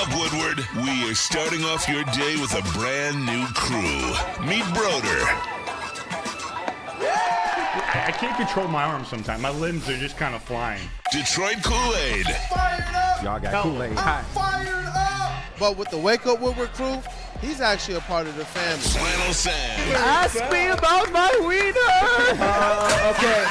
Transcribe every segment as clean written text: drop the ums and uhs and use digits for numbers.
up, Woodward. We are starting off your day with a brand new crew. Meet Broder. I can't control my arms sometimes. My limbs are just kind of flying. Detroit Kool-Aid. Fired up! Y'all got Kool-Aid. I'm fired up! But with the Wake Up Woodward crew, he's actually a part of the family. Flannel Sam. Ask me about my wiener. Okay.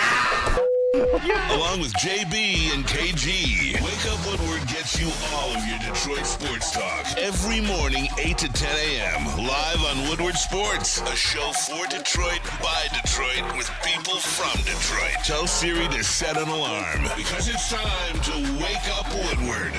Along with JB and KG. Wake Up Woodward gets you all of your Detroit sports talk. Every morning, 8 to 10 a.m. Live on Woodward Sports. A show for Detroit, by Detroit, with people from Detroit. Tell Siri to set an alarm, because it's time to Wake Up Woodward.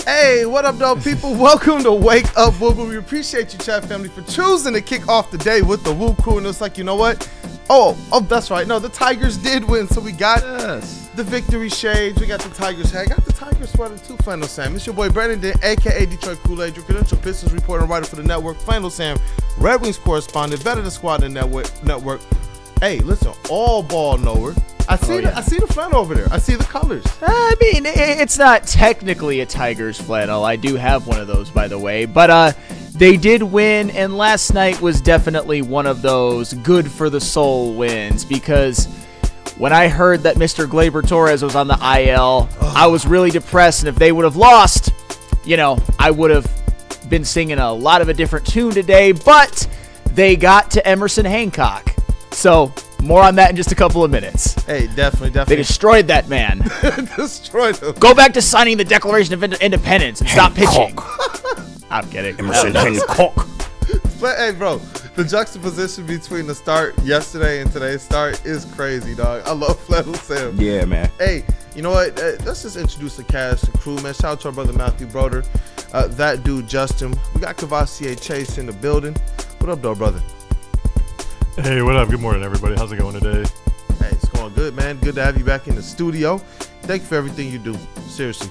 Hey, what up, though, people? Welcome to Wake Up Woodward. We appreciate you, chat family, for choosing to kick off the day with the WUW Crew. And it's like, you know what? Oh, that's right. No, the Tigers did win, so we got the victory shades. We got the Tigers hat. I got the Tigers sweater too, Flannel Sam. It's your boy Brandon, a.k.a. Detroit Kool-Aid, your credential Pistons reporter and writer for the network. Flannel Sam, Red Wings correspondent, better than squad in the network. Hey, listen, all ball knower. I see the flannel over there. I see the colors. I mean, it's not technically a Tigers flannel. I do have one of those, by the way. But they did win, and last night was definitely one of those good for the soul wins, because when I heard that Mr. Gleyber Torres was on the IL, I was really depressed, and if they would have lost, I would have been singing a lot of a different tune today, but they got to Emerson Hancock. So, more on that in just a couple of minutes. Hey, definitely. They destroyed that man. Destroyed him. Go back to signing the Declaration of Independence and stop pitching. I'm kidding. Emerson Hancock. But, hey, bro, the juxtaposition between the start yesterday and today's start is crazy, dog. I love Flannel Sam. Yeah, man. Hey, you know what? Let's just introduce the cast, the crew, man. Shout out to our brother Matthew Broder. That dude, Justin. We got Cavassier Chase in the building. What up, though, brother? Hey, what up? Good morning, everybody. How's it going today? Hey, it's going good, man. Good to have you back in the studio. Thank you for everything you do. Seriously.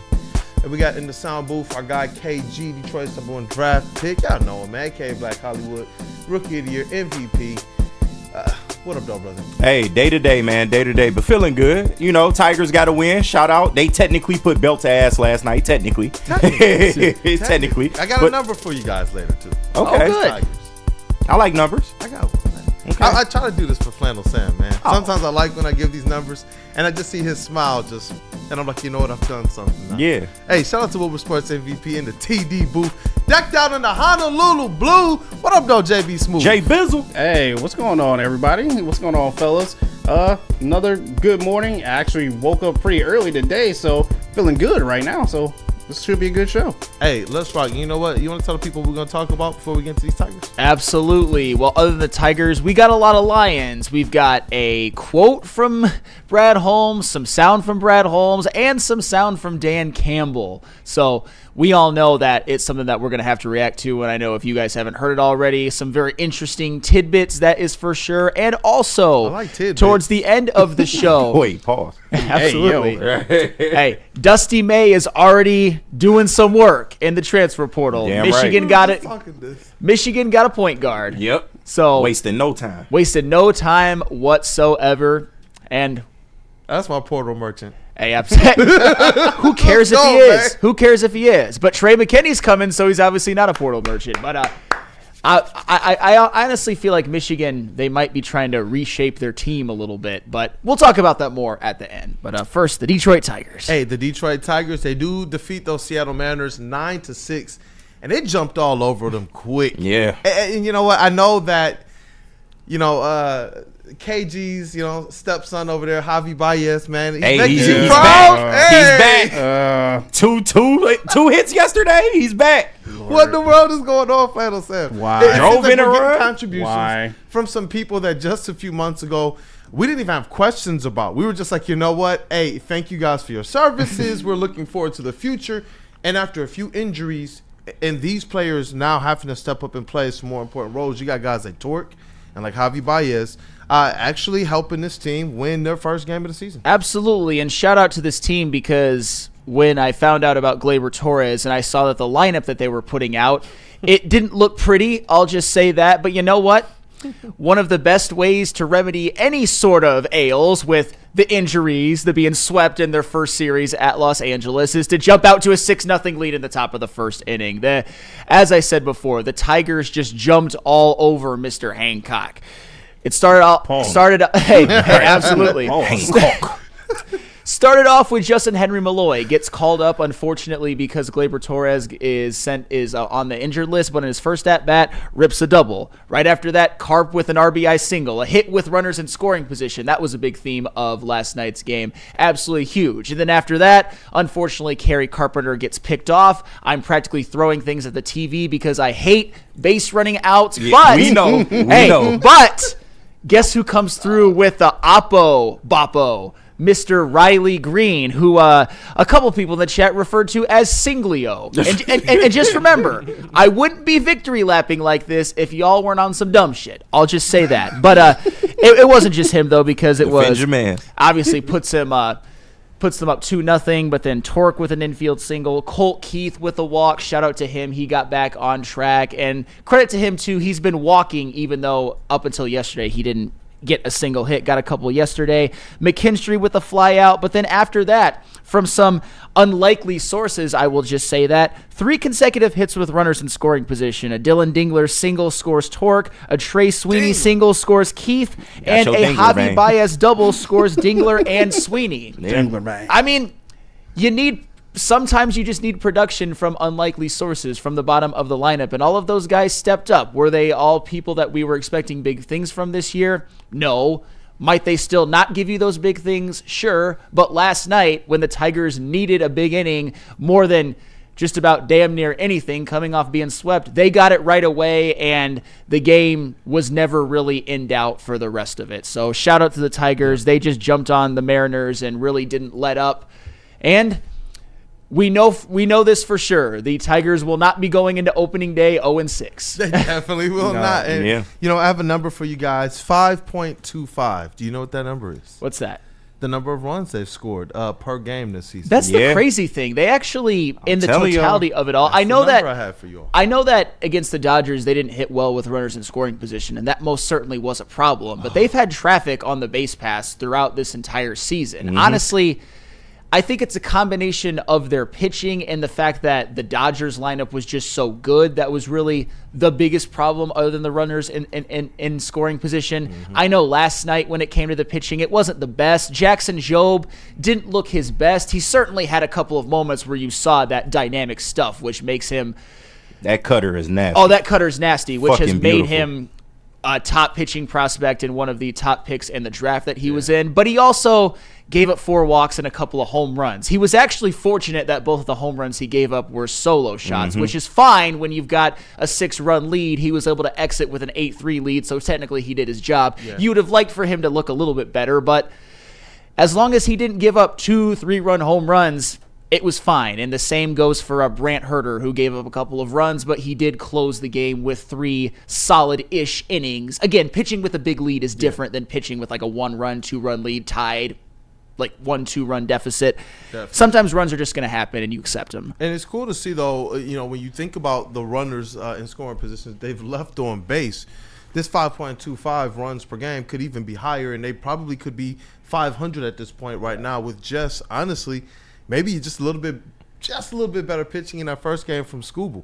And we got in the sound booth our guy KG, Detroit's number one draft pick. Y'all know him, man. K Black Hollywood, Rookie of the Year, MVP. What up, though, brother? Hey, day to day, man. Day to day, but feeling good. Tigers got to win. Shout out. They technically put belt to ass last night. Technically. Technically. I got a number for you guys later, too. Okay. good. Tigers. I like numbers. I got one, man. Okay. I try to do this for Flannel Sam, man. Sometimes I like when I give these numbers, and I just see his smile and I'm like, you know what, I've done something now. Yeah. Hey, shout out to Woodward Sports MVP in the TD booth. Decked out in the Honolulu blue. What up, though, JBSmooovv? Jay Bizzle. Hey, what's going on, everybody? What's going on, fellas? Another good morning. I actually woke up pretty early today, so feeling good right now. So this should be a good show. Hey, let's rock. You know what? You want to tell the people what we're going to talk about before we get into these Tigers? Absolutely. Well, other than the Tigers, we got a lot of Lions. We've got a quote from Brad Holmes, some sound from Brad Holmes, and some sound from Dan Campbell. So we all know that it's something that we're going to have to react to, and I know if you guys haven't heard it already, some very interesting tidbits, that is for sure. And also, I like tidbits. Towards the end of the show... Wait, pause. Absolutely. Hey, Dusty May is already doing some work in the transfer portal. Damn Michigan right. got it. Michigan got a point guard. Yep. So Wasting no time. Wasted no time whatsoever. And That's my portal merchant. hey, who cares if he is? Man. Who cares if he is? But Trey McKinney's coming, so he's obviously not a portal merchant. But I honestly feel like Michigan, they might be trying to reshape their team a little bit. But we'll talk about that more at the end. But first, the Detroit Tigers. Hey, the Detroit Tigers, they do defeat those Seattle Mariners 9-6, and they jumped all over them quick. Yeah. And you know what? I know that, KG's, stepson over there, Javi Baez, man. He's back. He's back. Two hits yesterday. He's back. What in the world is going on, Flannel Sam? Why? It seems Drove in a we're getting run? contributions Why? from some people that just a few months ago we didn't even have questions about. We were just like, you know what? Hey, thank you guys for your services. We're looking forward to the future. And after a few injuries, and these players now having to step up and play some more important roles, you got guys like Torque and like Javi Baez actually helping this team win their first game of the season. Absolutely, and shout out to this team, because when I found out about Gleyber Torres and I saw that the lineup that they were putting out, it didn't look pretty. I'll just say that. But you know what? one of the best ways to remedy any sort of ails with the injuries, the being swept in their first series at Los Angeles, is to jump out to a 6-0 lead in the top of the first inning. As I said before, the Tigers just jumped all over Mr. Hancock. It hey, absolutely. Started off with Justin Henry Malloy, gets called up, unfortunately, because Gleyber Torres is on the injured list, but in his first at-bat, rips a double. Right after that, Carp with an RBI single, a hit with runners in scoring position. That was a big theme of last night's game. Absolutely huge. And then after that, unfortunately, Kerry Carpenter gets picked off. I'm practically throwing things at the TV because I hate base running outs, but we know. But guess who comes through with the Oppo Boppo? Mr. Riley Green, who a couple people in the chat referred to as Singlio. And just remember, I wouldn't be victory lapping like this if y'all weren't on some dumb shit. I'll just say that. But it wasn't just him, though, because it was obviously puts them up 2-0, but then Torque with an infield single, Colt Keith with a walk. Shout out to him. He got back on track. And credit to him, too. He's been walking, even though up until yesterday he didn't get a single hit. Got a couple yesterday. McKinstry with a fly out. But then after that, from some unlikely sources, I will just say that 3 consecutive hits with runners in scoring position. A Dylan Dingler single scores Torque. A Trey Sweeney single scores Keith. And a Javi Baez double scores Dingler and Sweeney. I mean, sometimes you just need production from unlikely sources from the bottom of the lineup, and all of those guys stepped up. Were they all people that we were expecting big things from this year? No. Might they still not give you those big things? Sure. But last night, when the Tigers needed a big inning more than just about damn near anything coming off being swept, they got it right away, and the game was never really in doubt for the rest of it. So shout out to the Tigers. They just jumped on the Mariners and really didn't let up. And we know this for sure. The Tigers will not be going into opening day 0-6. They definitely will not. And, I have a number for you guys, 5.25. Do you know what that number is? What's that? The number of runs they've scored per game this season. That's the crazy thing. They actually, in the totality of it all, I know that against the Dodgers, they didn't hit well with runners in scoring position, and that most certainly was a problem. But they've had traffic on the base pass throughout this entire season. Honestly, I think it's a combination of their pitching and the fact that the Dodgers lineup was just so good. That was really the biggest problem other than the runners in scoring position. I know last night when it came to the pitching, it wasn't the best. Jackson Jobe didn't look his best. He certainly had a couple of moments where you saw that dynamic stuff, which makes him... That cutter is nasty. Oh, that cutter's nasty, which Fucking has made beautiful. him a top pitching prospect and one of the top picks in the draft that he was in. But he also gave up 4 walks and a couple of home runs. He was actually fortunate that both of the home runs he gave up were solo shots, which is fine when you've got a 6-run lead. He was able to exit with an 8-3 lead, so technically he did his job. Yeah. You would have liked for him to look a little bit better, but as long as he didn't give up 2 3-run home runs, it was fine. And the same goes for Brant Herter, who gave up a couple of runs, but he did close the game with 3 solid-ish innings. Again, pitching with a big lead is different than pitching with like a 1-run, 2-run lead tied, like 1-2 run deficit. Definitely. Sometimes runs are just going to happen and you accept them. And it's cool to see, though, when you think about the runners in scoring positions they've left on base, this 5.25 runs per game could even be higher, and they probably could be 500 at this point right now with just, honestly, maybe just a little bit better pitching in that first game from Scooble.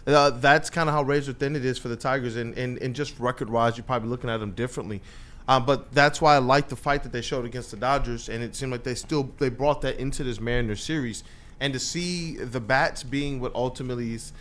That's kind of how razor thin it is for the Tigers, and just record-wise, you're probably looking at them differently. But that's why I like the fight that they showed against the Dodgers, and it seemed like they brought that into this Mariners series. And to see the bats being what ultimately is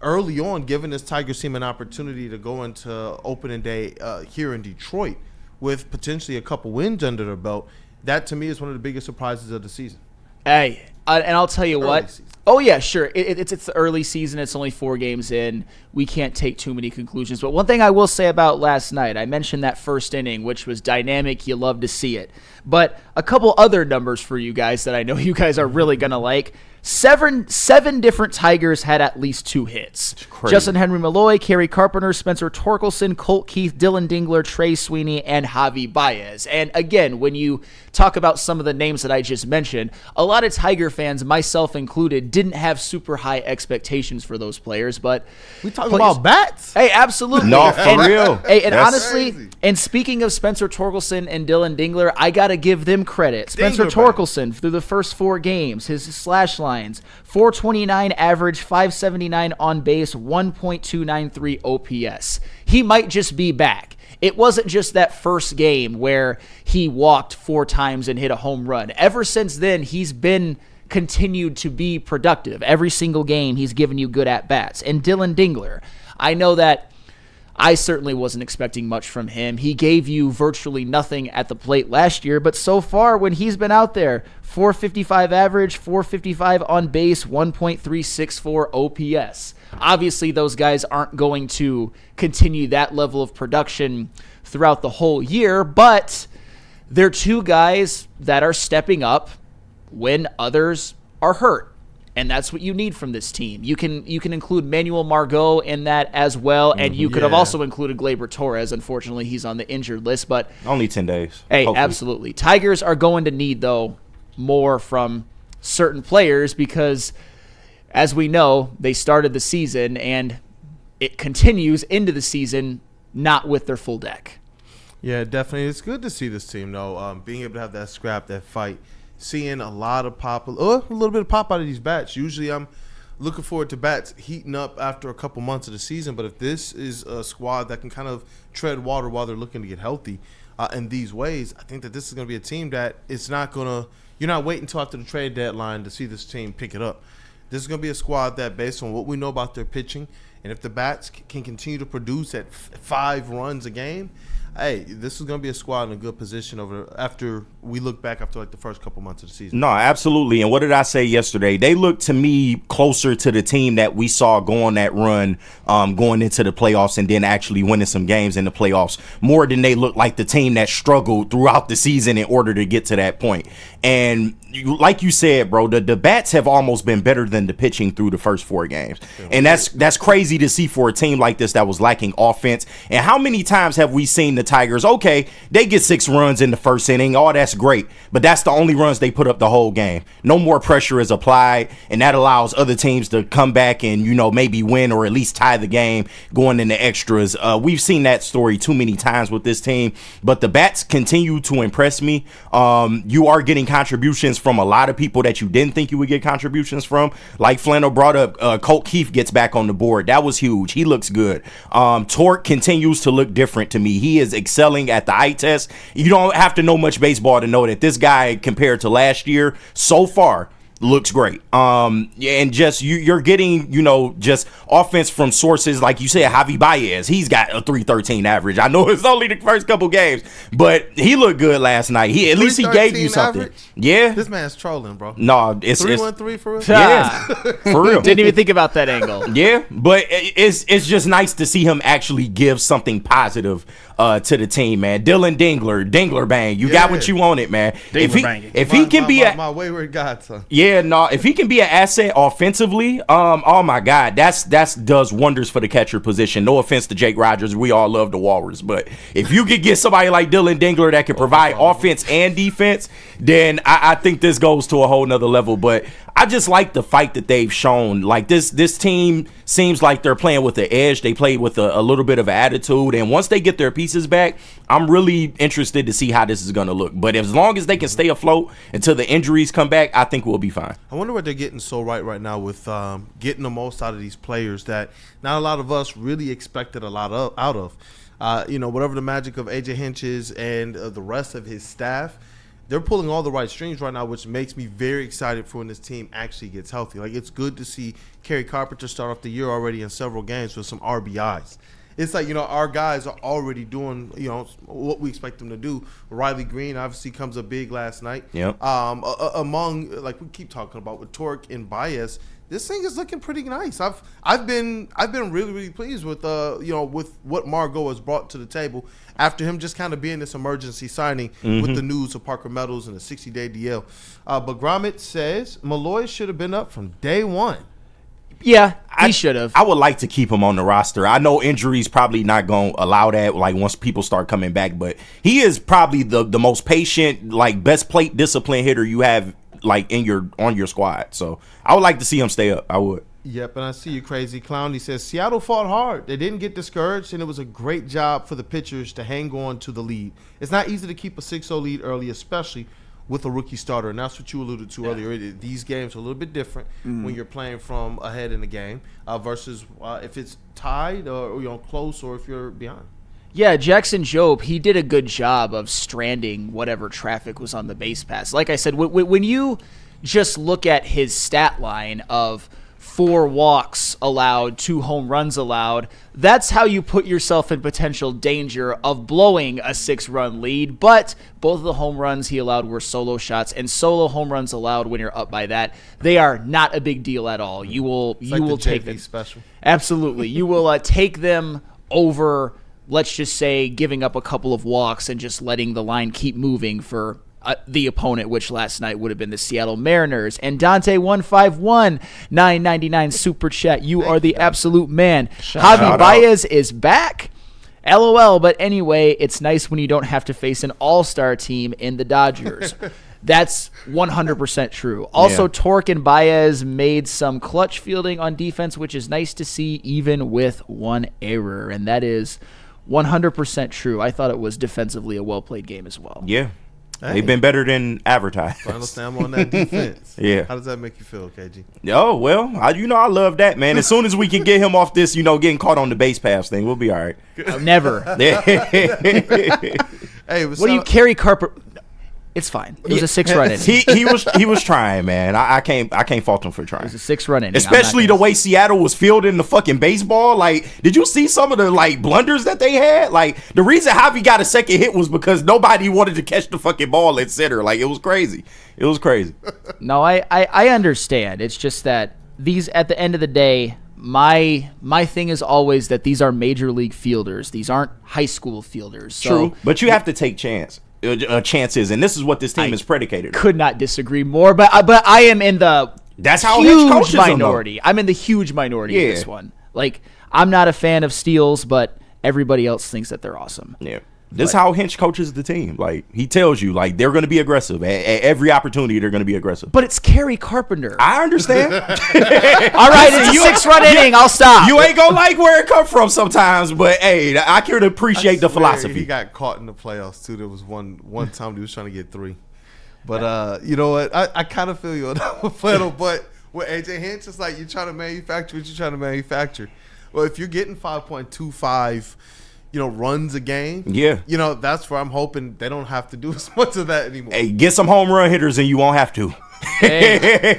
early on giving this Tigers team an opportunity to go into opening day here in Detroit with potentially a couple wins under their belt, that to me is one of the biggest surprises of the season. Hey, and I'll tell you what. Season. Oh, yeah, sure. It's the early season. It's only 4 games in. We can't take too many conclusions. But one thing I will say about last night, I mentioned that first inning, which was dynamic. You love to see it. But a couple other numbers for you guys that I know you guys are really going to like. Seven different Tigers had at least 2 hits. Justin Henry Malloy, Kerry Carpenter, Spencer Torkelson, Colt Keith, Dylan Dingler, Trey Sweeney, and Javi Baez. And again, when you talk about some of the names that I just mentioned, a lot of Tiger fans, myself included, didn't have super high expectations for those players. But we talking about bats? Hey, absolutely. No, for real. Hey, and That's honestly, crazy. and speaking of Spencer Torkelson and Dylan Dingler, I got to give them credit. Spencer Torkelson, through the first 4 games, his slash lines, 429 average, 579 on base, 1.293 OPS. He might just be back. It wasn't just that first game where he walked 4 times and hit a home run. Ever since then, he's been continued to be productive. Every single game, he's given you good at-bats. And Dylan Dingler, I know that I certainly wasn't expecting much from him. He gave you virtually nothing at the plate last year, but so far when he's been out there, 455 average, 455 on base, 1.364 OPS. Obviously, those guys aren't going to continue that level of production throughout the whole year, but they're 2 guys that are stepping up when others are hurt. And that's what you need from this team. You can include Manuel Margot in that as well, and you could have also included Gleyber Torres. Unfortunately, he's on the injured list, but only 10 days. Hey, hopefully. Absolutely. Tigers are going to need, though, more from certain players because, as we know, they started the season, and it continues into the season not with their full deck. Yeah, definitely. It's good to see this team, though, being able to have that scrap, that fight. Seeing a lot of pop, a little bit of pop out of these bats. Usually I'm looking forward to bats heating up after a couple months of the season, but if this is a squad that can kind of tread water while they're looking to get healthy in these ways, I think that this is going to be a team that it's not going to – you're not waiting until after the trade deadline to see this team pick it up. This is going to be a squad that, based on what we know about their pitching, and if the bats can continue to produce at 5 runs a game – hey, this is going to be a squad in a good position after we look back after like the first couple months of the season. No, absolutely. And what did I say yesterday? They look to me closer to the team that we saw go on that run going into the playoffs and then actually winning some games in the playoffs more than they look like the team that struggled throughout the season in order to get to that point. And like you said, bro, the bats have almost been better than the pitching through the first 4 games. And that's crazy to see for a team like this that was lacking offense. And how many times have we seen the Tigers, okay, they get 6 runs in the first inning. Oh, that's great. But that's the only runs they put up the whole game. No more pressure is applied, and that allows other teams to come back and, maybe win or at least tie the game going into extras. We've seen that story too many times with this team, but the bats continue to impress me. You are getting contributions from a lot of people that you didn't think you would get contributions from. Like Flannel brought up, Colt Keith gets back on the board. That was huge. He looks good. Torque continues to look different to me. He is excelling at the eye test. You don't have to know much baseball to know that this guy, compared to last year, so far, looks great. And just you're getting, just offense from sources like you said, Javi Baez. He's got a 313 average. I know it's only the first couple games, but he looked good last night. At least he gave you something. Average? Yeah. This man's trolling, bro. No, it's 313 for real. Yeah, for real. Didn't even think about that angle. Yeah, but it's just nice to see him actually give something positive to the team, man. Dylan Dingler bang. You got what you wanted, man. If he can be my wayward godson. Yeah, no, if he can be an asset offensively, oh my God, that's does wonders for the catcher position. No offense to Jake Rogers, we all love the Walrus, but if you could get somebody like Dylan Dingler that can provide offense and defense, then I think this goes to a whole nother level. But I just like the fight that they've shown. Like this team seems like they're playing with the edge. They play with a little bit of attitude, and once they get their pieces back, I'm really interested to see how this is going to look. But as long as they can stay afloat until the injuries come back, I think we'll be fine. I wonder what they're getting so right now with getting the most out of these players that not a lot of us really expected a lot out of. Whatever the magic of AJ Hinch is and the rest of his staff, they're pulling all the right strings right now, which makes me very excited for when this team actually gets healthy. Like, it's good to see Kerry Carpenter start off the year already in several games with some RBIs. it's like, our guys are already doing, what we expect them to do. Riley Green obviously comes up big last night. Yep. Among, like we keep talking about with Torque and Baez, this thing is looking pretty nice. I've been really, really pleased with with what Margot has brought to the table after him just kind of being this emergency signing with the news of Parker Meadows and a 60-day DL. But Gromit says Malloy should have been up from day one. Yeah, he should have. I would like to keep him on the roster. I know injuries probably not going to allow that, like, once people start coming back, but he is probably the most patient, like, best plate discipline hitter you have, like, on your squad. So I would like to see him stay up. I would. Yep, and I see you, Crazy Clown. He says Seattle fought hard. They didn't get discouraged, and it was a great job for the pitchers to hang on to the lead. It's not easy to keep a 6-0 lead early, especially with a rookie starter, and that's what you alluded to earlier. These games are a little bit different when you're playing from ahead in the game versus if it's tied or close, or if you're behind. Yeah, Jackson Jobe, he did a good job of stranding whatever traffic was on the base pass. Like I said, when you just look at his stat line of 4 walks allowed, 2 home runs allowed, that's how you put yourself in potential danger of blowing a 6-run lead. But both of the home runs he allowed were solo shots, and solo home runs allowed when you're up by that, they are not a big deal at all. You will take them. Special. Absolutely. You will take them over, let's just say, giving up a couple of walks and just letting the line keep moving for the opponent, which last night would have been the Seattle Mariners. And Dante151, $9.99 super chat. You are the absolute man. Javi Baez is back. LOL, but anyway, it's nice when you don't have to face an all-star team in the Dodgers. That's 100% true. Also, Torque and Baez made some clutch fielding on defense, which is nice to see even with 1 error. And that is 100% true. I thought it was defensively a well-played game as well. Yeah. Hey. They've been better than advertised. Final stamp on that defense. Yeah. How does that make you feel, KG? Oh, well, I love that, man. As soon as we can get him off this, getting caught on the base pass thing, we'll be all right. Never. Hey, what do you carry Carper? It's fine. It was a 6-run inning. He was trying, man. I can't fault him for trying. It was a 6-run inning. Especially the way Seattle was fielding the fucking baseball. Like, did you see some of the blunders that they had? Like, the reason Javi got a second hit was because nobody wanted to catch the fucking ball at center. Like, it was crazy. It was crazy. No, I understand. It's just that these, at the end of the day, my thing is always that these are major league fielders. These aren't high school fielders. So true, but you have to take chances, and this is what this team is predicated on. Could not disagree more, but I am in the that's how huge minority. I'm in the huge minority of this one. Like, I'm not a fan of steals, but everybody else thinks that they're awesome. Yeah. This is how Hinch coaches the team. Like, he tells you, they're going to be aggressive. At every opportunity, they're going to be aggressive. But it's Kerry Carpenter. I understand. All right, it's a 6-run inning. I'll stop. You ain't going to like where it come from sometimes, but, hey, I can appreciate the philosophy. He got caught in the playoffs, too. There was one time he was trying to get 3. But, you know what? I kind of feel you on that one, Flannel. But with AJ Hinch, it's like you're trying to manufacture what you're trying to manufacture. Well, if you're getting 5.25 runs a game. Yeah. That's where I'm hoping they don't have to do as much of that anymore. Hey, get some home run hitters and you won't have to. Hey.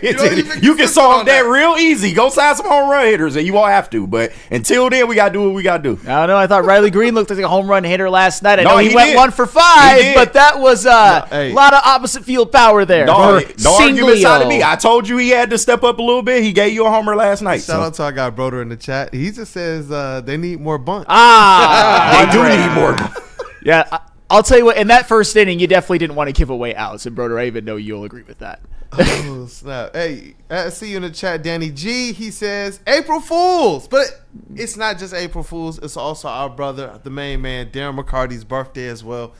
You can solve that real easy. Go sign some home run hitters and you won't have to. But until then, we got to do what we got to do. I don't know. I thought Riley Green looked like a home run hitter last night. I know he went 1 for 5, but that was a lot of opposite field power there. No arguments out of me. I told you he had to step up a little bit. He gave you a homer last night. Shout out to our guy Broder in the chat. He just says they need more bunts. They do need more bunts. Yeah, I'll tell you what, in that first inning, you definitely didn't want to give away outs. And, Broder, I even know you'll agree with that. Oh, snap. Hey, I see you in the chat, Danny G. He says, April Fools. But it's not just April Fools. It's also our brother, the main man, Darren McCarty's birthday as well.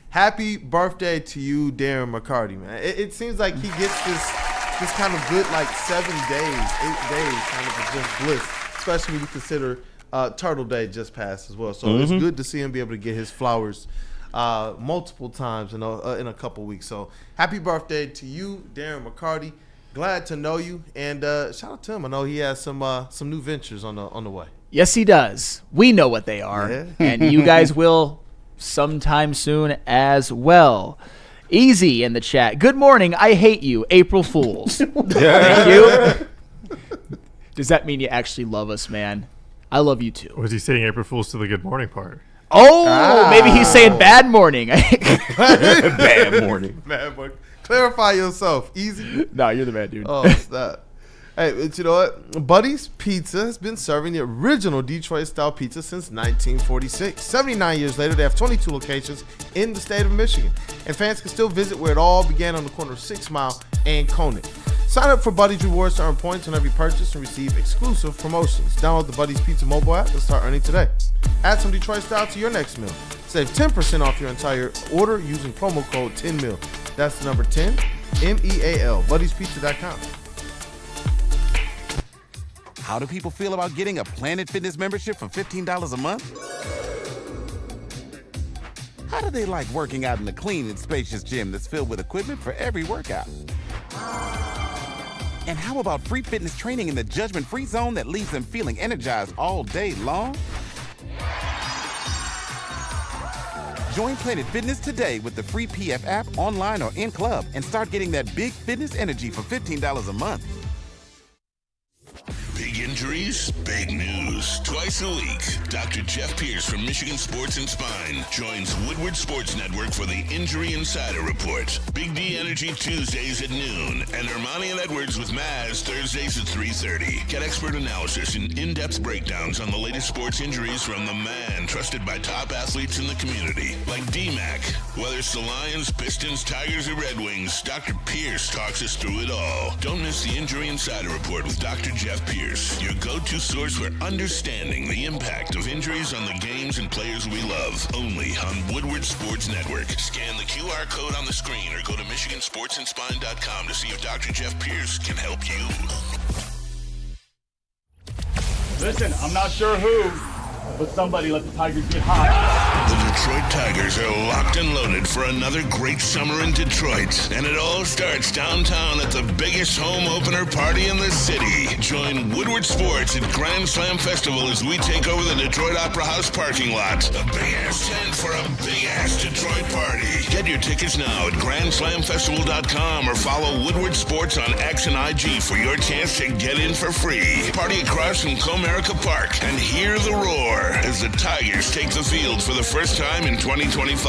Happy birthday to you, Darren McCarty, man. It seems like he gets this kind of good, 7 days, 8 days, kind of just bliss, especially when you consider Turtle Day just passed as well. So it's good to see him be able to get his flowers multiple times in a couple weeks. So happy birthday to you, Darren McCarty. Glad to know you, and shout out to him. I know he has some new ventures on the way. Yes, he does. We know what they are, and you guys will sometime soon as well. Easy in the chat. Good morning. I hate you, April Fools. Thank you. Does that mean you actually love us, man? I love you too. Was he saying April Fool's to the good morning part? Oh, maybe he's saying bad morning. Bad morning. Man, boy, clarify yourself. Easy. No, you're the bad dude. Oh, stop. Hey, but you know what? Buddy's Pizza has been serving the original Detroit-style pizza since 1946. 79 years later, they have 22 locations in the state of Michigan. And fans can still visit where it all began on the corner of 6 Mile and Conant. Sign up for Buddy's Rewards to earn points on every purchase and receive exclusive promotions. Download the Buddy's Pizza mobile app and start earning today. Add some Detroit style to your next meal. Save 10% off your entire order using promo code 10MEAL. That's the number 10, MEAL, Buddy'sPizza.com. How do people feel about getting a Planet Fitness membership for $15 a month? How do they like working out in a clean and spacious gym that's filled with equipment for every workout? And how about free fitness training in the judgment-free zone that leaves them feeling energized all day long? Join Planet Fitness today with the free PF app, online or in club, and start getting that big fitness energy for $15 a month. Big injuries, big news. Twice a week, Dr. Jeff Pierce from Michigan Sports and Spine joins Woodward Sports Network for the Injury Insider Report. Big D Energy Tuesdays at noon, and Ermanni and Edwards with Maz Thursdays at 3:30. Get expert analysis and in-depth breakdowns on the latest sports injuries from the man trusted by top athletes in the community, like D-Mac. Whether it's the Lions, Pistons, Tigers, or Red Wings, Dr. Pierce talks us through it all. Don't miss the Injury Insider Report with Dr. Jeff Pierce, your go-to source for understanding the impact of injuries on the games and players we love. Only on Woodward Sports Network. Scan the QR code on the screen or go to MichiganSportsandSpine.com to see if Dr. Jeff Pierce can help you. Listen, I'm not sure who, but somebody let the Tigers get hot. The Detroit Tigers are locked and loaded for another great summer in Detroit. And it all starts downtown at the biggest home opener party in the city. Join Woodward Sports at Grand Slam Festival as we take over the Detroit Opera House parking lot. A big-ass tent for a big-ass Detroit party. Get your tickets now at GrandSlamFestival.com or follow Woodward Sports on X and IG for your chance to get in for free. Party across from Comerica Park and hear the roar as the Tigers take the field for the first time in 2025.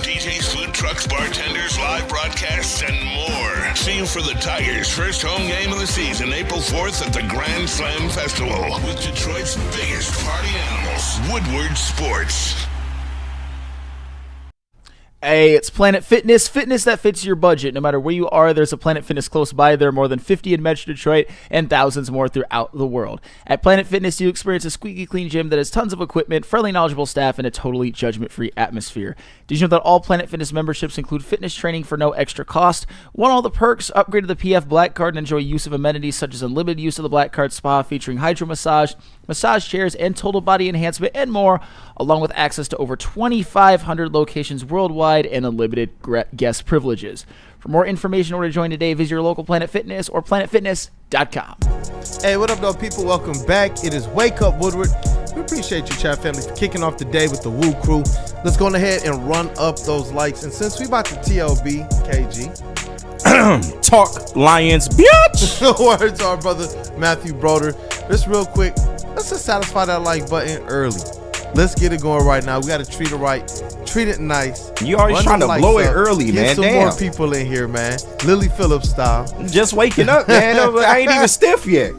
DJs, food trucks, bartenders, live broadcasts, and more. See you for the Tigers' first home game of the season, April 4th at the Grand Slam Festival with Detroit's biggest party animals, Woodward Sports. Hey, it's Planet Fitness, fitness that fits your budget. No matter where you are, there's a Planet Fitness close by. There are more than 50 in Metro Detroit and thousands more throughout the world. At Planet Fitness, you experience a squeaky clean gym that has tons of equipment, fairly knowledgeable staff, and a totally judgment-free atmosphere. Did you know that all Planet Fitness memberships include fitness training for no extra cost? Want all the perks? Upgrade to the PF Black Card and enjoy use of amenities such as unlimited use of the Black Card Spa featuring hydro massage, massage chairs, and total body enhancement, and more, along with access to over 2,500 locations worldwide and unlimited guest privileges. For more information or to join today, visit your local Planet Fitness or planetfitness.com. Hey, what up, though, people? Welcome back. It is Wake Up Woodward. We appreciate you, chat family, for kicking off the day with the WUW Crew. Let's go ahead and run up those likes. And since we about to TLB, KG, Talk Lions, bitch. words to our brother Matthew Broder. Just real quick, let's just satisfy that like button early. Let's get it going right now. We got to treat it right, treat it nice. You always Run trying the to blow lights it up. early, Get man. some Damn. more people in here, man. Lily Phillips style. Just waking up, man. I ain't even stiff yet.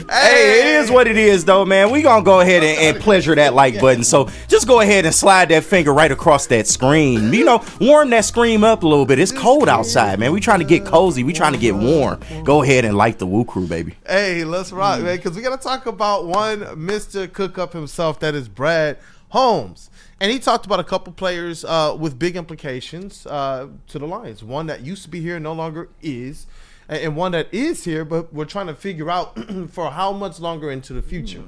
Hey, it is what it is, though, man. We gonna go ahead and pleasure that like button. So just go ahead and slide that finger right across that screen. You know, warm that screen up a little bit. It's cold outside, man. We trying to get cozy. We trying to get warm. Go ahead and like the WUW Crew, baby. Hey, let's rock, man, because we got to talk about one Mr. Cook Up himself, that is Brad Holmes. And he talked about a couple players with big implications to the Lions. One that used to be here, no longer is. And one that is here, but we're trying to figure out for how much longer into the future.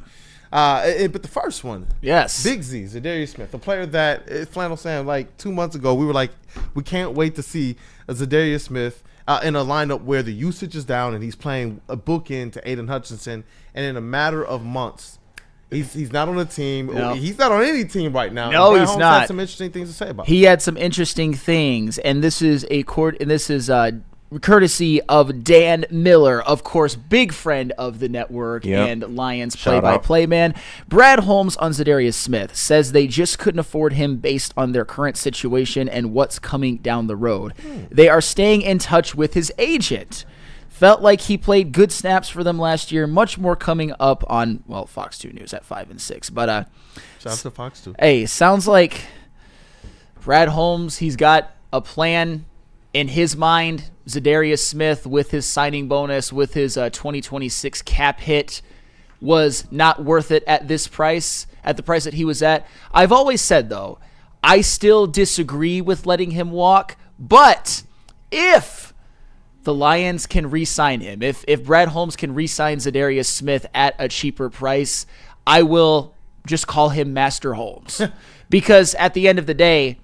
But the first one, Yes. Big Z, Za'Darius Smith, a player that Flannel Sam, like 2 months ago, we were like, we can't wait to see a Za'Darius Smith in a lineup where the usage is down and he's playing a bookend to Aiden Hutchinson. And in a matter of months, he's not on the team. No. He's not on any team right now. No, Brad he's Holmes had not. some interesting things to say about He had some interesting things, and this is courtesy of Dan Miller, of course, big friend of the network and Lions play-by-play man. Brad Holmes on Za'Darius Smith says they just couldn't afford him based on their current situation and what's coming down the road. They are staying in touch with his agent. Felt like he played good snaps for them last year. Much more coming up on, Fox 2 News at 5 and 6. But shout out to Fox 2. Hey, sounds like Brad Holmes, he's got a plan in his mind. Za'Darius Smith, with his signing bonus, with his 2026 cap hit, was not worth it at this price, at the price that he was at. I've always said, though, I still disagree with letting him walk, but if the Lions can re-sign him, if Brad Holmes can re-sign Za'Darius Smith at a cheaper price, I will just call him Master Holmes. Because at the end of the day,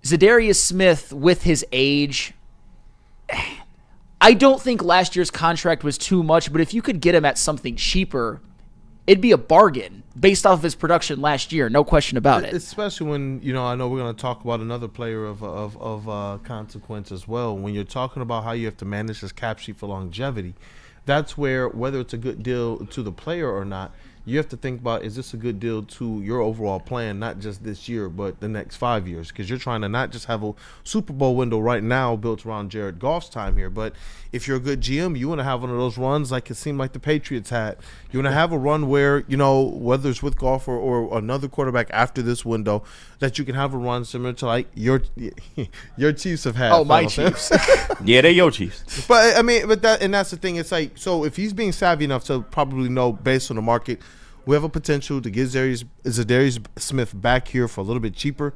Za'Darius Smith, with his age, I don't think last year's contract was too much, but if you could get him at something cheaper, it'd be a bargain based off of his production last year, no question about it. Especially when, I know we're going to talk about another player of consequence as well. When you're talking about how you have to manage this cap sheet for longevity, that's where, whether it's a good deal to the player or not, you have to think about, is this a good deal to your overall plan, not just this year, but the next 5 years? Because you're trying to not just have a Super Bowl window right now built around Jared Goff's time here, but if you're a good GM, you want to have one of those runs like it seemed like the Patriots had. You want to have a run where, whether it's with Goff or another quarterback after this window, that you can have a run similar to like your Chiefs have had. Oh, my Chiefs. Yeah, they're your Chiefs. But that's the thing. It's like, so if he's being savvy enough to probably know based on the market, we have a potential to get Za'Darius Smith back here for a little bit cheaper.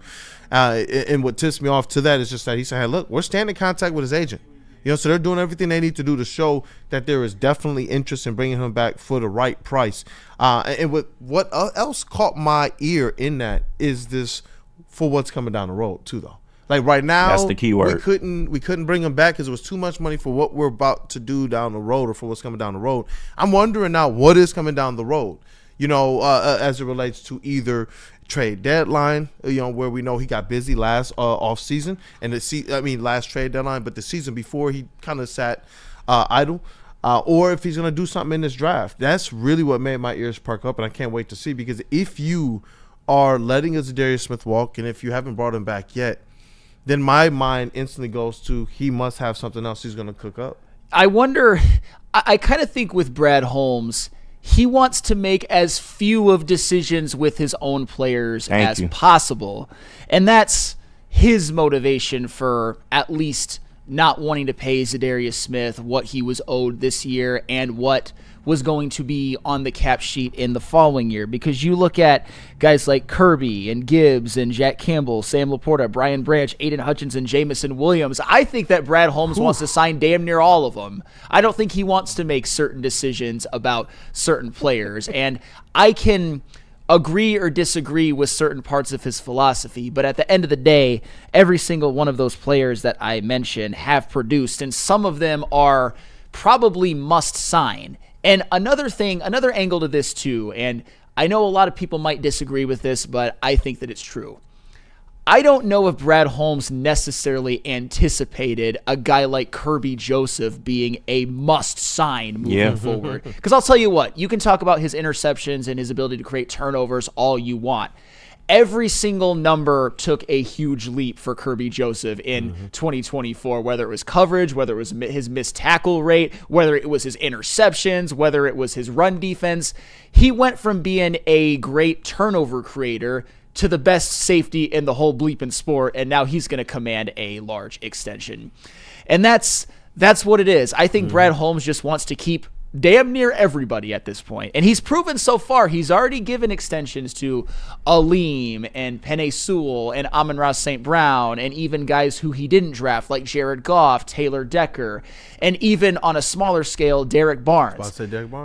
And what tips me off to that is just that he said, hey, look, we're staying in contact with his agent. So they're doing everything they need to do to show that there is definitely interest in bringing him back for the right price. And what else caught my ear in that is this for what's coming down the road too, though. Like right now, that's the key word. We couldn't bring him back because it was too much money for what we're about to do down the road or for what's coming down the road. I'm wondering now what is coming down the road. As it relates to either trade deadline, where we know he got busy last off season and last trade deadline, but the season before he kind of sat idle, or if he's going to do something in this draft. That's really what made my ears perk up, and I can't wait to see, because if you are letting Za'Darius Smith walk and if you haven't brought him back yet, then my mind instantly goes to he must have something else he's going to cook up. I wonder, I kind of think with Brad Holmes, he wants to make as few of decisions with his own players as possible. And that's his motivation for at least not wanting to pay Za'Darius Smith what he was owed this year and what was going to be on the cap sheet in the following year. Because you look at guys like Kirby and Gibbs and Jack Campbell, Sam Laporta, Brian Branch, Aiden Hutchinson, and Jameson Williams. I think that Brad Holmes wants to sign damn near all of them. I don't think he wants to make certain decisions about certain players. And I can agree or disagree with certain parts of his philosophy, but at the end of the day, every single one of those players that I mentioned have produced, and some of them are probably must sign. And another angle to this too, and I know a lot of people might disagree with this, but I think that it's true. I don't know if Brad Holmes necessarily anticipated a guy like Kirby Joseph being a must-sign moving forward. Because I'll tell you what, you can talk about his interceptions and his ability to create turnovers all you want. Every single number took a huge leap for Kirby Joseph in 2024, whether it was coverage, whether it was his missed tackle rate, whether it was his interceptions, whether it was his run defense. He went from being a great turnover creator to the best safety in the whole bleeping sport, and now he's going to command a large extension. And that's what it is. I think Brad Holmes just wants to keep damn near everybody at this point. And he's proven so far, he's already given extensions to Aleem and Penei Sewell and Amon-Ra St. Brown, and even guys who he didn't draft like Jared Goff, Taylor Decker, and even on a smaller scale, Derek Barnes.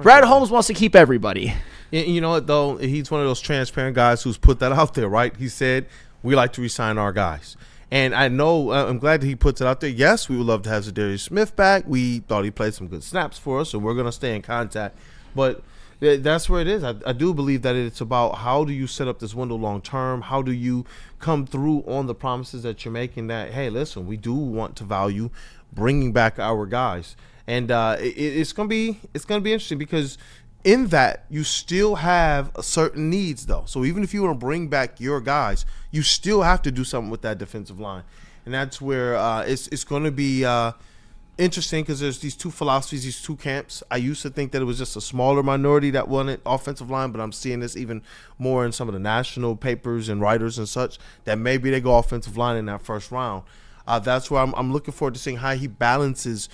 Brad Holmes wants to keep everybody. You know what, though? He's one of those transparent guys who's put that out there, right? He said, we like to re-sign our guys. And I know, I'm glad that he puts it out there. Yes, we would love to have Za'Darius Smith back. We thought he played some good snaps for us, so we're going to stay in contact. But That's where it is. I do believe that it's about how do you set up this window long term? How do you come through on the promises that you're making that, hey, listen, we do want to value bringing back our guys. And it's gonna be interesting because in that you still have certain needs though. So even if you want to bring back your guys, you still have to do something with that defensive line, and that's where it's going to be interesting because there's these two philosophies, these two camps. I used to think that it was just a smaller minority that wanted offensive line, but I'm seeing this even more in some of the national papers and writers and such that maybe they go offensive line in that first round. That's where I'm looking forward to seeing how he balances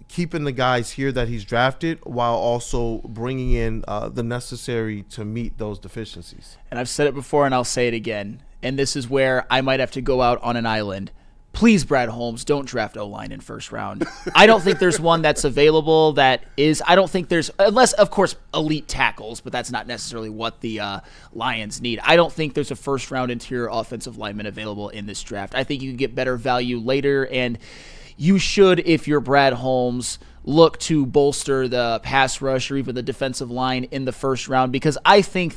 keeping the guys here that he's drafted while also bringing in the necessary to meet those deficiencies. And I've said it before and I'll say it again, and this is where I might have to go out on an island. Please, Brad Holmes, don't draft O-line in first round. I don't think there's one that's available that is – I don't think there's – unless, of course, elite tackles, but that's not necessarily what the Lions need. I don't think there's a first-round interior offensive lineman available in this draft. I think you can get better value later, and you should, if you're Brad Holmes, look to bolster the pass rush or even the defensive line in the first round because I think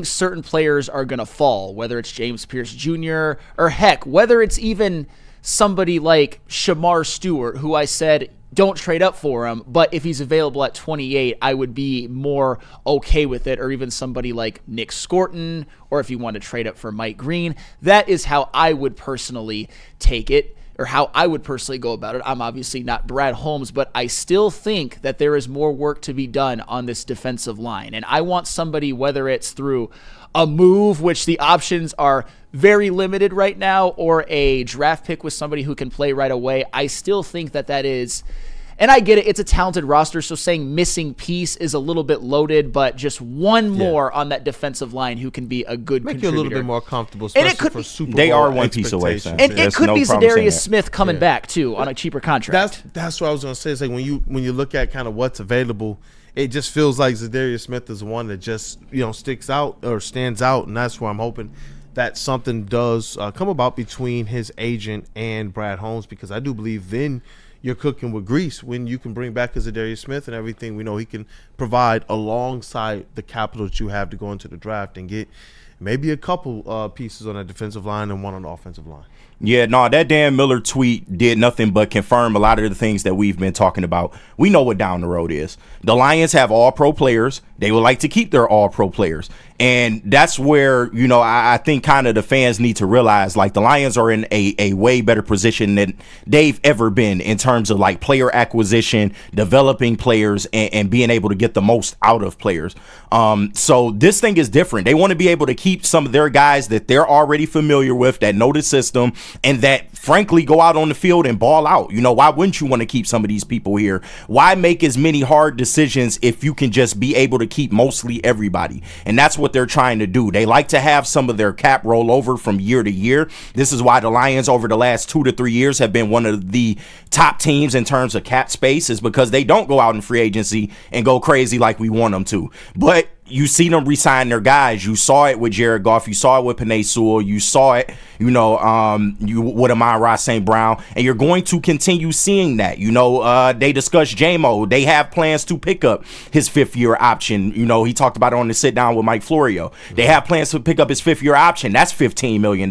certain players are going to fall, whether it's James Pierce Jr. or heck, whether it's even somebody like Shamar Stewart, who I said don't trade up for him, but if he's available at 28, I would be more okay with it, or even somebody like Nick Scorton, or if you want to trade up for Mike Green. That is how I would personally take it, or how I would personally go about it. I'm obviously not Brad Holmes, but I still think that there is more work to be done on this defensive line. And I want somebody, whether it's through a move, which the options are very limited right now, or a draft pick with somebody who can play right away. I still think that is... And I get it, it's a talented roster, so saying missing piece is a little bit loaded, but just one more on that defensive line who can be a good contributor. Make you a little bit more comfortable, especially for Super Bowl. They are one piece away, Sam. And it could be Za'Darius Smith coming back, too, on a cheaper contract. That's what I was going to say. It's like when you look at kind of what's available, it just feels like Za'Darius Smith is the one that just sticks out or stands out, and that's where I'm hoping that something does come about between his agent and Brad Holmes, because I do believe then – you're cooking with grease when you can bring back a Za'Darius Smith and everything we know he can provide alongside the capital that you have to go into the draft and get maybe a couple pieces on that defensive line and one on the offensive line. Yeah, no, that Dan Miller tweet did nothing but confirm a lot of the things that we've been talking about. We know what down the road is. The Lions have all-pro players. They would like to keep their all-pro players. And that's where, I think kind of the fans need to realize, like, the Lions are in a way better position than they've ever been in terms of, like, player acquisition, developing players, and being able to get the most out of players. So this thing is different. They want to be able to keep some of their guys that they're already familiar with, that know the system, and that frankly go out on the field and ball out. Why wouldn't you want to keep some of these people here? Why make as many hard decisions if you can just be able to keep mostly everybody? And that's what they're trying to do. They like to have some of their cap roll over from year to year. This is why the Lions over the last 2 to 3 years have been one of the top teams in terms of cap space, is because they don't go out in free agency and go crazy like we want them to. But you see them re-sign their guys. You saw it with Jared Goff. You saw it with Penei Sewell. You saw it, with Amon-Ra St. Brown. And you're going to continue seeing that. They discussed J-Mo. They have plans to pick up his fifth-year option. He talked about it on the sit-down with Mike Florio. They have plans to pick up his fifth-year option. That's $15 million.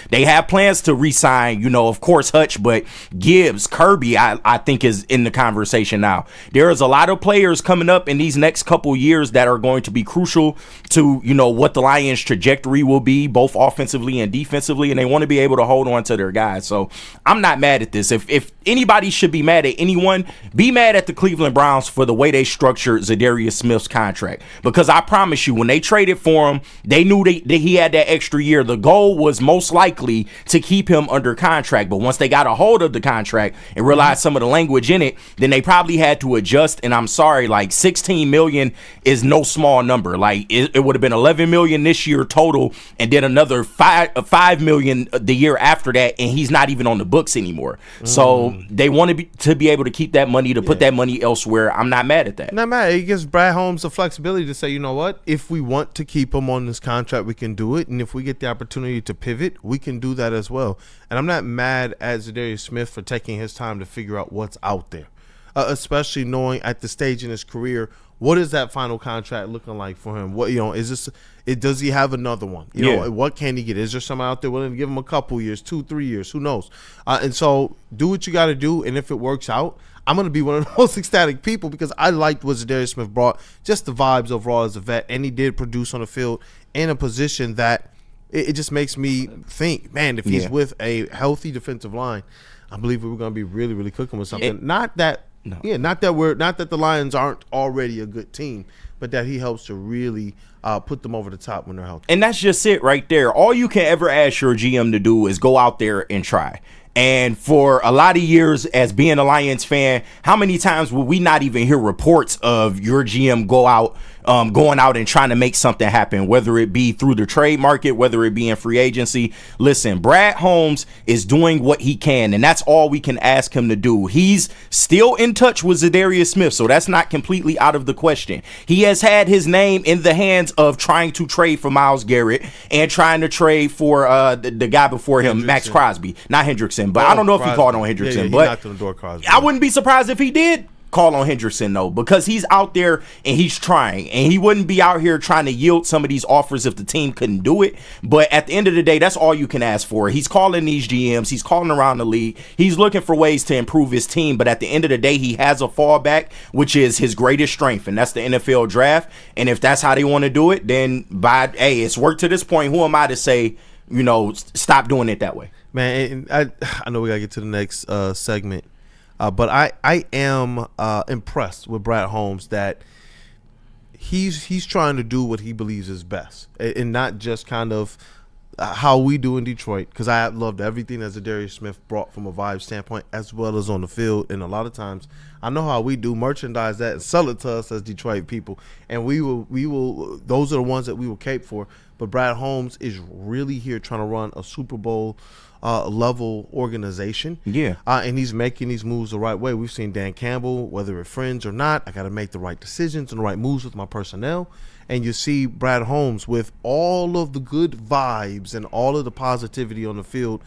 They have plans to re-sign, of course, Hutch, but Gibbs, Kirby, I think is in the conversation now. There is a lot of players coming up in these next couple years that are going to be crucial to what the Lions' trajectory will be, both offensively and defensively, and they want to be able to hold on to their guys. So I'm not mad at this. If anybody should be mad at anyone, be mad at the Cleveland Browns for the way they structured Za'Darius Smith's contract, because I promise you, when they traded for him, they knew that he had that extra year. The goal was most likely to keep him under contract, but once they got a hold of the contract and realized some of the language in it, then they probably had to adjust. And I'm sorry, like, $16 million is no small number. Like, it would have been $11 million this year total, and then another $5 million the year after that, and he's not even on the books anymore. So they want to be able to keep that money, to put that money elsewhere. I'm not mad at that. Not mad. It gives Brad Holmes the flexibility to say, you know what, if we want to keep him on this contract, we can do it, and if we get the opportunity to pivot, we can do that as well. And I'm not mad at Za'Darius Smith for taking his time to figure out what's out there. especially knowing at the stage in his career, what is that final contract looking like for him? What, is this? Does he have another one? You know, what can he get? Is there someone out there willing to give him a couple years, 2-3 years? Who knows? And so do what you got to do, and if it works out, I'm going to be one of the most ecstatic people because I liked what Za'Darius Smith brought, just the vibes overall as a vet, and he did produce on the field in a position that it just makes me think, man, if he's with a healthy defensive line, I believe we're going to be really, really cooking with something. Not that the Lions aren't already a good team, but that he helps to really put them over the top when they're healthy. And that's just it right there. All you can ever ask your GM to do is go out there and try. And for a lot of years as being a Lions fan, how many times will we not even hear reports of your GM going out and trying to make something happen, whether it be through the trade market, whether it be in free agency? Listen, Brad Holmes is doing what he can, and that's all we can ask him to do. He's still in touch with Za'Darius Smith, so that's not completely out of the question. He has had his name in the hands of trying to trade for Myles Garrett and trying to trade for the guy before him, Max Crosby. Not Hendrickson, but I don't know if he called on Hendrickson. He but knocked on the door, Crosby. I wouldn't be surprised if he did call on Hendrickson, though, because he's out there and he's trying, and he wouldn't be out here trying to yield some of these offers if the team couldn't do it. But at the end of the day, that's all you can ask for. He's calling these GMs, he's calling around the league, he's looking for ways to improve his team, but at the end of the day, he has a fallback, which is his greatest strength, and that's the NFL draft. And if that's how they want to do it, then it's worked to this point. Who am I to say, stop doing it that way? Man, I know we got to get to the next segment. But I am impressed with Brad Holmes that he's trying to do what he believes is best, and not just kind of how we do in Detroit, because I loved everything that Za'Darius Smith brought from a vibe standpoint as well as on the field. And a lot of times I know how we do merchandise that and sell it to us as Detroit people, and we will those are the ones that we will cape for. But Brad Holmes is really here trying to run a Super Bowl level organization. And he's making these moves the right way. We've seen Dan Campbell, whether we're friends or not, I got to make the right decisions and the right moves with my personnel. And you see Brad Holmes with all of the good vibes and all of the positivity on the field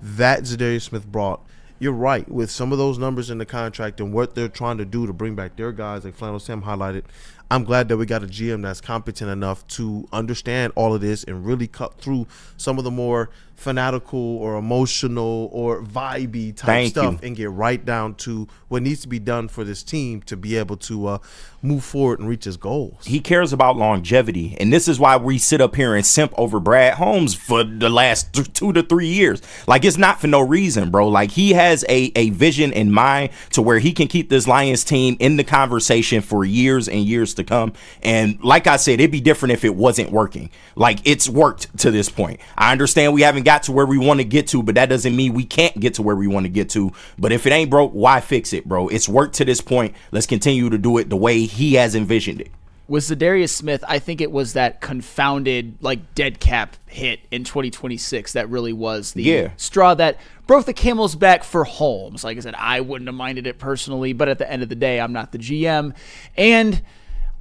that Za'Darius Smith brought. You're right, with some of those numbers in the contract and what they're trying to do to bring back their guys, like Flannel Sam highlighted. I'm glad that we got a GM that's competent enough to understand all of this and really cut through some of the more fanatical or emotional or vibey type stuff and get right down to what needs to be done for this team to be able to move forward and reach his goals. He cares about longevity, and this is why we sit up here and simp over Brad Holmes for the last 2 to 3 years. Like, it's not for no reason, bro. Like, he has a vision in mind to where he can keep this Lions team in the conversation for years and years to come. And like I said, it'd be different if it wasn't working. Like, it's worked to this point. I understand we haven't got to where we want to get to, but that doesn't mean we can't get to where we want to get to. But if it ain't broke, why fix it, bro? It's worked to this point. Let's continue to do it the way he has envisioned it. With Za'Darius Smith, I think it was that confounded dead cap hit in 2026 that really was the straw that broke the camel's back for Holmes. Like I said, I wouldn't have minded it personally, but at the end of the day, I'm not the GM. And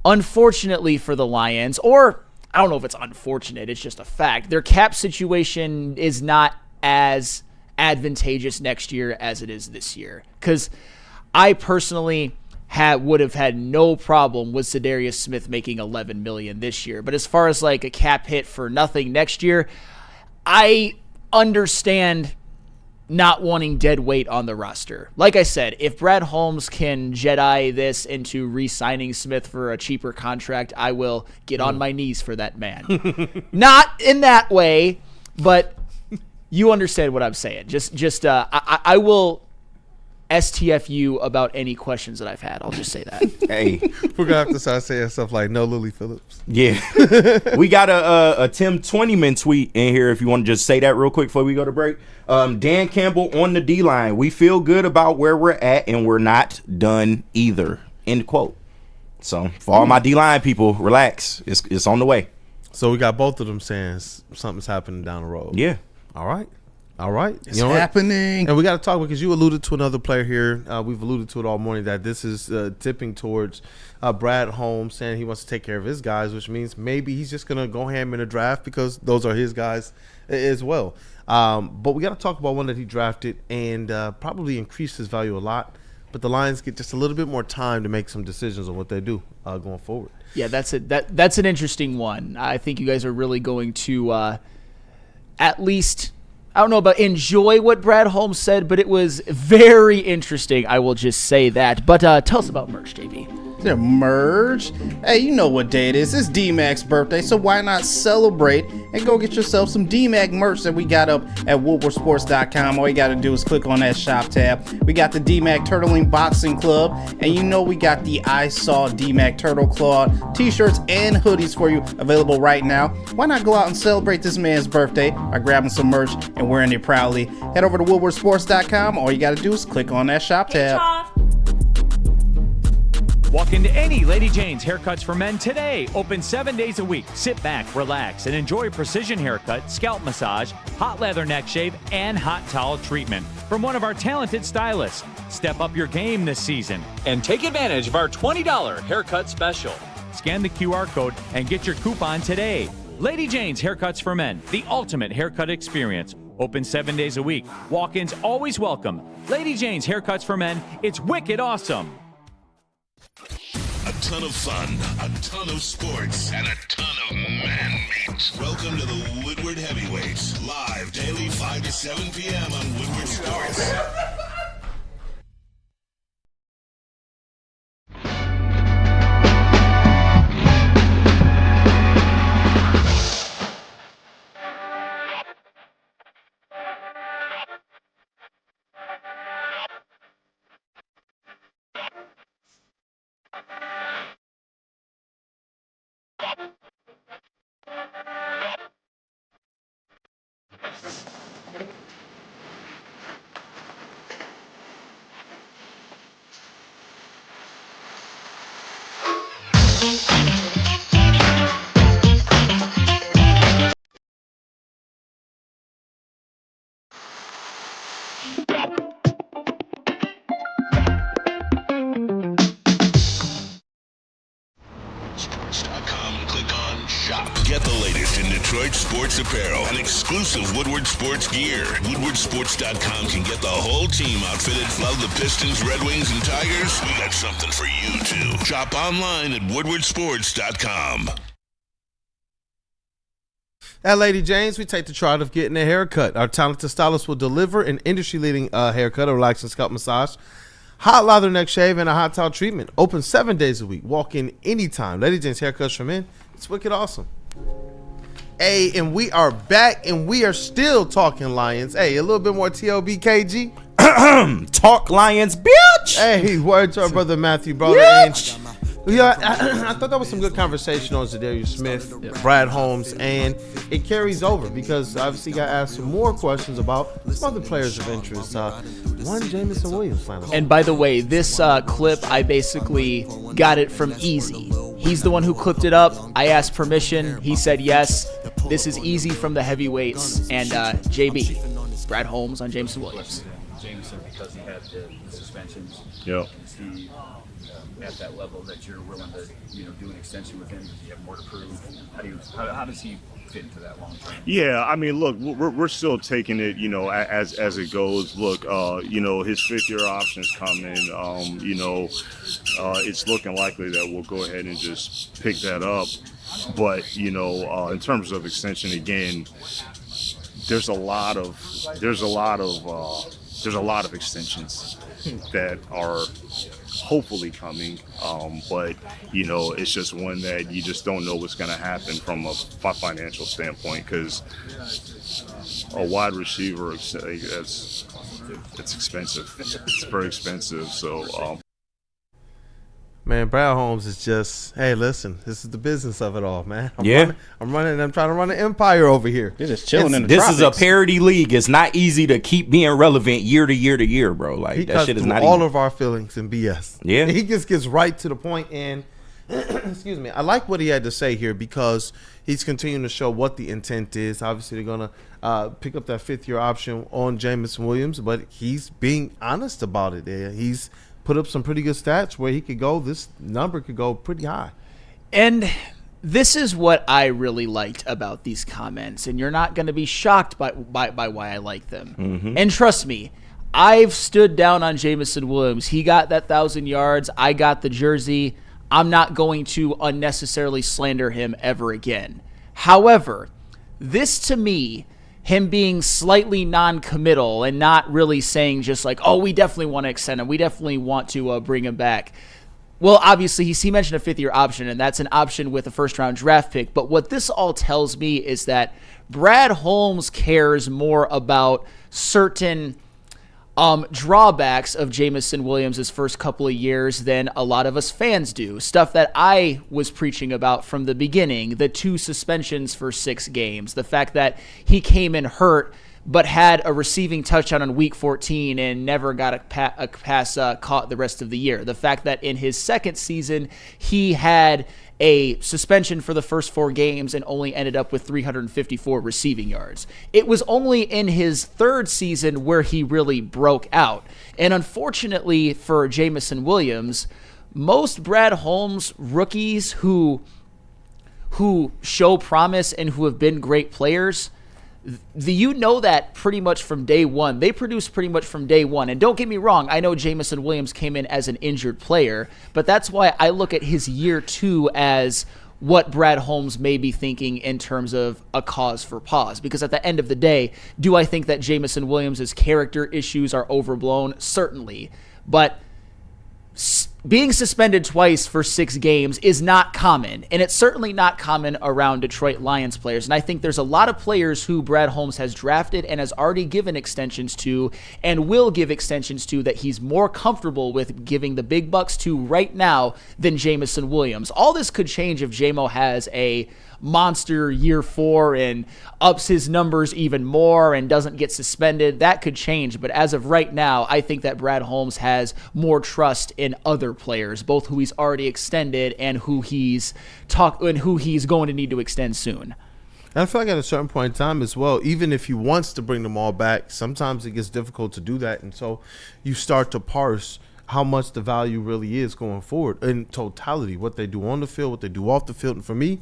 unfortunately for the Lions, or I don't know if it's unfortunate, it's just a fact, their cap situation is not as advantageous next year as it is this year. Because I personally would have had no problem with Za'Darius Smith making $11 million this year. But as far as a cap hit for nothing next year, I understand not wanting dead weight on the roster. Like I said, if Brad Holmes can Jedi this into re-signing Smith for a cheaper contract, I will get on my knees for that man. Not in that way, but you understand what I'm saying. I will STFU about any questions that I've had. I'll just say that. Hey, we're gonna have to start saying stuff like "No Lily Phillips." Yeah, we got a Tim 20-man tweet in here. If you want to just say that real quick before we go to break. Dan Campbell on the D line. We feel good about where we're at, and we're not done either. End quote. So for all my D line people, relax. It's on the way. So we got both of them saying something's happening down the road. Yeah. All right. It's happening. And we got to talk because you alluded to another player here. We've alluded to it all morning that this is tipping towards Brad Holmes saying he wants to take care of his guys, which means maybe he's just going to go ham in a draft because those are his guys as well. But we got to talk about one that he drafted and probably increased his value a lot. but the Lions get just a little bit more time to make some decisions on what they do going forward. Yeah, that's an interesting one. I think you guys are really going to at least, I don't know about enjoy what Brad Holmes said, but it was very interesting. I will just say that. But tell us about merch, JB. Their merch. Hey, you know what day it is. It's D-Mac's birthday, so why not celebrate and go get yourself some D-Mac merch that we got up at WUWsports.com. All you got to do is click on that shop tab. We got the D-Mac Turtling Boxing Club, and you know we got the I Saw D-Mac Turtle Claw t-shirts and hoodies for you available right now. Why not go out and celebrate this man's birthday by grabbing some merch and wearing it proudly? Head over to WUWsports.com. All you got to do is click on that shop tab. Walk into any Lady Jane's Haircuts for Men today. Open 7 days a week. Sit back, relax, and enjoy precision haircut, scalp massage, hot leather neck shave, and hot towel treatment from one of our talented stylists. Step up your game this season and take advantage of our $20 haircut special. Scan the QR code and get your coupon today. Lady Jane's Haircuts for Men, the ultimate haircut experience. Open 7 days a week. Walk-ins always welcome. Lady Jane's Haircuts for Men. It's wicked awesome. A ton of fun, a ton of sports, and a ton of man meat. Welcome to the Woodward Heavyweights, live daily 5 to 7 p.m. on Woodward Sports. Get the latest in Detroit sports apparel and exclusive Woodward sports gear. WoodwardSports.com can get the whole team outfitted. Love the Pistons, Red Wings, and Tigers? We got something for you, too. Shop online at WoodwardSports.com. At Lady Jane's, we take the pride of getting a haircut. Our talented stylist will deliver an industry-leading haircut, a relaxing scalp massage, hot lather neck shave, and a hot towel treatment. Open 7 days a week. Walk in anytime. Lady Jane's Haircuts for Men. It's wicked awesome. Hey, and we are back, and we are still talking Lions. Hey, a little bit more TLB, KG. Talk Lions, bitch. Hey, word to our brother Matthew, brother. Bitch. And yeah, I thought that was some good conversation on Za'Darius Smith, Brad Holmes, and it carries over because obviously got asked some more questions about some other players of interest. One, Jameson Williams. And by the way, this clip, I basically got it from Easy. He's the one who clipped it up. I asked permission. He said yes. This is Easy from the heavyweights. And JB, Brad Holmes on Jameson Williams. Jameson, because he had the suspensions. Yep. Is he at that level that you're willing to, do an extension with him? Does he have more to prove? How does he fit into that long term? Yeah, I mean, look, we're still taking it, as it goes. Look, his 5th-year option's coming. It's looking likely that we'll go ahead and just pick that up. But in terms of extension, again, there's a lot of extensions that are hopefully coming, but it's just one that you just don't know what's going to happen from a financial standpoint, because a wide receiver, it's expensive. It's very expensive. So man, Brad Holmes is just, hey, listen, this is the business of it all, man. I'm trying to run an empire over here. You're just chilling in the This tropics. is a parody league. It's not easy to keep being relevant year to year to year, bro. Like, he that shit is not all easy. of our feelings and BS. Yeah. He just gets right to the point, and excuse me, I like what he had to say here because he's continuing to show what the intent is. Obviously, they're going to pick up that 5th-year option on Jameson Williams, but he's being honest about it there. He's put up some pretty good stats where he could go. This number could go pretty high. And this is what I really liked about these comments, and you're not going to be shocked by why I like them. Mm-hmm. And trust me, I've stood down on Jameson Williams. He got that 1,000 yards. I got the jersey. I'm not going to unnecessarily slander him ever again. However, this to me, him being slightly non-committal and not really saying just like, oh, we definitely want to extend him. We definitely want to bring him back. Well, obviously, he mentioned a fifth-year option, and that's an option with a first-round draft pick. But what this all tells me is that Brad Holmes cares more about certain drawbacks of Jameson Williams' first couple of years than a lot of us fans do. Stuff that I was preaching about from the beginning, the 2 suspensions for 6 games, the fact that he came in hurt but had a receiving touchdown on week 14 and never got a pass caught the rest of the year. The fact that in his second season, he had a suspension for the first 4 games and only ended up with 354 receiving yards. It was only in his third season where he really broke out. And unfortunately for Jameson Williams, most Brad Holmes rookies who show promise and who have been great players, that pretty much from day one. They produce pretty much from day one. And don't get me wrong, I know Jameson Williams came in as an injured player, but that's why I look at his year 2 as what Brad Holmes may be thinking in terms of a cause for pause. Because at the end of the day, do I think that Jameson Williams' character issues are overblown? Certainly. But being suspended twice for 6 games is not common, and it's certainly not common around Detroit Lions players. And I think there's a lot of players who Brad Holmes has drafted and has already given extensions to and will give extensions to that he's more comfortable with giving the big bucks to right now than Jameson Williams. All this could change if JMO has a monster year 4 and ups his numbers even more and doesn't get suspended. That could change, but as of right now, I think that Brad Holmes has more trust in other players, both who he's already extended and who he's going to need to extend soon. And I feel like at a certain point in time as well, even if he wants to bring them all back, sometimes it gets difficult to do that, and so you start to parse how much the value really is going forward in totality, what they do on the field, what they do off the field. And for me,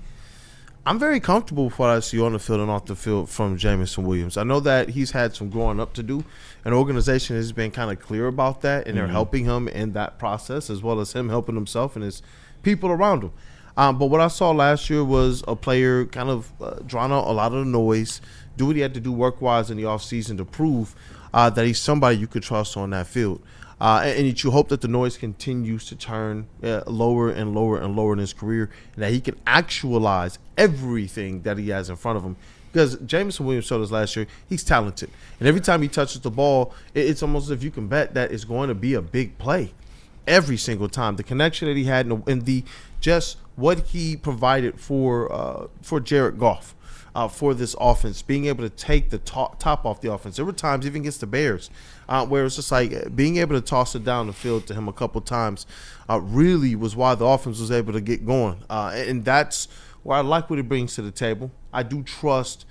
I'm very comfortable with what I see on the field and off the field from Jameson Williams. I know that he's had some growing up to do. An organization has been kind of clear about that, and they're helping him in that process as well as him helping himself and his people around him. But what I saw last year was a player kind of drawing out a lot of the noise, do what he had to do work-wise in the offseason to prove that he's somebody you could trust on that field. And you hope that the noise continues to turn lower and lower and lower in his career, and that he can actualize everything that he has in front of him. Because Jameson Williams showed us last year, he's talented. And every time he touches the ball, it's almost as if you can bet that it's going to be a big play every single time. The connection that he had and the just what he provided for Jared Goff. For this offense, being able to take the top off the offense. There were times, even against the Bears, where it's just like being able to toss it down the field to him a couple times really was why the offense was able to get going. And that's where I like what he brings to the table. I do trust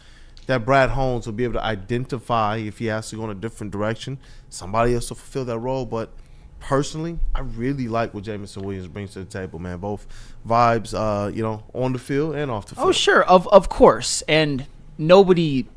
that Brad Holmes will be able to identify if he has to go in a different direction. Somebody else will fulfill that role, but personally, I really like what Jameson Williams brings to the table, man. Both vibes, on the field and off the field. Oh, sure, of course. And nobody,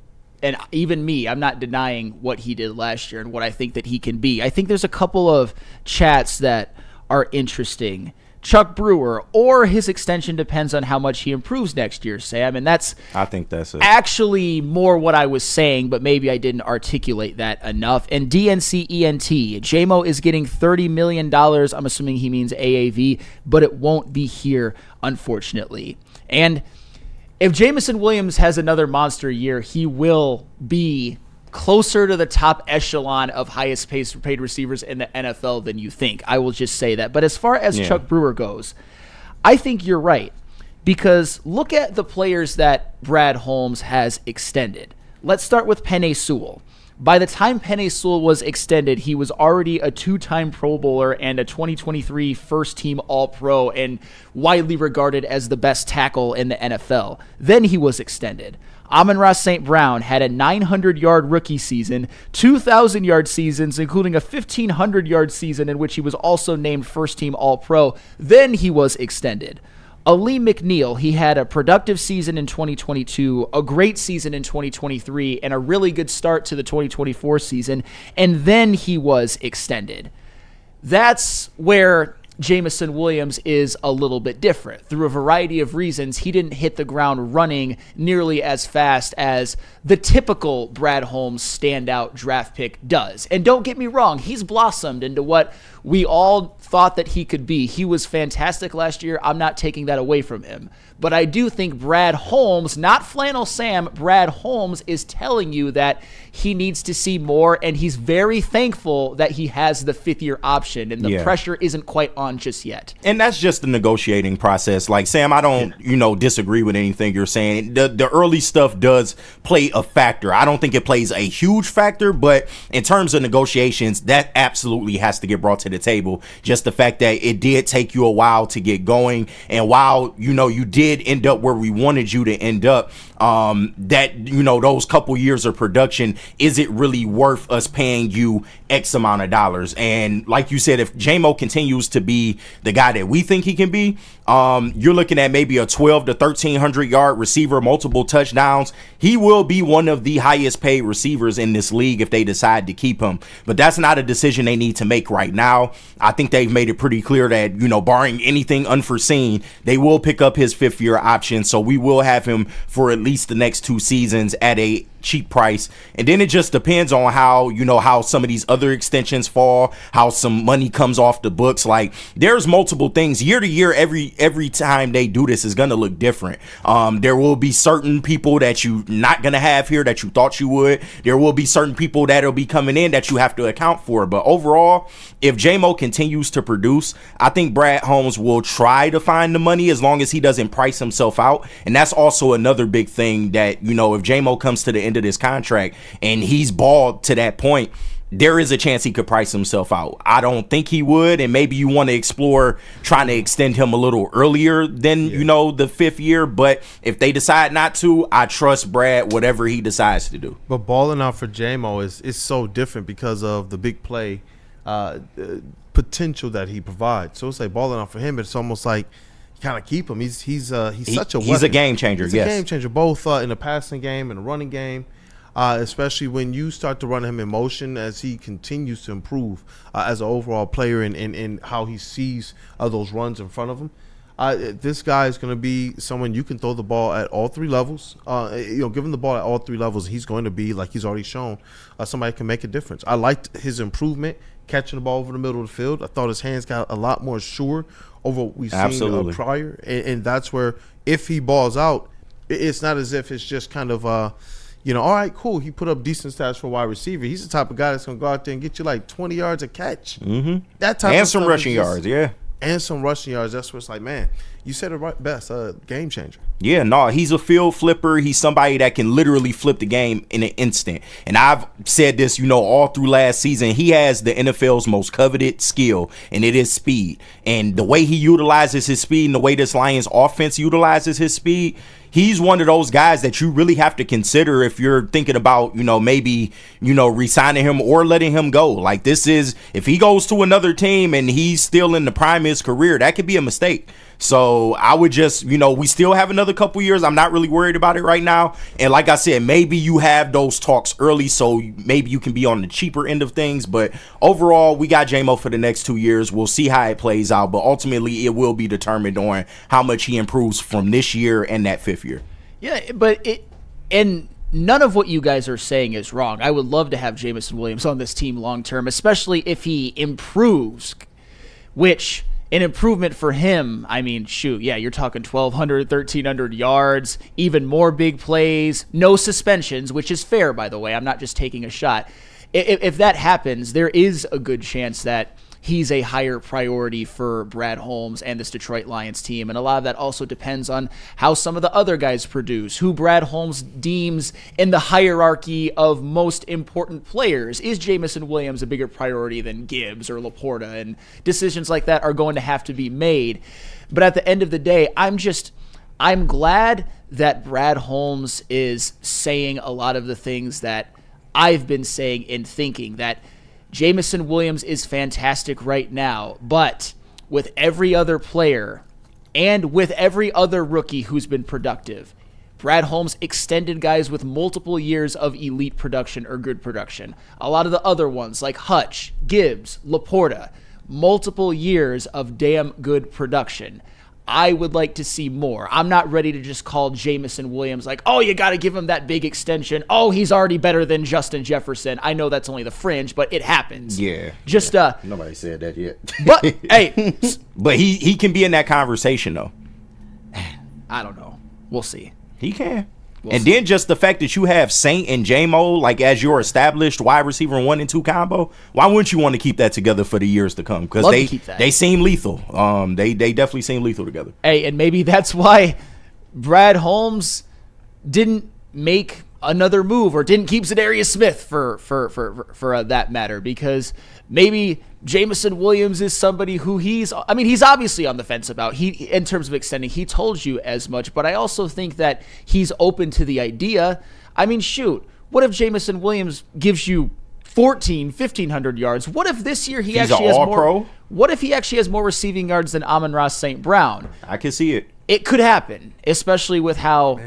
and even me, I'm not denying what he did last year and what I think that he can be. I think there's a couple of chats that are interesting. Chuck Brewer, or his extension depends on how much he improves next year, Sam. And I think that's it. Actually more what I was saying, but maybe I didn't articulate that enough. And DNCENT, JMO is getting $30 million. I'm assuming he means AAV, but it won't be here, unfortunately. And if Jameson Williams has another monster year, he will be closer to the top echelon of highest paid receivers in the NFL than you think. I will just say that. But as far as Chuck Brewer goes, I think you're right, because look at the players that Brad Holmes has extended. Let's start with Penei Sewell. By the time Penei Sewell was extended, he was already a 2-time Pro Bowler and a 2023 first-team All-Pro and widely regarded as the best tackle in the NFL. Then he was extended. Amon-Ra St. Brown had a 900-yard rookie season, 2,000-yard seasons, including a 1,500-yard season in which he was also named first-team All-Pro. Then he was extended. Ali McNeil, he had a productive season in 2022, a great season in 2023, and a really good start to the 2024 season, and then he was extended. That's where Jameson Williams is a little bit different. Through a variety of reasons, he didn't hit the ground running nearly as fast as the typical Brad Holmes standout draft pick does. And don't get me wrong, he's blossomed into what we all thought that he could be. He was fantastic last year. I'm not taking that away from him. But I do think Brad Holmes, not Flannel Sam, Brad Holmes is telling you that he needs to see more, and he's very thankful that he has the fifth-year option, and the pressure isn't quite on just yet. And that's just the negotiating process. Like, Sam, I don't, disagree with anything you're saying. The early stuff does play a factor. I don't think it plays a huge factor, but in terms of negotiations, that absolutely has to get brought to the table. Just the fact that it did take you a while to get going, and while, you did end up where we wanted you to end up, those couple years of production, is it really worth us paying you X amount of dollars? And like you said, if J-Mo continues to be the guy that we think he can be, you're looking at maybe a 12 to 1,300 yard receiver, multiple touchdowns. He will be one of the highest paid receivers in this league if they decide to keep him. But that's not a decision they need to make right now. I think they've made it pretty clear that, barring anything unforeseen, they will pick up his fifth-year option. So we will have him for at least the next 2 seasons at a cheap price. And then it just depends on how, how some of these other extensions fall, how some money comes off the books. Like, there's multiple things year to year. Every time they do this is going to look different. There will be certain people that you not going to have here that you thought you would. There will be certain people that'll be coming in that you have to account for. But overall, if J-Mo continues to produce, I think Brad Holmes will try to find the money as long as he doesn't price himself out. And that's also another big thing that, if J-Mo comes to the end of this contract and he's balled to that point, there is a chance he could price himself out. I don't think he would, and maybe you want to explore trying to extend him a little earlier than, the 5th year. But if they decide not to, I trust Brad, whatever he decides to do. But balling out for J-Mo is so different because of the big play potential that he provides. So it's like balling out for him, it's almost like you kind of keep him. He's such a weapon. He's a game changer. He's a game changer, both in the passing game and the running game. Especially when you start to run him in motion as he continues to improve as an overall player and how he sees those runs in front of him. This guy is going to be someone you can throw the ball at all 3 levels. Give him the ball at all 3 levels. He's going to be, like he's already shown, somebody can make a difference. I liked his improvement catching the ball over the middle of the field. I thought his hands got a lot more sure over what we've seen prior. And that's where, if he balls out, it's not as if it's just kind of all right, cool. He put up decent stats for a wide receiver. He's the type of guy that's going to go out there and get you like 20 yards a catch. Mm-hmm. That type and of some rushing yards, And some rushing yards. That's where it's like, man, you said it right best, game changer. Yeah, no, he's a field flipper. He's somebody that can literally flip the game in an instant. And I've said this, all through last season. He has the NFL's most coveted skill, and it is speed. And the way he utilizes his speed and the way this Lions offense utilizes his speed, he's one of those guys that you really have to consider if you're thinking about, maybe, re-signing him or letting him go. Like, this is, if he goes to another team and he's still in the prime of his career, that could be a mistake. So I would just, we still have another couple years. I'm not really worried about it right now. And like I said, maybe you have those talks early, so maybe you can be on the cheaper end of things. But overall, we got J-Mo for the next 2 years. We'll see how it plays out. But ultimately, it will be determined on how much he improves from this year and that 5th year. Yeah, but and none of what you guys are saying is wrong. I would love to have Jameson Williams on this team long term, especially if he improves, which an improvement for him, I mean, shoot, yeah, you're talking 1,200, 1,300 yards, even more big plays, no suspensions, which is fair, by the way. I'm not just taking a shot. If that happens, there is a good chance that he's a higher priority for Brad Holmes and this Detroit Lions team. And a lot of that also depends on how some of the other guys produce, who Brad Holmes deems in the hierarchy of most important players. Is Jameson Williams a bigger priority than Gibbs or Laporta? And decisions like that are going to have to be made. But at the end of the day, I'm glad that Brad Holmes is saying a lot of the things that I've been saying and thinking, that Jameson Williams is fantastic right now, but with every other player, And with every other rookie who's been productive, Brad Holmes extended guys with multiple years of elite production or good production. A lot of the other ones like Hutch, Gibbs, Laporta, multiple years of damn good production. I would like to see more. I'm not ready to just call Jameson Williams like, oh, you got to give him that big extension. Oh, he's already better than Justin Jefferson. I know that's only the fringe, but it happens. Yeah. Just nobody said that yet. But hey, but he can be in that conversation though. I don't know. We'll see. He can. Then just the fact that you have Saint and J-Mo like as your established wide receiver 1 and 2 combo, why wouldn't you want to keep that together for the years to come? Because they seem lethal. They definitely seem lethal together. Hey, and maybe that's why Brad Holmes didn't make another move or didn't keep Za'Darius Smith for that matter, because maybe Jameson Williams is somebody who he's obviously on the fence about. In terms of extending, he told you as much, but I also think that he's open to the idea. I mean, shoot, what if Jameson Williams gives you 1,500 yards? What if this year he actually has more? Pro? What if he actually has more receiving yards than Amon-Ra St. Brown? I can see it. It could happen, especially with how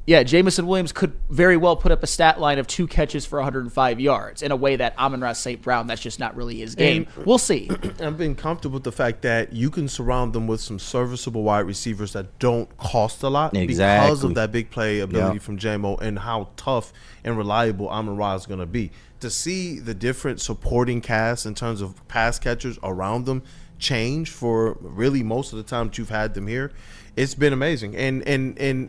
Jameson Williams could very well put up a stat line of 2 catches for 105 yards in a way that Amon-Ra St. Brown, that's just not really his game. We'll see. I'm being comfortable with the fact that you can surround them with some serviceable wide receivers that don't cost a lot because of that big play ability from J-Mo and how tough and reliable Amon-Ra is going to be. To see the different supporting cast in terms of pass catchers around them change for really most of the time that you've had them here, it's been amazing and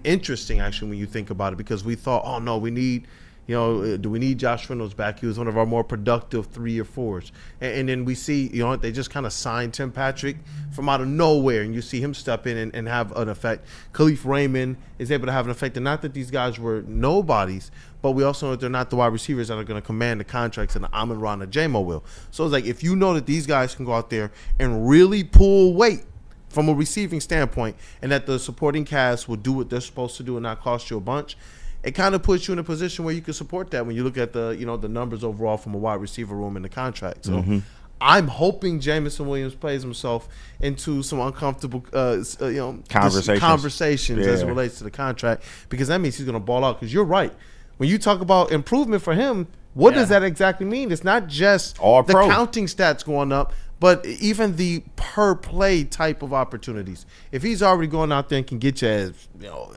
interesting actually when you think about it, because we thought, oh no, we need, do we need Josh Reynolds back? He was one of our more productive 3 or 4s, and then we see, they just kind of signed Tim Patrick from out of nowhere, and you see him step in and have an effect. Khalif Raymond is able to have an effect, and not that these guys were nobodies, but we also know that they're not the wide receivers that are going to command the contracts and the Amon-Ra and the J-Mo will. So it's like, if you know that these guys can go out there and really pull weight from a receiving standpoint, and that the supporting cast will do what they're supposed to do and not cost you a bunch, it kind of puts you in a position where you can support that when you look at the the numbers overall from a wide receiver room in the contract. So I'm hoping Jameson Williams plays himself into some uncomfortable conversations as it relates to the contract, because that means he's going to ball out. Because you're right, when you talk about improvement for him, what does that exactly mean? It's not just all the counting stats going up, but even the per play type of opportunities. If he's already going out there and can get you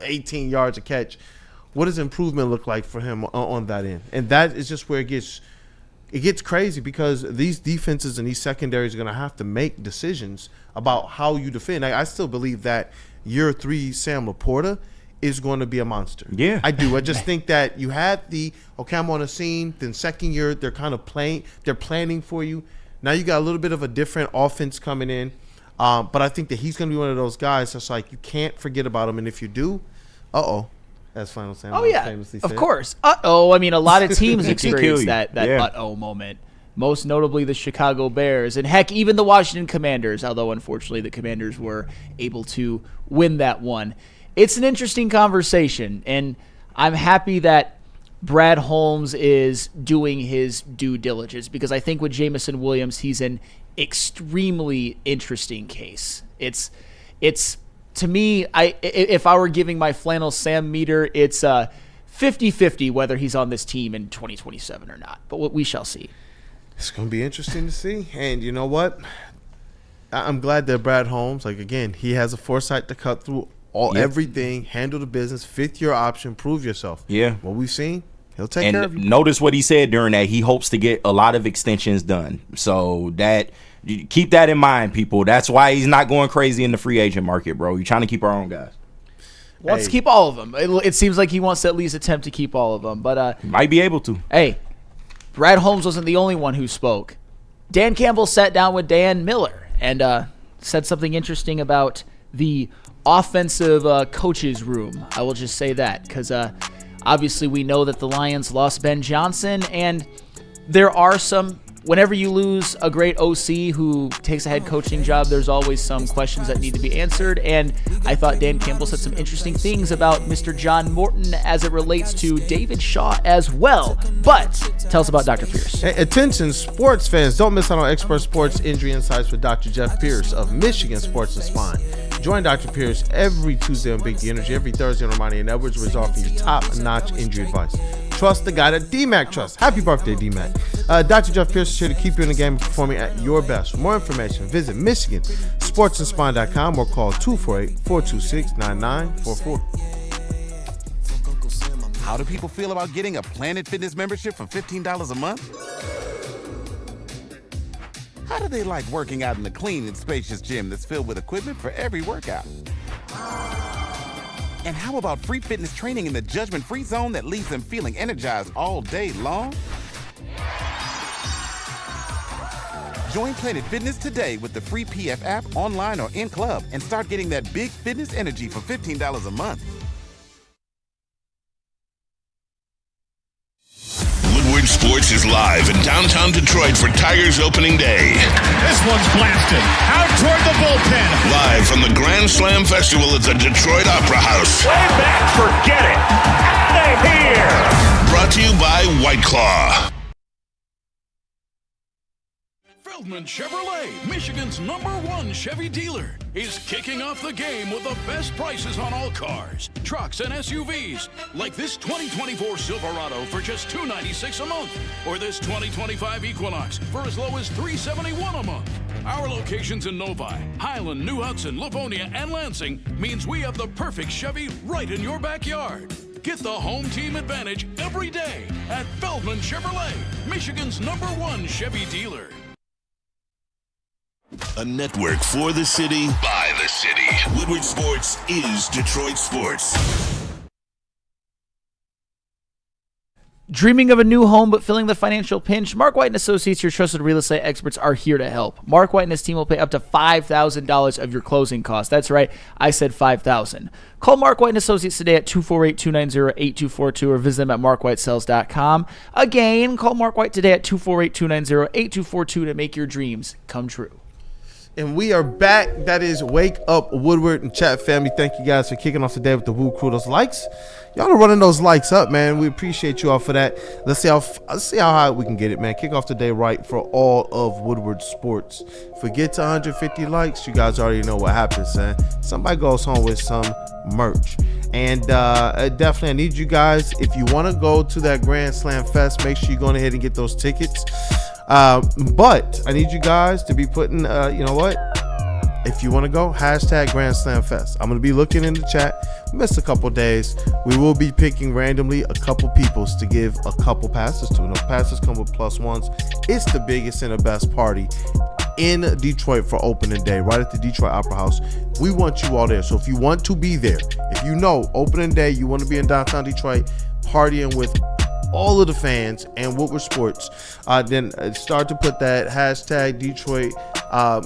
18 yards a catch, what does improvement look like for him on that end? And that is just where it gets crazy, because these defenses and these secondaries are going to have to make decisions about how you defend. I still believe that year 3 Sam Laporta is going to be a monster. Yeah, I do. I just think that you had I'm on the scene. Then second year they're kind of planning for you. Now you got a little bit of a different offense coming in, but I think that he's going to be one of those guys that's like, you can't forget about him, and if you do, as Final Sam famously said. Of course. I mean, a lot of teams experience that moment, most notably the Chicago Bears, and heck, even the Washington Commanders, although unfortunately the Commanders were able to win that one. It's an interesting conversation, and I'm happy that Brad Holmes is doing his due diligence, because I think with Jameson Williams, he's an extremely interesting case. It's to me, if I were giving my Flannel Sam meter, it's 50-50 whether he's on this team in 2027 or not. But we shall see. It's going to be interesting to see. And you know what? I'm glad that Brad Holmes, again, he has a foresight to cut through everything, handle the business, 5th-year option, prove yourself. Yeah. What we've seen, he'll take care of you. Notice what he said during that. He hopes to get a lot of extensions done. So keep that in mind, people. That's why he's not going crazy in the free agent market, bro. You're trying to keep our own guys. Wants to keep all of them. It seems like he wants to at least attempt to keep all of them. But might be able to. Hey, Brad Holmes wasn't the only one who spoke. Dan Campbell sat down with Dan Miller and said something interesting about the offensive coaches room. I will just say that because obviously we know that the Lions lost Ben Johnson, and there are some whenever you lose a great OC who takes a head coaching job, there's always some questions that need to be answered. And I thought Dan Campbell said some interesting things about Mr. John Morton as it relates to David Shaw as well. But tell us about Dr. Pierce. Hey, attention, sports fans. Don't miss out on expert sports injury insights with Dr. Jeff Pierce of Michigan Sports and Spine. Join Dr. Pierce every Tuesday on Big D Energy, every Thursday on Ermanni and Edwards, where he's offering you top-notch injury advice. Trust the guy that DMAC trusts. Happy birthday, DMAC. Dr. Jeff Pierce is here to keep you in the game and performing at your best. For more information, visit MichiganSportsandSpine.com or call 248-426-9944. How do people feel about getting a Planet Fitness membership for $15 a month? How do they like working out in a clean and spacious gym that's filled with equipment for every workout? And how about free fitness training in the judgment-free zone that leaves them feeling energized all day long? Join Planet Fitness today with the free PF app, online or in club, and start getting that big fitness energy for $15 a month. Woodward Sports is live in downtown Detroit for Tigers opening day. This one's blasted out toward the bullpen. Live from the Grand Slam Festival at the Detroit Opera House. Way back, forget it. Out of here. Brought to you by White Claw. Feldman Chevrolet, Michigan's #1 Chevy dealer, is kicking off the game with the best prices on all cars, trucks, and SUVs, like this 2024 Silverado for just $296 a month, or this 2025 Equinox for as low as $371 a month. Our locations in Novi, Highland, New Hudson, Livonia, and Lansing means we have the perfect Chevy right in your backyard. Get the home team advantage every day at Feldman Chevrolet, Michigan's #1 Chevy dealer. A network for the city, by the city. Woodward Sports is Detroit Sports. Dreaming of a new home but feeling the financial pinch? Mark White & Associates, your trusted real estate experts, are here to help. Mark White and his team will pay up to $5,000 of your closing costs. That's right, I said $5,000. Call Mark White & Associates today at 248-290-8242 or visit them at markwhitesales.com. Again, call Mark White today at 248-290-8242 to make your dreams come true. And we are back. That is Wake Up Woodward and Chat Family. Thank you guys for kicking off the day with the WUW Crew. Those likes, y'all are running those likes up, man. We appreciate you all for that. Let's see how high we can get it, man. Kick off the day right for all of Woodward Sports. If we get to 150 likes, you guys already know what happens, man. Somebody goes home with some merch. And definitely, I need you guys, if you want to go to that Grand Slam Fest, make sure you go ahead and get those tickets. But I need you guys to be putting, you know what? If you want to go, hashtag Grand Slam Fest. I'm going to be looking in the chat. We missed a couple days. We will be picking randomly a couple peoples to give a couple passes to. And those passes come with +1s. It's the biggest and the best party in Detroit for opening day, right at the Detroit Opera House. We want you all there. So if you want to be there, if you know opening day, you want to be in downtown Detroit partying with all of the fans and Woodward Sports, then start to put that hashtag Detroit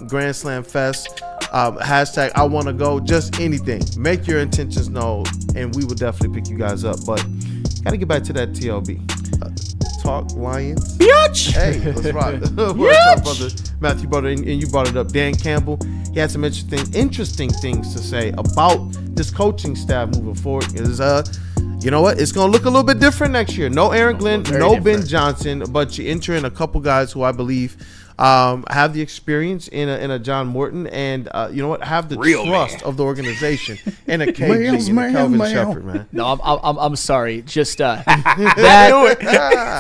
Grand Slam Fest, hashtag I want to go, just anything. Make your intentions known, and we will definitely pick you guys up. But got to get back to that TLB. Talk Lions. Bitch! Hey, let's rock. Our brother Matthew brought it, and you brought it up. Dan Campbell, he had some interesting things to say about this coaching staff moving forward. You know what? It's going to look a little bit different next year. No Aaron Glenn, no Ben Johnson, but you enter in a couple guys who I believe have the experience in a John Morton, and you know what? Have the trust of the organization in a KG and a Kelvin Shepard, man. No, I'm sorry. Just that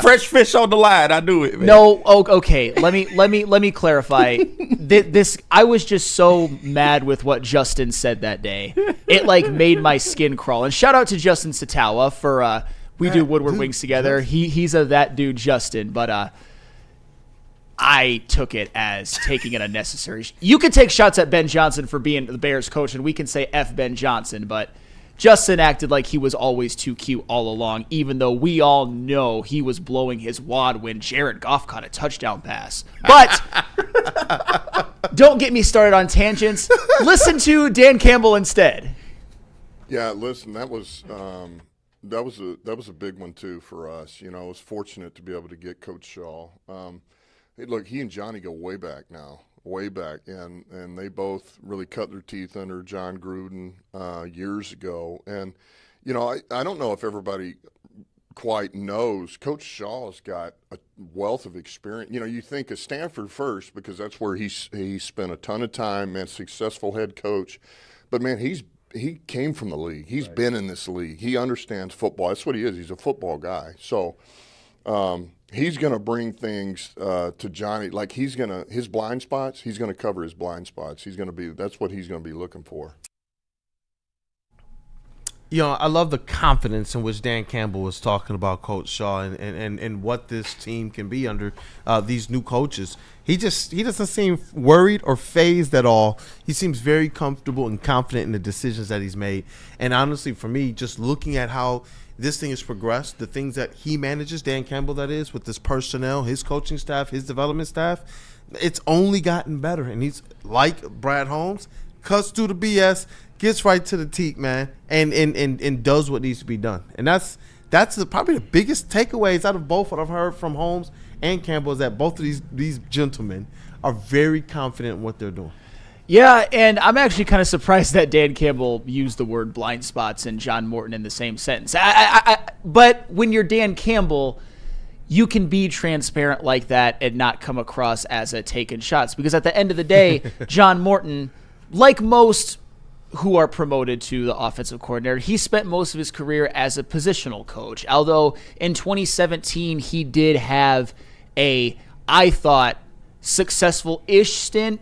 fresh fish on the line. I knew it, man. No, okay. Let me clarify. This I was just so mad with what Justin said that day. It like made my skin crawl. And shout out to Justin Satawa for we do Woodward Wings together. He's a that dude Justin, but I took it as taking an unnecessary. You can take shots at Ben Johnson for being the Bears coach, and we can say F Ben Johnson, but Justin acted like he was always too cute all along, even though we all know he was blowing his wad when Jared Goff caught a touchdown pass. But don't get me started on tangents. Listen to Dan Campbell instead. Yeah, listen, that was a big one too for us. You know, I was fortunate to be able to get Coach Shaw. Hey, look, he and Johnny go way back now, way back, and they both really cut their teeth under John Gruden years ago. And you know, I don't know if everybody quite knows, Coach Shaw's got a wealth of experience. You know, you think of Stanford first because that's where he spent a ton of time, man, successful head coach. But, man, he came from the league. He's been in this league. He understands football. That's what he is. He's a football guy. So he's going to bring things to Johnny. Like his blind spots, he's going to cover his blind spots. That's what he's going to be looking for. You know, I love the confidence in which Dan Campbell was talking about Coach Shaw and what this team can be under these new coaches. He doesn't seem worried or fazed at all. He seems very comfortable and confident in the decisions that he's made. And honestly, for me, just looking at how this thing has progressed, the things that he manages, Dan Campbell that is, with his personnel, his coaching staff, his development staff, it's only gotten better. And he's like Brad Holmes, cuts through the BS, gets right to the teak, man, and does what needs to be done. And that's probably the biggest takeaways out of both what I've heard from Holmes and Campbell is that both of these gentlemen are very confident in what they're doing. Yeah, and I'm actually kind of surprised that Dan Campbell used the word blind spots and John Morton in the same sentence. But when you're Dan Campbell, you can be transparent like that and not come across as a taking shots. Because at the end of the day, John Morton, like most who are promoted to the offensive coordinator, he spent most of his career as a positional coach. Although in 2017, he did have I thought, successful-ish stint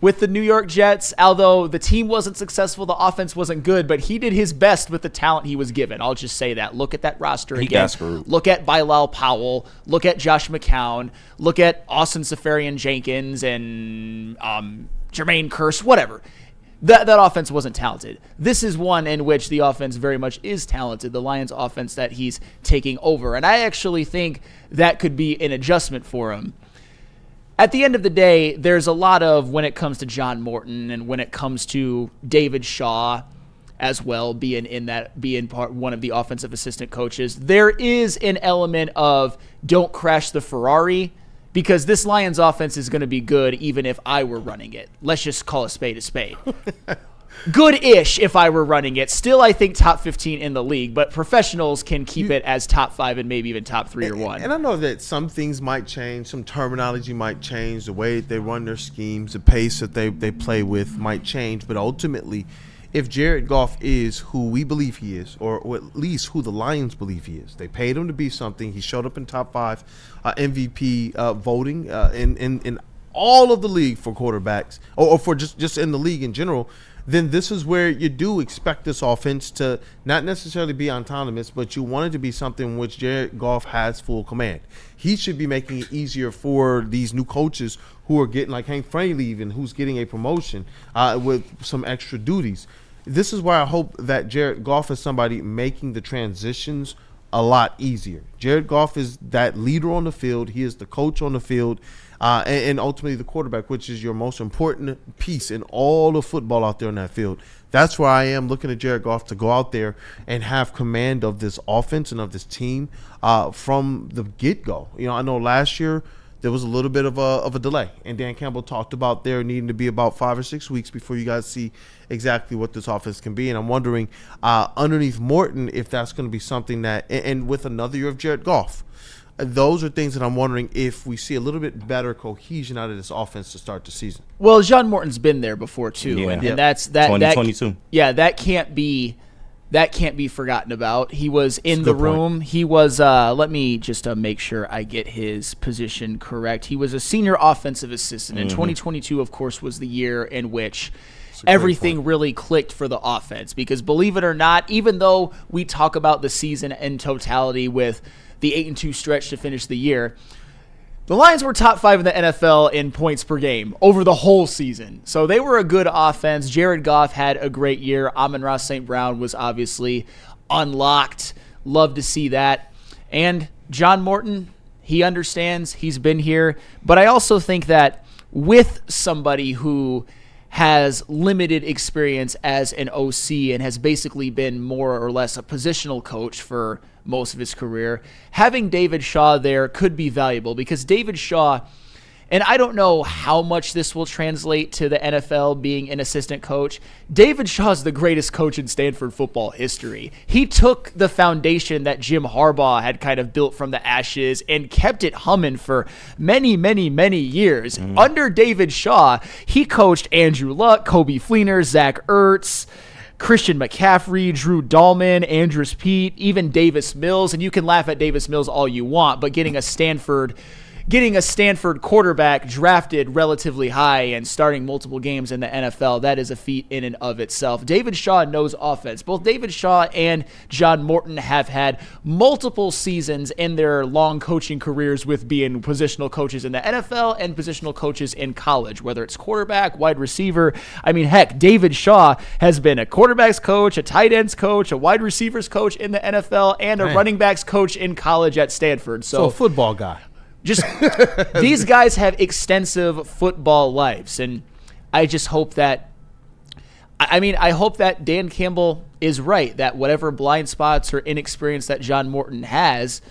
with the New York Jets. Although the team wasn't successful, the offense wasn't good, but he did his best with the talent he was given. I'll just say that. Look at that roster again. Look at Bilal Powell. Look at Josh McCown. Look at Austin Seferian-Jenkins and Jermaine Kearse, whatever. That offense wasn't talented. This is one in which the offense very much is talented, the Lions offense that he's taking over. And I actually think that could be an adjustment for him. At the end of the day, there's a lot of, when it comes to John Morton and when it comes to David Shaw as well, being one of the offensive assistant coaches, there is an element of don't crash the Ferrari, because this Lions offense is going to be good even if I were running it. Let's just call a spade a spade. Good-ish if I were running it. Still, I think top 15 in the league, but professionals can keep it as top 5 and maybe even top 3 or 1. And I know that some things might change, some terminology might change, the way they run their schemes, the pace that they play with might change, but ultimately, if Jared Goff is who we believe he is, or at least who the Lions believe he is, they paid him to be something. He showed up in top 5 MVP voting in all of the league for quarterbacks, or for just in the league in general. Then this is where you do expect this offense to not necessarily be autonomous, but you want it to be something in which Jared Goff has full command. He should be making it easier for these new coaches who are getting, like Hank Fraley even, who's getting a promotion with some extra duties. This is why I hope that Jared Goff is somebody making the transitions a lot easier. Jared Goff is that leader on the field. He is the coach on the field. And ultimately the quarterback, which is your most important piece in all of football out there in that field. That's where I am looking at Jared Goff to go out there and have command of this offense and of this team from the get-go. You know, I know last year there was a little bit of a delay, and Dan Campbell talked about there needing to be about 5 or 6 weeks before you guys see exactly what this offense can be. And I'm wondering underneath Morton if that's going to be something that, and with another year of Jared Goff, those are things that I'm wondering if we see a little bit better cohesion out of this offense to start the season. Well, John Morton's been there before too, and that's 2022. That can't be forgotten about. He was in the room. Point. He was. Let me just make sure I get his position correct. He was a senior offensive assistant, and 2022, of course, was the year in which everything really clicked for the offense. Because believe it or not, even though we talk about the season in totality with the 8-2 stretch to finish the year, the Lions were top 5 in the NFL in points per game over the whole season. So they were a good offense. Jared Goff had a great year. Amon-Ra St. Brown was obviously unlocked. Love to see that. And John Morton, he understands. He's been here. But I also think that with somebody who has limited experience as an OC and has basically been more or less a positional coach for most of his career, having David Shaw there could be valuable, because David Shaw and I don't know how much this will translate to the NFL being an assistant coach. David Shaw is the greatest coach in Stanford football history. He took the foundation that Jim Harbaugh had kind of built from the ashes and kept it humming for many, many, many years. Under David Shaw, he coached Andrew Luck, Kobe Fleener, Zach Ertz, Christian McCaffrey, Drew Dahlman, Andrus Peat, even Davis Mills. And you can laugh at Davis Mills all you want, but getting a Stanford quarterback drafted relatively high and starting multiple games in the NFL, that is a feat in and of itself. David Shaw knows offense. Both David Shaw and John Morton have had multiple seasons in their long coaching careers with being positional coaches in the NFL and positional coaches in college, whether it's quarterback, wide receiver. I mean, heck, David Shaw has been a quarterback's coach, a tight ends coach, a wide receivers coach in the NFL, and a running backs coach in college at Stanford. So a football guy. Just these guys have extensive football lives, and I just hope that I hope that Dan Campbell is right, that whatever blind spots or inexperience that John Morton has,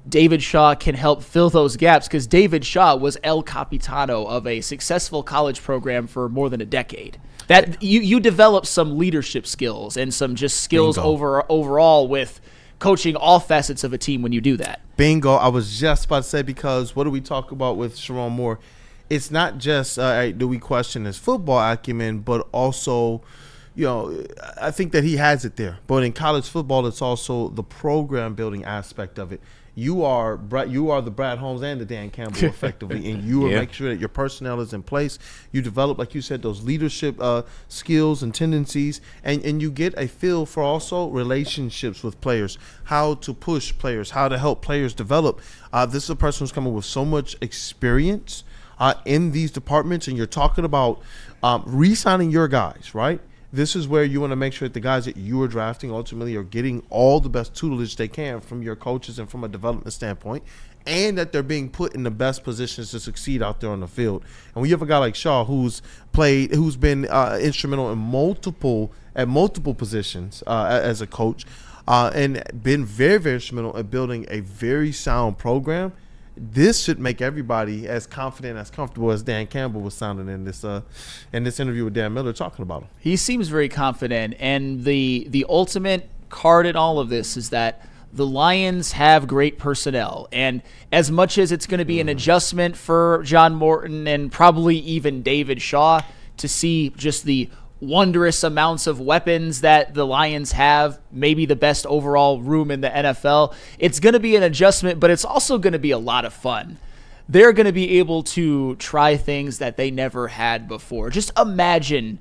David Shaw can help fill those gaps, because David Shaw was El Capitano of a successful college program for more than a decade. That you develop some leadership skills and some just skills overall with coaching all facets of a team when you do that. Bingo. I was just about to say, because what do we talk about with Sharon Moore? It's not just do we question his football acumen, but also, I think that he has it there. But in college football, it's also the program building aspect of it. You are the Brad Holmes and the Dan Campbell effectively, and you will make sure that your personnel is in place. You develop, like you said, those leadership skills and tendencies, and you get a feel for also relationships with players, how to push players, how to help players develop. This is a person who's coming with so much experience in these departments, and you're talking about re-signing your guys, right? This is where you want to make sure that the guys that you are drafting ultimately are getting all the best tutelage they can from your coaches and from a development standpoint, and that they're being put in the best positions to succeed out there on the field. And when you have a guy like Shaw who's been instrumental in multiple positions as a coach, and been very, very instrumental in building a very sound program, this should make everybody as confident, as comfortable as Dan Campbell was sounding in this interview with Dan Miller talking about him. He seems very confident, and the ultimate card in all of this is that the Lions have great personnel, and as much as it's going to be an adjustment for John Morton and probably even David Shaw to see just the wondrous amounts of weapons that the Lions have, maybe the best overall room in the NFL, it's going to be an adjustment, but it's also going to be a lot of fun. They're going to be able to try things that they never had before. Just imagine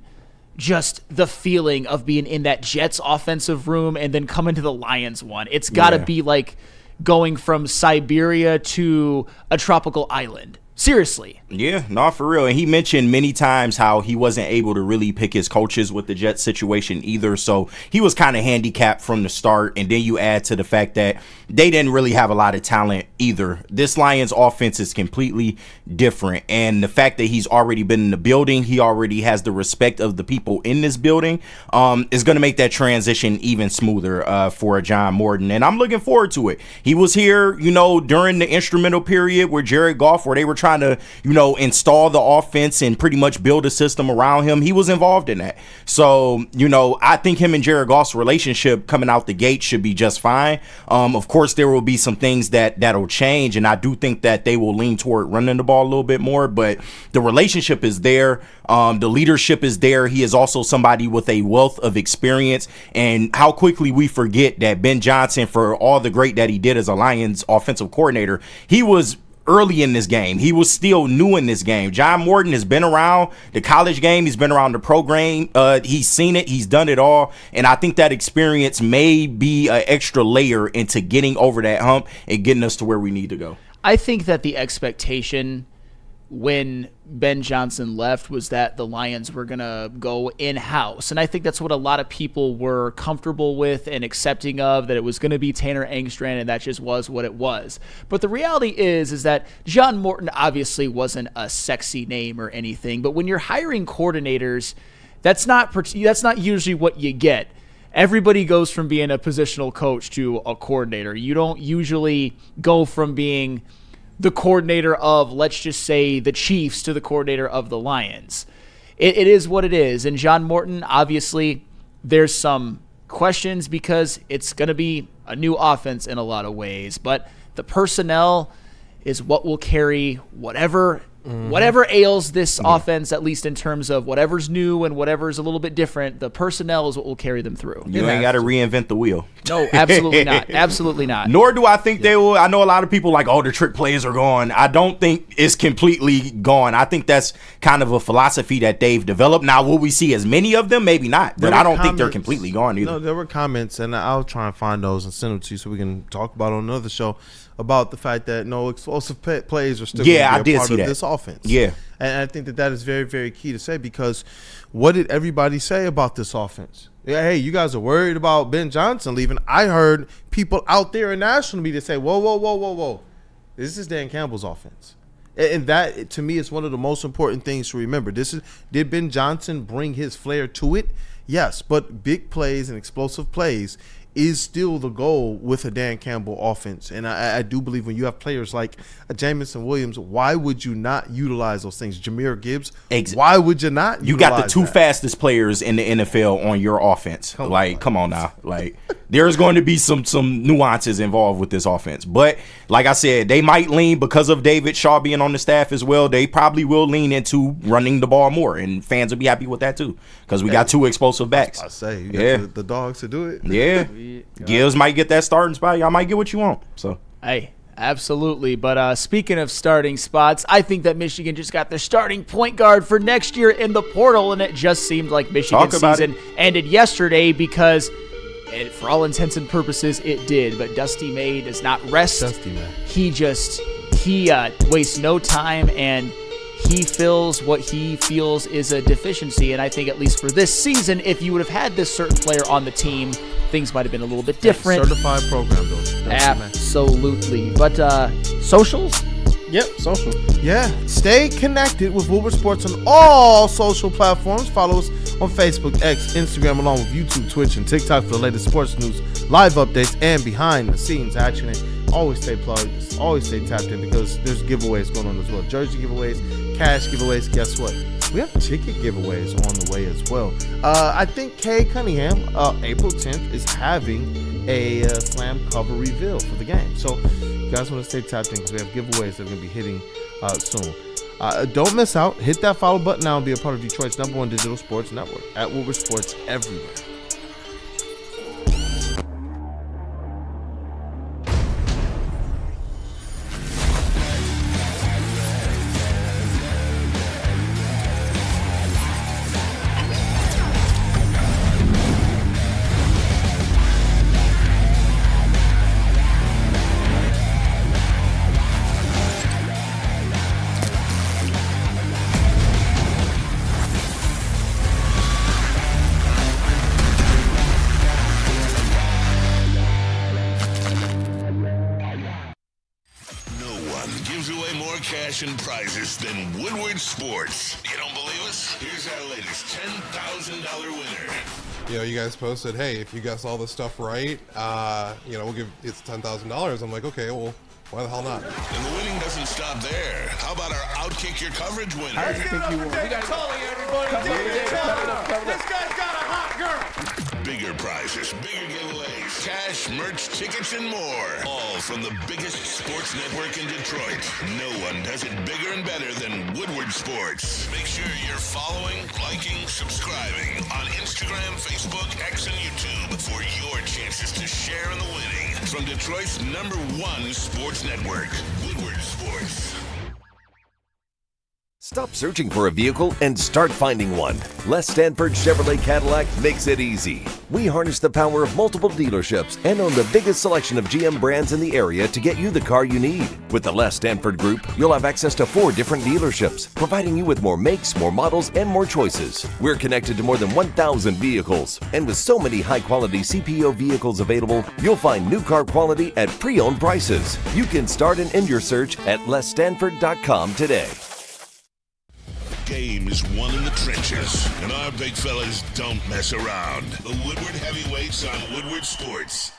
just the feeling of being in that Jets offensive room and then coming to the Lions one. It's got to be like going from Siberia to a tropical island. Seriously. Yeah, no, for real. And he mentioned many times how he wasn't able to really pick his coaches with the Jets situation either. So he was kind of handicapped from the start. And then you add to the fact that they didn't really have a lot of talent either. This Lions offense is completely different. And the fact that he's already been in the building, he already has the respect of the people in this building, is going to make that transition even smoother for John Morton. And I'm looking forward to it. He was here, during the instrumental period where Jared Goff, where they were trying to, install the offense and pretty much build a system around him. He was involved in that. So, I think him and Jared Goff's relationship coming out the gate should be just fine. Of course, there will be some things that'll change, and I do think that they will lean toward running the ball a little bit more, but the relationship is there. The leadership is there. He is also somebody with a wealth of experience, and how quickly we forget that Ben Johnson, for all the great that he did as a Lions offensive coordinator, he was early in this game. He was still new in this game. John Morton has been around the college game. He's been around the program. He's seen it. He's done it all. And I think that experience may be an extra layer into getting over that hump and getting us to where we need to go. I think that the expectation when Ben Johnson left was that the Lions were going to go in-house. And I think that's what a lot of people were comfortable with and accepting of, that it was going to be Tanner Engstrand, and that just was what it was. But the reality is that John Morton obviously wasn't a sexy name or anything, but when you're hiring coordinators, that's not usually what you get. Everybody goes from being a positional coach to a coordinator. You don't usually go from being the coordinator of, let's just say, the Chiefs to the coordinator of the Lions. It is what it is. And John Morton, obviously, there's some questions because it's going to be a new offense in a lot of ways. But the personnel is what will carry whatever ails this offense, at least in terms of whatever's new and whatever's a little bit different. The personnel is what will carry them through. You ain't got to reinvent the wheel. No, absolutely not. Absolutely not. Nor do I think they will. I know a lot of people like, oh, the trick plays are gone. I don't think it's completely gone. I think that's kind of a philosophy that they've developed. Now, will we see as many of them? Maybe not. But I don't think they're completely gone either. No, there were comments, and I'll try and find those and send them to you so we can talk about it on another show, about the fact that no explosive plays are still going to be a part of this offense. Yeah. And I think that is very, very key to say, because what did everybody say about this offense? Yeah, hey, you guys are worried about Ben Johnson leaving. I heard people out there in national media say, whoa. This is Dan Campbell's offense. And that, to me, is one of the most important things to remember. Did Ben Johnson bring his flair to it? Yes, but big plays and explosive plays is still the goal with a Dan Campbell offense. And I do believe when you have players like a Jameson Williams, why would you not utilize those things? Jahmyr Gibbs, why would you not You got the two fastest players in the NFL on your offense. Come on now. Like, there's going to be some nuances involved with this offense. But like I said, they might lean, because of David Shaw being on the staff as well, they probably will lean into running the ball more. And fans will be happy with that too, because we got two explosive backs. I say, you got the dogs to do it. Yeah. Gibbs might get that starting spot. Y'all might get what you want. So, hey, absolutely. But speaking of starting spots, I think that Michigan just got their starting point guard for next year in the portal, and it just seemed like Michigan's season ended yesterday, because for all intents and purposes it did. But Dusty May does not rest. He wastes no time, and he fills what he feels is a deficiency. And I think, at least for this season, if you would have had this certain player on the team, things might have been a little bit different. Certified program, though. Absolutely. But socials? Yep, social. Yeah, stay connected with Woodward Sports on all social platforms. Follow us on Facebook, X, Instagram, along with YouTube, Twitch, and TikTok for the latest sports news, live updates, and behind-the-scenes action. And always stay plugged, always stay tapped in, because there's giveaways going on as well. Jersey giveaways, cash giveaways. Guess what? We have ticket giveaways on the way as well. I think Kay Cunningham, April 10th, is having a slam cover reveal for the game. So you guys want to stay tapped in, because we have giveaways that are going to be hitting soon. Don't miss out. Hit that follow button now and be a part of Detroit's #1 digital sports network at Woodward Sports everywhere. And prizes than Woodward Sports. You don't believe us? Here's our latest $10,000 winner. You guys posted, hey, if you guess all this stuff right, we'll give it's $10,000. I'm like, okay, well, why the hell not? And the winning doesn't stop there. How about our Outkick Your Coverage winner? I think you won. We got Tully, everybody. This guy's got a hot girl. Bigger prizes, bigger giveaways, cash, merch, tickets, and more. All from the biggest sports network in Detroit. No one does it bigger and better than Woodward Sports. Make sure you're following, liking, subscribing on Instagram, Facebook, X, and YouTube for your chances to share in the winning. From Detroit's #1 sports network, Woodward Sports. Stop searching for a vehicle and start finding one. Les Stanford Chevrolet Cadillac makes it easy. We harness the power of multiple dealerships and own the biggest selection of GM brands in the area to get you the car you need. With the Les Stanford Group, you'll have access to 4 different dealerships, providing you with more makes, more models, and more choices. We're connected to more than 1,000 vehicles, and with so many high-quality CPO vehicles available, you'll find new car quality at pre-owned prices. You can start and end your search at lesstanford.com today. Game is won in the trenches, and our big fellas don't mess around. The Woodward Heavyweights on Woodward Sports.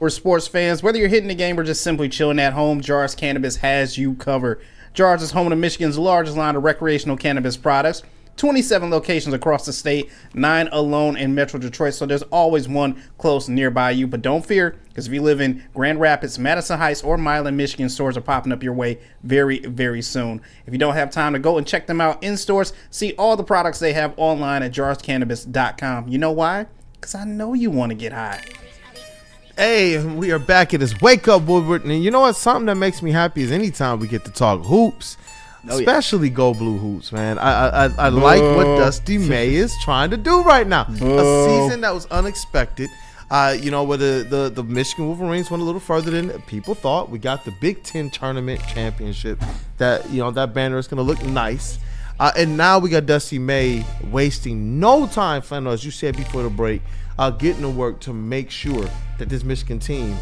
We're sports fans. Whether you're hitting the game or just simply chilling at home, Jars Cannabis has you covered. Jars is home to Michigan's largest line of recreational cannabis products. 27 locations across the state, 9 alone in Metro Detroit, so there's always one close nearby you. But don't fear, because if you live in Grand Rapids, Madison Heights, or Milan, Michigan, stores are popping up your way very, very soon. If you don't have time to go and check them out in stores, see all the products they have online at jarscannabis.com. You know why? Because I know you want to get high. Hey, we are back. It is Wake Up Woodward. And you know what? Something that makes me happy is anytime we get to talk hoops. Especially Go Blue hoops, man. I like what Dusty May is trying to do right now. A season that was unexpected. Where the Michigan Wolverines went a little further than people thought. We got the Big Ten tournament championship. That banner is going to look nice. And now we got Dusty May wasting no time, Flannel, as you said before the break, getting to work to make sure that this Michigan team.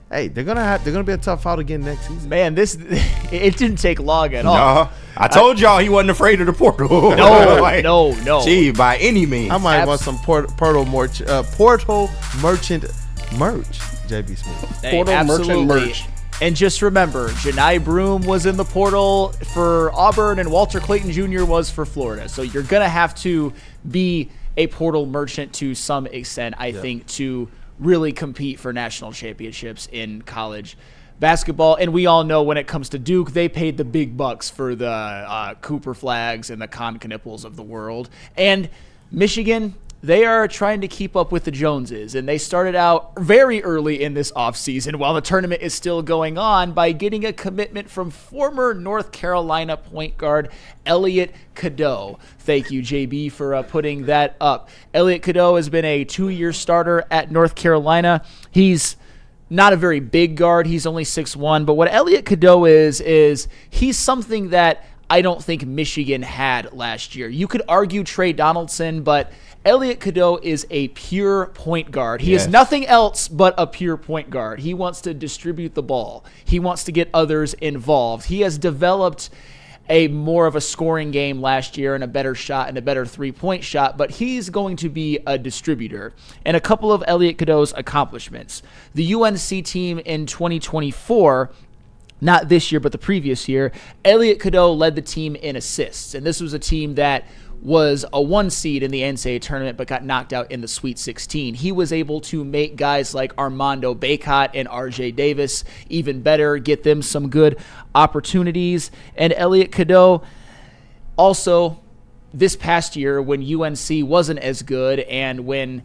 Hey, they're gonna be a tough out again next season. Man, it didn't take long at all. No, I told y'all he wasn't afraid of the portal. No. Gee, by any means. I might want some portal merchant merch. JBSmooovv. Hey, portal merchant merch. And just remember, Janai Broom was in the portal for Auburn, and Walter Clayton Jr. was for Florida. So you're gonna have to be a portal merchant to some extent, I think, to really compete for national championships in college basketball. And we all know when it comes to Duke, they paid the big bucks for the Cooper Flags and the Con Knipples of the world. And Michigan, they are trying to keep up with the Joneses, and they started out very early in this offseason while the tournament is still going on by getting a commitment from former North Carolina point guard Elliot Cadeau. Thank you, JB, for putting that up. Elliot Cadeau has been a 2-year starter at North Carolina. He's not a very big guard. He's only 6'1", but what Elliot Cadeau is he's something that I don't think Michigan had last year. You could argue Trey Donaldson, but Elliot Cadeau is a pure point guard. He is nothing else but a pure point guard. He wants to distribute the ball. He wants to get others involved. He has developed a more of a scoring game last year and a better shot and a better three-point shot, but he's going to be a distributor. And a couple of Elliot Cadeau's accomplishments. The UNC team in 2024, not this year, but the previous year, Elliot Cadeau led the team in assists. And this was a team that was a 1 seed in the NCAA tournament but got knocked out in the Sweet 16. He was able to make guys like Armando Bacot and RJ Davis even better, get them some good opportunities. And Elliot Cadeau also, this past year when UNC wasn't as good and when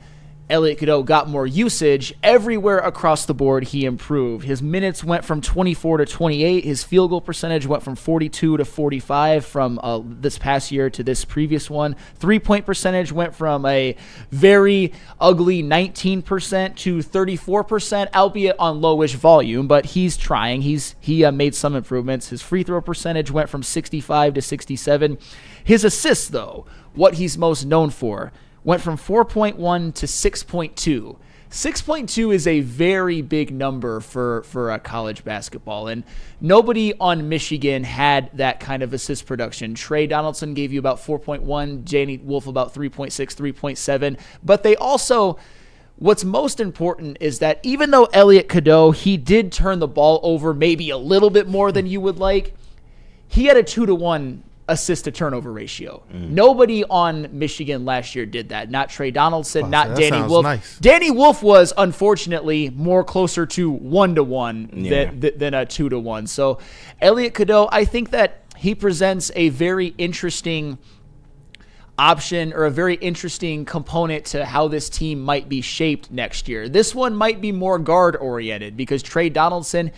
Elliot Cadeau got more usage, everywhere across the board he improved. His minutes went from 24 to 28. His field goal percentage went from 42 to 45 from this past year to this previous one. 3-point percentage went from a very ugly 19% to 34%, albeit on lowish volume, but he's trying. He made some improvements. His free throw percentage went from 65 to 67. His assists, though, what he's most known for, went from 4.1 to 6.2. 6.2 is a very big number for college basketball, and nobody on Michigan had that kind of assist production. Trey Donaldson gave you about 4.1, Danny Wolf about 3.6, 3.7, but they also, what's most important is that even though Elliot Cadeau, he did turn the ball over maybe a little bit more than you would like, he had a 2-to-1 assist to turnover ratio. Nobody on Michigan last year did that. Not Trey Donaldson, not Danny Wolf. Nice. Danny Wolf was unfortunately more closer to 1-to-1 than a 2-to-1. So Elliot Cadeau, I think that he presents a very interesting option or a very interesting component to how this team might be shaped next year. This one might be more guard oriented because Trey Donaldson,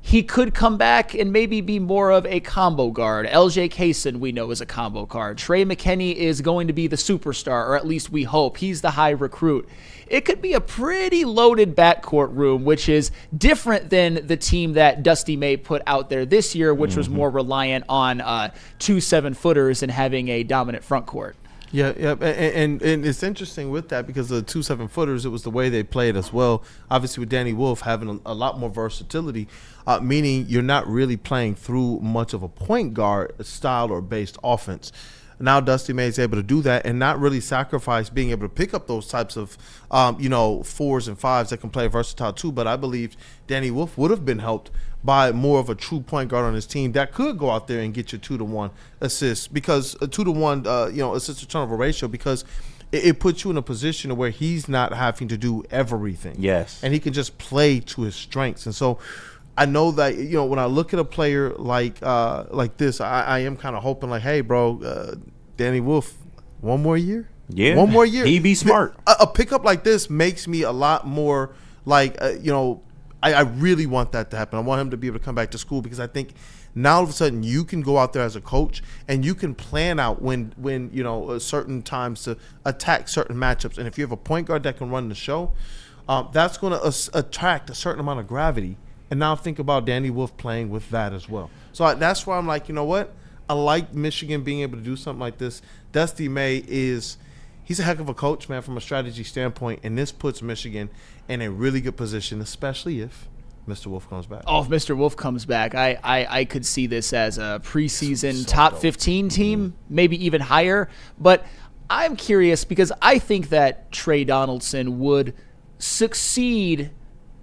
he could come back and maybe be more of a combo guard. LJ Kaysen, we know, is a combo guard. Trey McKinney is going to be the superstar, or at least we hope. He's the high recruit. It could be a pretty loaded backcourt room, which is different than the team that Dusty May put out there this year, which was more reliant on 2 7-footers and having a dominant front court. Yeah, and it's interesting with that because of the 2 7-footers, it was the way they played as well. Obviously, with Danny Wolf having a lot more versatility, meaning you're not really playing through much of a point guard style or based offense. Now Dusty May is able to do that and not really sacrifice being able to pick up those types of, 4s and 5s that can play versatile too. But I believe Danny Wolf would have been helped by more of a true point guard on his team that could go out there and get you 2-to-1 assists, because a 2-to-1, assist to turnover ratio, because it puts you in a position where he's not having to do everything. Yes. And he can just play to his strengths. And so I know that, when I look at a player like this, I am kind of hoping like, hey, bro, Danny Wolf, one more year? Yeah. One more year? He'd be smart. A pickup like this makes me a lot more like, I really want that to happen. I want him to be able to come back to school, because I think now all of a sudden you can go out there as a coach and you can plan out when certain times to attack certain matchups. And if you have a point guard that can run the show, that's going to attract a certain amount of gravity. And now think about Danny Wolf playing with that as well. So that's why I'm like, you know what? I like Michigan being able to do something like this. Dusty May he's a heck of a coach, man, from a strategy standpoint, and this puts Michigan in a really good position, especially if Mr. Wolf comes back. Oh, if Mr. Wolf comes back, I could see this as a preseason top 15 team, maybe even higher. But I'm curious because I think that Trey Donaldson would succeed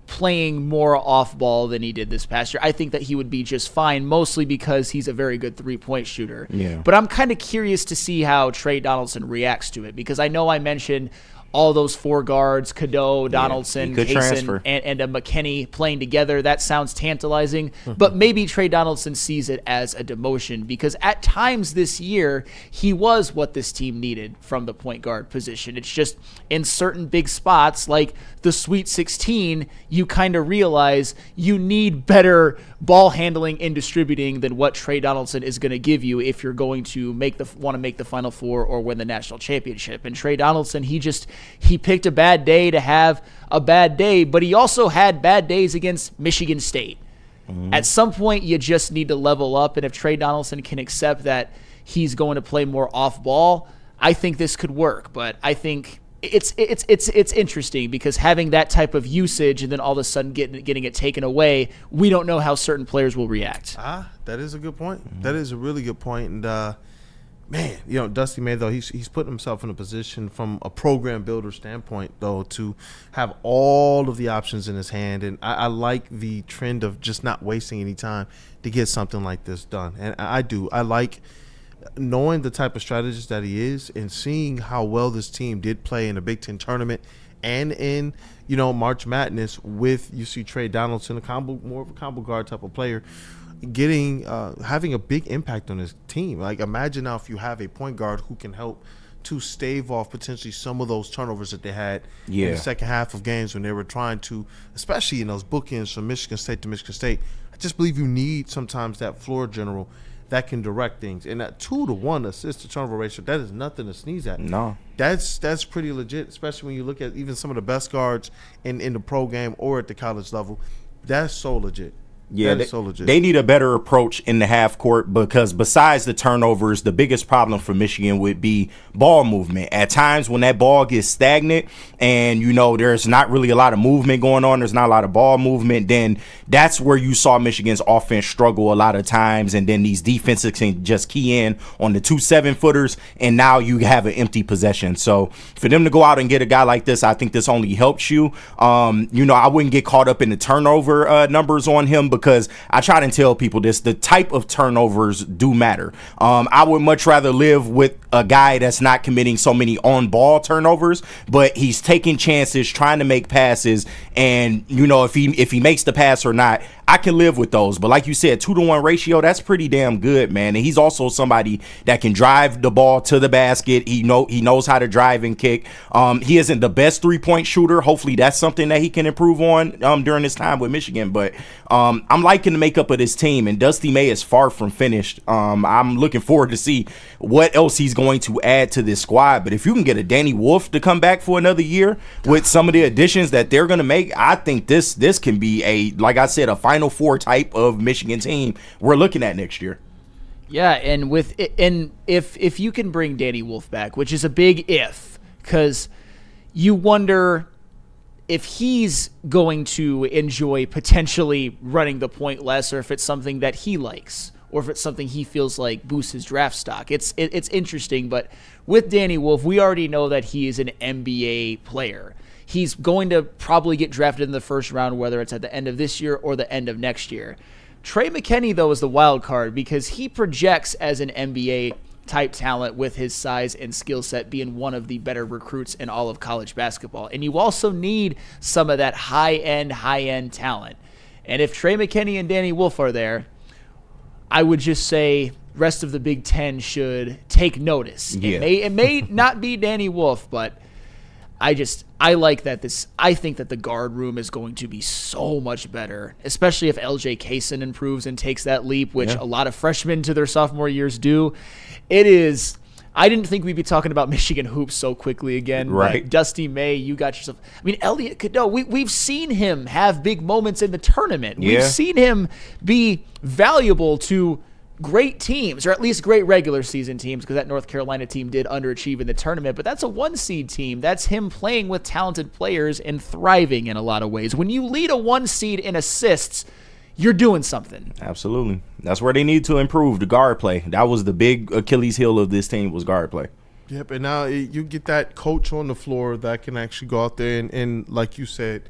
playing more off ball than he did this past year. I think that he would be just fine, mostly because he's a very good three-point shooter. Yeah. But I'm kind of curious to see how Trey Donaldson reacts to it, because I know I mentioned all those four guards, Cadeau, Donaldson, Kaysen, and McKinney playing together. That sounds tantalizing, but maybe Trey Donaldson sees it as a demotion, because at times this year, he was what this team needed from the point guard position. It's just in certain big spots, like the Sweet 16, you kind of realize you need better ball handling and distributing than what Trey Donaldson is going to give you if you're going to want to make the Final Four or win the national championship. And Trey Donaldson, he picked a bad day to have a bad day, but he also had bad days against Michigan State. At some point, you just need to level up, and if Trey Donaldson can accept that he's going to play more off ball, I think this could work. But I think it's interesting, because having that type of usage and then all of a sudden getting it taken away, we don't know how certain players will react. That is a good point. That is a really good point. And man, Dusty May, though, he's putting himself in a position from a program builder standpoint, though, to have all of the options in his hand. And I like the trend of just not wasting any time to get something like this done. And I do. I like knowing the type of strategist that he is and seeing how well this team did play in the Big Ten tournament and in, March Madness with, you see, Trey Donaldson, more of a combo guard type of player, having a big impact on his team. Like, imagine now if you have a point guard who can help to stave off potentially some of those turnovers that they had in the second half of games when they were trying to, especially in those bookends from Michigan State to Michigan State. I just believe you need sometimes that floor general that can direct things. And that 2-to-1 assist to turnover ratio, that is nothing to sneeze at. No. That's pretty legit, especially when you look at even some of the best guards in the pro game or at the college level. That's so legit. Yeah, they need a better approach in the half court, because besides the turnovers, the biggest problem for Michigan would be ball movement. At times when that ball gets stagnant and, there's not really a lot of movement going on, there's not a lot of ball movement, then that's where you saw Michigan's offense struggle a lot of times. And then these defenses can just key in on the 2 7-footers, and now you have an empty possession. So for them to go out and get a guy like this, I think this only helps you. I wouldn't get caught up in the turnover numbers on him, because I try to tell people this, the type of turnovers do matter. I would much rather live with a guy that's not committing so many on-ball turnovers, but he's taking chances, trying to make passes, and, if he makes the pass or not, I can live with those. But like you said, 2-to-1 ratio, that's pretty damn good, man. And he's also somebody that can drive the ball to the basket. He knows how to drive and kick. He isn't the best three-point shooter. Hopefully that's something that he can improve on during his time with Michigan. But I'm liking the makeup of this team, and Dusty May is far from finished. I'm looking forward to see what else he's going to add to this squad. But if you can get a Danny Wolf to come back for another year with some of the additions that they're going to make, I think this can be like I said, a Final Four type of Michigan team we're looking at next year. Yeah, and if you can bring Danny Wolf back, which is a big if, because you wonder if he's going to enjoy potentially running the point less, or if it's something that he likes, or if it's something he feels like boosts his draft stock. It's interesting, but with Danny Wolf, we already know that he is an NBA player. He's going to probably get drafted in the first round, whether it's at the end of this year or the end of next year. Trey McKinney, though, is the wild card because he projects as an NBA type talent with his size and skill set, being one of the better recruits in all of college basketball. And you also need some of that high-end talent. And if Trey McKinney and Danny Wolf are there, I would just say rest of the Big Ten should take notice. Yeah. It may not be Danny Wolf, but I like that I think that the guard room is going to be so much better, especially if LJ Kaysen improves and takes that leap, which a lot of freshmen to their sophomore years do. I didn't think we'd be talking about Michigan hoops so quickly again. Right. But Dusty May, you got yourself. I mean, Elliot Cadeau, we've seen him have big moments in the tournament. Yeah. We've seen him be valuable to great teams, or at least great regular season teams, because that North Carolina team did underachieve in the tournament, but that's a 1-seed team. That's him playing with talented players and thriving in a lot of ways. When you lead a 1-seed in assists, you're doing something. Absolutely. That's where they need to improve the guard play. That was the big Achilles heel of this team, was guard play. Yep, and now you get that coach on the floor that can actually go out there and like you said,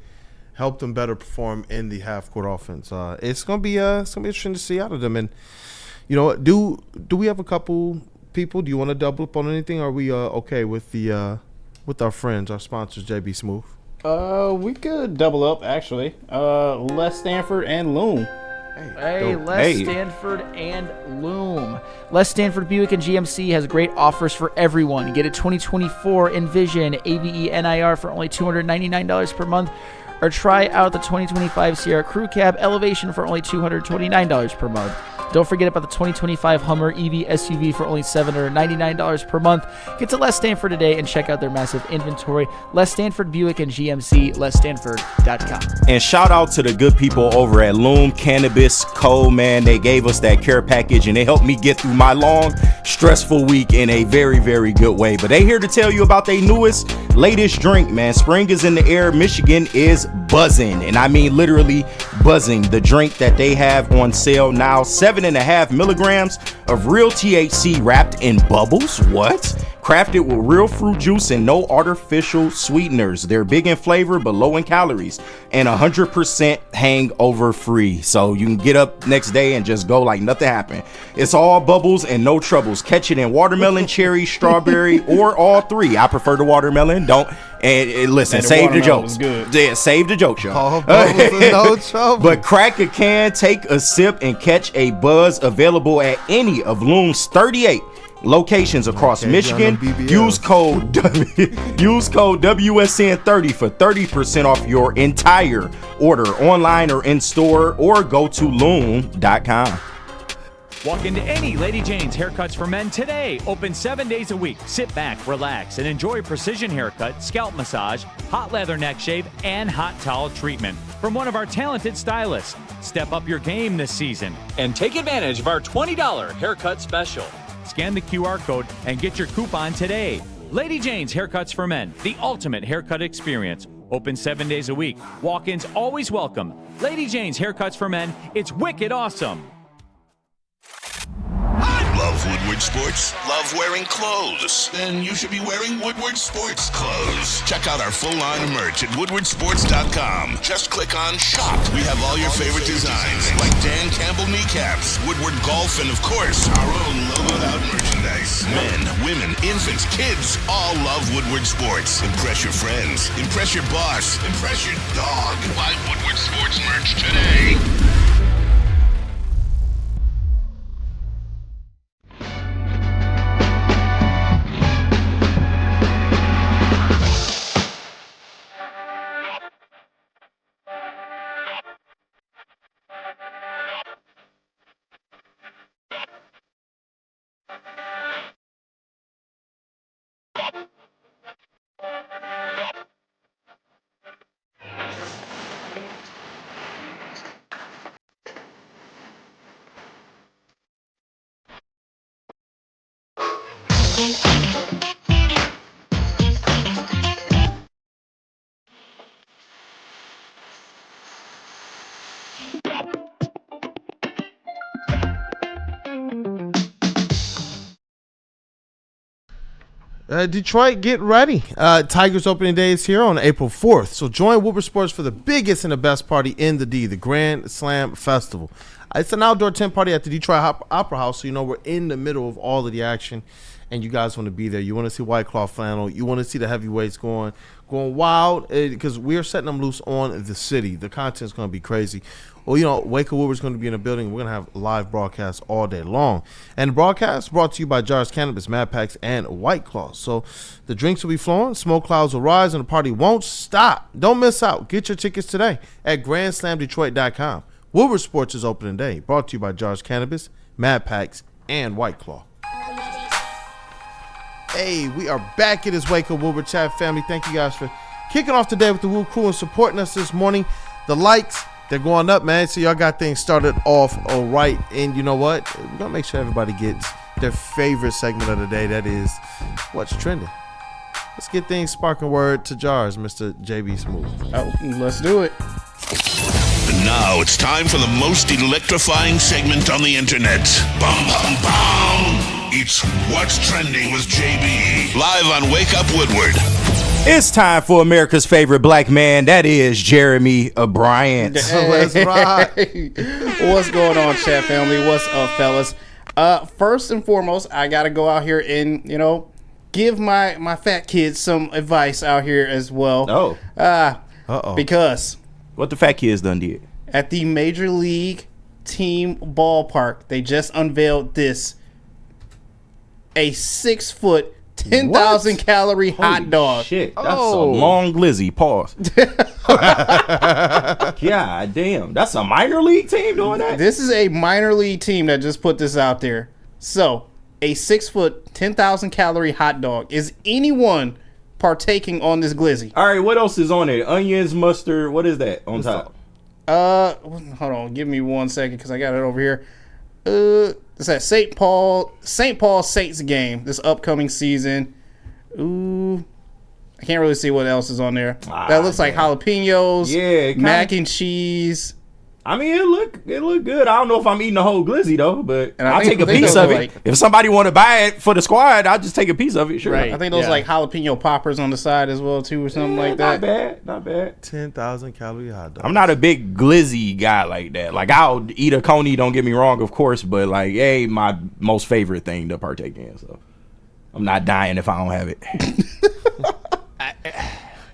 help them better perform in the half-court offense. It's gonna be interesting to see out of them. And you know what? Do we have a couple people? Do you want to double up on anything? Are we okay with with our friends, our sponsors, JBSmooovv? We could double up actually. Les Stanford and Loom. Les Stanford and Loom. Les Stanford Buick and GMC has great offers for everyone. Get a 2024 Envision AVE NIR for only $299 per month, or try out the 2025 Sierra Crew Cab Elevation for only $229 per month. Don't forget about the 2025 Hummer EV SUV for only $799 per month. Get to Les Stanford today and check out their massive inventory. Les Stanford Buick and GMC, lesstanford.com. And shout out to the good people over at Loom Cannabis Co. Man, they gave us that care package and they helped me get through my long, stressful week in a very, very good way. But they here to tell you about their newest, latest drink, man. Spring is in the air. Michigan is buzzing, and I mean literally buzzing. The drink that they have on sale now, 7.5 milligrams of real THC wrapped in bubbles. What? Crafted with real fruit juice and no artificial sweeteners. They're big in flavor but low in calories, and 100% hangover free. So you can get up next day and just go like nothing happened. It's all bubbles and no troubles. Catch it in watermelon, cherry, strawberry, or all three. I prefer the watermelon. And listen, save the jokes. Yeah, save the jokes, y'all. All bubbles and no trouble. But crack a can, take a sip, and catch a buzz. Available at any of Loom's 38 locations across Michigan. Use code WSN30 for 30% off your entire order, online or in store, or go to loom.com. Walk into any Lady Jane's Haircuts for Men today. Open 7 days a week. Sit back, relax, and enjoy precision haircut, scalp massage, hot leather neck shave, and hot towel treatment from one of our talented stylists. Step up your game this season and take advantage of our $20 haircut special. Scan the QR code and get your coupon today. Lady Jane's Haircuts for Men, the ultimate haircut experience. Open 7 days a week. Walk-ins always welcome. Lady Jane's Haircuts for Men, it's wicked awesome. Love Woodward Sports? Love wearing clothes? Then you should be wearing Woodward Sports clothes. Check out our full line of merch at woodwardsports.com. Just click on shop. We have all your favorite designs, like Dan Campbell kneecaps, Woodward golf, and of course, our own logoed out merchandise. Men, women, infants, kids all love Woodward Sports. Impress your friends. Impress your boss. Impress your dog. Buy Woodward Sports merch today. Detroit, get ready. Tigers opening day is here on April 4th. So join Woodward Sports for the biggest and the best party in the D, the Grand Slam Festival. It's an outdoor tent party at the Detroit Opera House, so you know we're in the middle of all of the action, and you guys want to be there. You want to see White Claw Flannel. You want to see the heavyweights going wild, because we're setting them loose on the city. The content's going to be crazy. Well, you know, Wake Up Woodward's going to be in the building. We're going to have live broadcasts all day long. And the broadcast brought to you by Jars Cannabis, Mad Packs, and White Claws. So the drinks will be flowing, smoke clouds will rise, and the party won't stop. Don't miss out. Get your tickets today at GrandSlamDetroit.com. Woodward Sports is opening day. Brought to you by Jars Cannabis, Mad Packs, and White Claw. Hey, we are back. It is Wake Up Woodward Chat family. Thank you guys for kicking off the day with the WUW Crew and supporting us this morning. The likes, they're going up, man. So y'all got things started off all right. And you know what? We're going to make sure everybody gets their favorite segment of the day. That is What's Trending. Let's get things sparking word to Jars, Mr. JBSmooovv. Oh, let's do it. Now it's time for the most electrifying segment on the internet. Bum, bum, bum. It's What's Trending with JB. Live on Wake Up Woodward. It's time for America's favorite black man. That is Jeremy Bryant. Let's ride. What's going on, chat family? What's up, fellas? First and foremost, I got to go out here and, you know, give my fat kids some advice out here as well. Oh. Uh-oh. Because what the fat kids done did? At the Major League Team ballpark, they just unveiled this. A 6 foot, 10,000 calorie hot dog. Shit, that's a long glizzy. Pause. God damn, that's a minor league team doing that? This is a minor league team that just put this out there. So, a 6 foot, 10,000 calorie hot dog. Is anyone partaking on this glizzy? All right, what else is on it? Onions, mustard, what is that on top? Hold on, give me 1 second because I got it over here. It's at St. Paul Saints game this upcoming season. Ooh, I can't really see what else is on there. That looks like jalapenos, mac and cheese. I mean, it look good. I don't know if I'm eating the whole glizzy though, but I'll take a piece of it. If somebody want to buy it for the squad, I'll just take a piece of it. Sure. Right. I think those like jalapeno poppers on the side as well too, or something like that. Not bad. 10,000 calorie hot dog. I'm not a big glizzy guy like that. Like I'll eat a coney, don't get me wrong, of course, but like, hey, my most favorite thing to partake in. So I'm not dying if I don't have it.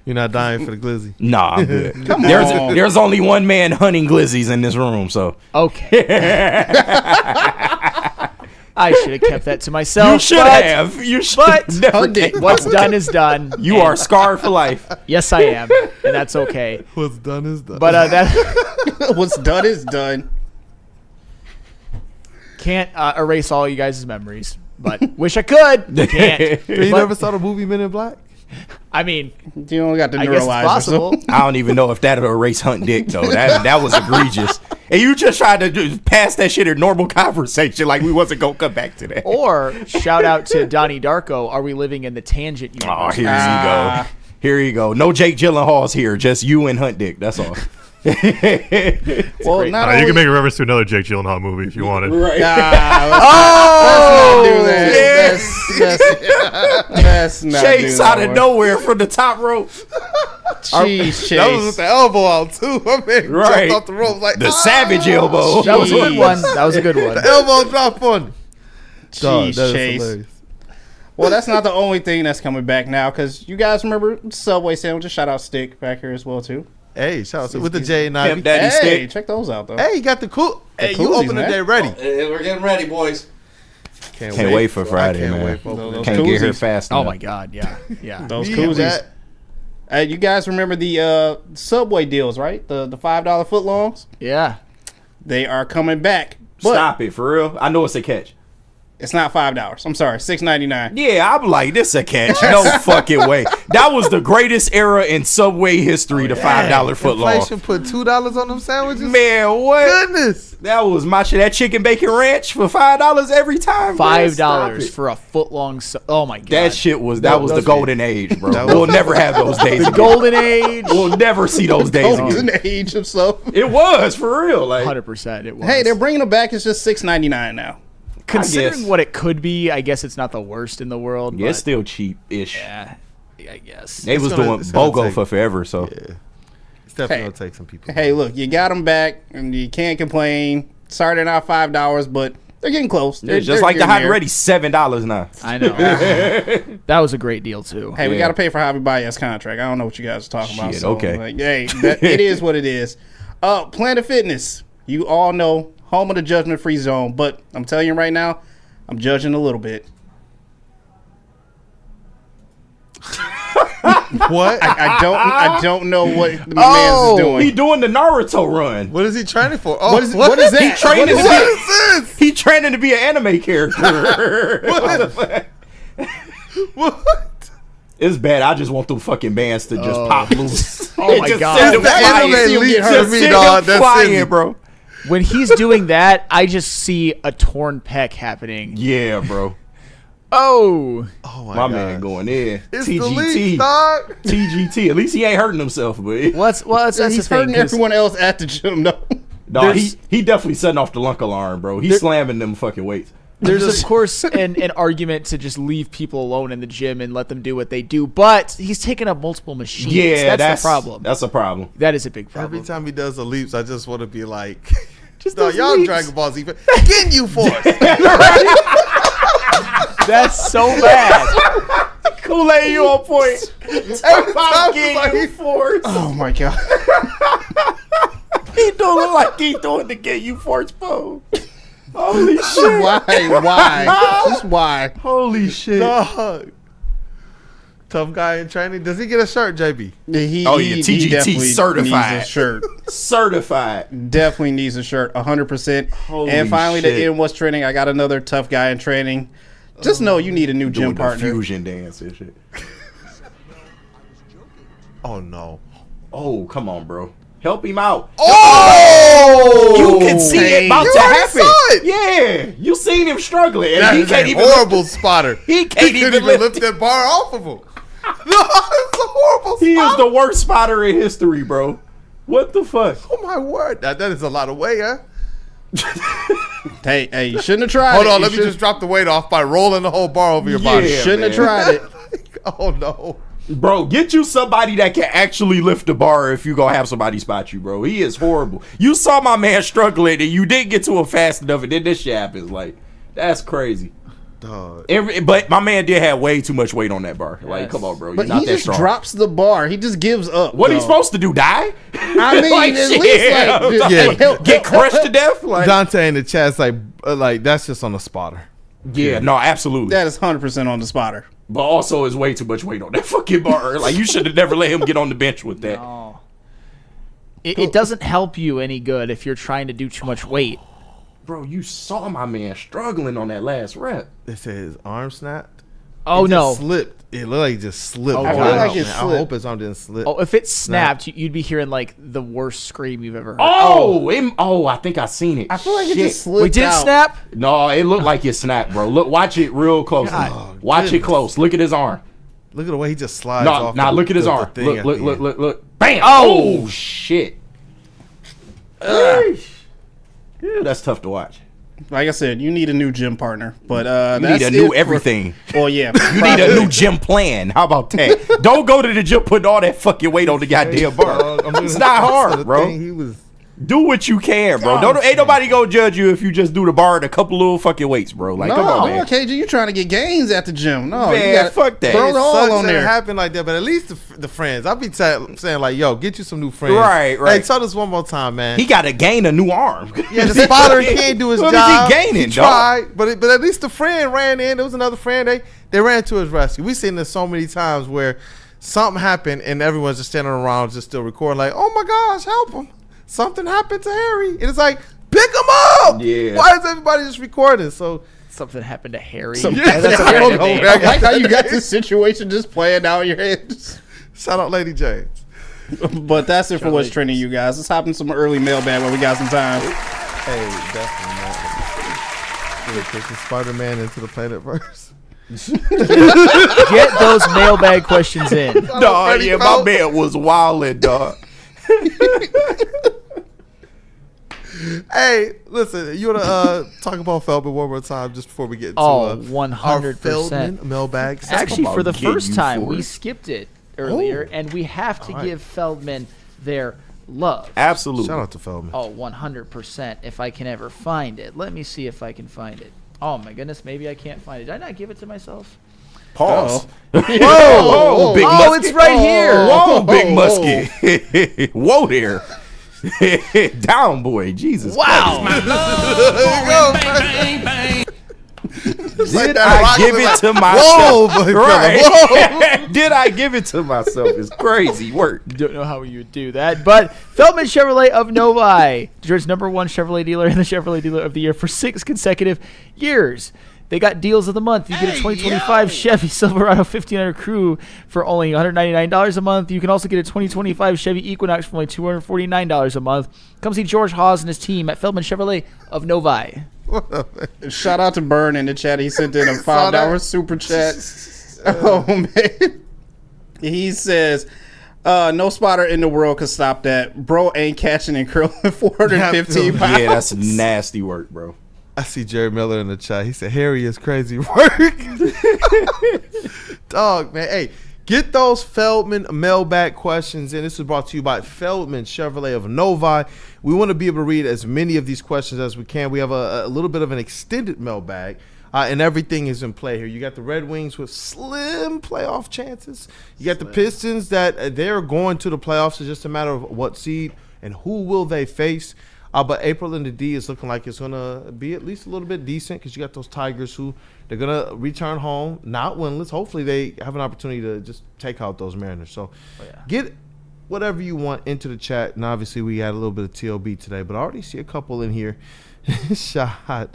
You're not dying for the glizzy? Nah, I'm good. Come on. There's only one man hunting glizzies in this room, so. Okay. I should have kept that to myself. You should have. You should but what's done is done. You are scarred for life. Yes, I am, and that's okay. What's done is done. But that what's done is done. Can't erase all you guys' memories, but wish I could. Can't. You never saw the movie Men in Black? I mean, you only got the I guess it's possible. I don't even know if that'll erase Hunt Dick though. That was egregious. And you just tried to just pass that shit in normal conversation like we wasn't gonna come back to that. Or shout out to Donnie Darko. Are we living in the tangent universe? Oh, here you go. Here you go. No Jake Gyllenhaal's here. Just you and Hunt Dick. That's all. Well, you can make a reference to another Jake Gyllenhaal movie if you wanted. Right. Let's not do that. Chase out of nowhere from the top rope. Jeez, Chase. That was with the elbow out too. My man jumped off the rope like the savage elbow. That was a good one. That was a good one. The elbow drop on. Jeez, Chase. Well, that's not the only thing that's coming back now, because you guys remember Subway sandwiches. Shout out Stick back here as well too. Hey, shout out to with the J and I. Hey, check those out though. Hey, you got the cool. Hey, you open the day ready. We're getting ready, boys. Can't wait for Friday, man. Can't get here fast enough. Oh my God, yeah. Those koozies. You guys remember the Subway deals, right? The $5 footlongs. Yeah, they are coming back. Stop it, for real. I know it's a catch. It's not $5. I'm sorry, $6.99. Yeah, I'm like, this a catch. No fucking way. That was the greatest era in Subway history, the $5 footlong. Inflation put $2 on them sandwiches? Man, what? Goodness. That was my shit. That chicken bacon ranch for $5 every time. $5 for a footlong. Oh my God. That shit was the golden age, bro. We'll never have those days. The golden age. We'll never see those days again. Golden age of Subway. It was for real, like 100%. It was. Hey, they're bringing them back. It's just $6.99 now. Considering what it could be, I guess it's not the worst in the world. Yeah, but it's still cheap-ish. Yeah, I guess. They was doing BOGO for forever, so. Yeah. It's definitely going to take some people. Hey, look, you got them back, and you can't complain. Sorry they're not $5, but they're getting close. They're just like the hot and ready, $7 now. I know. That was a great deal, too. Hey, we got to pay for Javi Baez's contract. I don't know what you guys are talking about. Shit, So, okay. like, hey, it is what it is. Planet Fitness. You all know, home of the judgment-free zone. But I'm telling you right now, I'm judging a little bit. What? I don't know what the man is doing. He doing the Naruto run. What is he training for? Oh, what is that? He training What is this? He training to be an anime character. What? It's bad. I just want them fucking bands to just pop loose. Oh my God. Send them That's the flying. anime leak to Just me, send dog. them That's flying, it. bro. When he's doing that, I just see a torn pec happening. Yeah, bro. Oh my man going in. It's the TGT. leak, dog. TGT. At least he ain't hurting himself, but that's He's the thing. hurting 'Cause everyone else at the gym, though. no, he definitely setting off the lunk alarm, bro. He's slamming them fucking weights. There's of course an argument to just leave people alone in the gym and let them do what they do, but he's taking up multiple machines. Yeah, that's the problem. That's a problem. That is a big problem. Every time he does the leaps, I just want to be like, Just no, those y'all leaps. Dragon Ball Z. Getting you for That's so bad. Kool-Aid, you on point. Every time Getting like, you force. Oh, my God. He don't look like he doing the get you force pose. Holy shit. Why? Just why? Holy shit. dog. Tough guy in training. Does he get a shirt, JB? He TGT definitely certified. needs a shirt. Certified. Definitely needs a shirt, 100%. Holy and finally, shit. the end was training. I got another tough guy in training. Just know you need a new gym Doing the partner. fusion dance and shit. Oh, no. Oh, come on, bro. Help him out. Oh! You can see it about You to already happen. saw it. Yeah, you seen him struggling, and That he is can't a even horrible spotter. He can't even lift that bar off of him. No, it's a horrible He is spotter. the worst spotter in history, bro. What the fuck? Oh, my word. That is a lot of weight, huh? Hey, you shouldn't have tried Hold it. on, You let me just drop the weight off by rolling the whole bar over your body. Yeah, shouldn't have man. tried it. Oh, no. Bro, get you somebody that can actually lift the bar if you gonna have somebody spot you, bro. He is horrible. You saw my man struggling and you didn't get to him fast enough, and then this shit happens. Like, that's crazy. Dog. But my man did have way too much weight on that bar. Like, come on, bro. But You're not he that just strong. drops the bar. He just gives up. What are you though. supposed to do? Die? I mean, Like, at shit. least Yeah. Get crushed to death? Like, Dante in the chat's like that's just on the spotter. yeah, no, absolutely. That is 100% on the spotter. But also, is way too much weight on that fucking bar. Like, you should have never let him get on the bench with that. No. It doesn't help you any good if you're trying to do too much weight. Bro, you saw my man struggling on that last rep. They said his arm snapped. Oh, It no. just slipped. It looked like it just slipped. Oh, God, wow. like it man, I slipped. hope his arm didn't slip. Oh, if it snapped, you'd be hearing like the worst scream you've ever heard. Oh, I think I seen it. I feel like it Shit. just slipped Wait, did it out. snap? No, it looked like it snapped, bro. Look, watch it real closely. God, watch it goodness. close. Look at his arm. Look at the way he just slides No, off. nah, the- look at his the arm. thing Look, at look, the look, end. look, look. Bam! Oh, shit. Eesh. Yeah, that's tough to watch. Like I said, you need a new gym partner. But You that's need a new it for- everything. Well, yeah. You need a new gym plan. How about that? Don't go to the gym putting all that fucking weight on the goddamn bar. It's not So hard, the bro. thing, he was. Do what you can, bro. Ain't nobody gonna judge you if you just do the bar and a couple little fucking weights, bro. Like, come on, man. KG, you trying to get gains at the gym. No, Man, you gotta fuck that. Throw It it all sucks on that it there. happened like that, but at least the friends. I'll be saying like, yo, get you some new friends. Right. Hey, tell this one more time, man. He got to gain a new arm. Yeah, the spotter can't do his What job. is he gaining, He dog? tried, but at least the friend ran in. There was another friend. They ran to his rescue. We've seen this so many times where something happened and everyone's just standing around just still recording like, oh my gosh, help him. Something happened to Harry. And it's like, pick him up. Yeah. Why is everybody just recording? So Something happened to Harry. Yeah, That's a I don't random know, name. man. I like how you got this situation just playing out in your head. shout out Lady James. But that's it for what's trending, you guys. Let's hop in some early mailbag while we got some time. Hey, definitely, man. Really pushing Spider-Man into the Planetverse. Get those mailbag questions in. Dog, yeah, my man was wildin', dog. Hey, listen, you want to talk about Feldman one more time just before we get into 100%. our Feldman mailbag? Actually, for the first time, we skipped it earlier, and we have to give Feldman their love. Absolutely. Shout out to Feldman. Oh, 100%, if I can ever find it. Let me see if I can find it. Oh, my goodness, maybe I can't find it. Did I not give it to myself? Pause. Whoa, big oh, musket. it's right here. Whoa, big musket. Whoa there. Down, boy. Jesus. Wow. Did I give it to myself? Whoa, boy, right. Whoa. Did I give it to myself? It's crazy work. Don't know how you would do that, but Feldman Chevrolet of Novi, Detroit's #1 Chevrolet dealer and the Chevrolet dealer of the year for 6 consecutive years. They got deals of the month. You get a 2025 Chevy Silverado 1500 Crew for only $199 a month. You can also get a 2025 Chevy Equinox for only $249 a month. Come see George Hawes and his team at Feldman Chevrolet of Novi. Shout out to Bern in the chat. He sent in a $5 super chat. Oh, man. He says, no spotter in the world could stop that. Bro ain't catching and curling 415 pounds. Yeah, that's nasty work, bro. I see Jerry Miller in the chat. He said, Harry is crazy work. Dog, man. Hey, get those Feldman mailbag questions in. This is brought to you by Feldman Chevrolet of Novi. We want to be able to read as many of these questions as we can. We have a little bit of an extended mailbag, and everything is in play here. You got the Red Wings with slim playoff chances. You got the Pistons that they're going to the playoffs. It's just a matter of what seed and who will they face. But April in the D is looking like it's going to be at least a little bit decent because you got those Tigers who they're going to return home, not winless. Hopefully they have an opportunity to just take out those Mariners. So get whatever you want into the chat. And obviously we had a little bit of TLB today, but I already see a couple in here. Shad,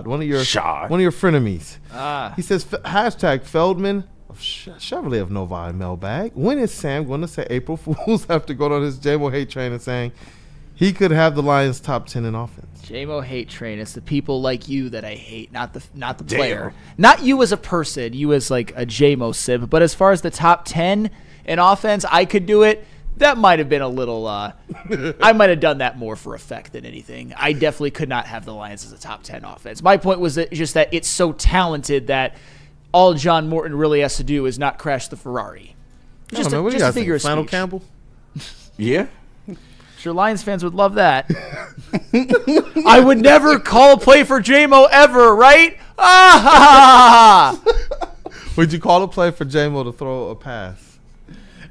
one of your frenemies. He says, hashtag Feldman of Chevrolet of Novi mailbag. When is Sam going to say April Fools after going on his JMO hate train and saying he could have the Lions top 10 in offense? JMO hate train. It's the people like you that I hate, not the player. Not you as a person, you as like a JMO sib. But as far as the top 10 in offense, I could do it. That might have been a little I might have done that more for effect than anything. I definitely could not have the Lions as a top 10 offense. My point was just that it's so talented that all John Morton really has to do is not crash the Ferrari. Just a figure of Flannel speech. Campbell? Yeah. Sure, Lions fans would love that. I would never call a play for JMO ever, right? Would you call a play for JMO to throw a pass?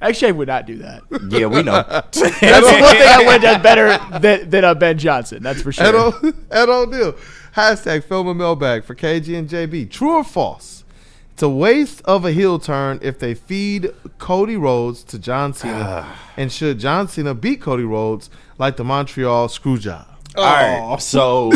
Actually, I would not do that. Yeah, we know. That's the one thing I would have done better than Ben Johnson. That's for sure. Ed O'Neill. Hashtag Feldman mailbag for KG and JB. True or false? It's a waste of a heel turn if they feed Cody Rhodes to John Cena. And should John Cena beat Cody Rhodes like the Montreal screw job? All right, so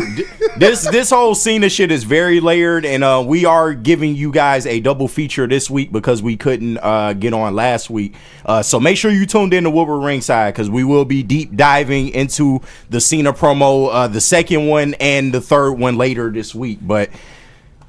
this whole Cena shit is very layered, and we are giving you guys a double feature this week because we couldn't get on last week. So make sure you tuned in to Woodward Ringside because we will be deep diving into the Cena promo, the second one and the third one later this week. But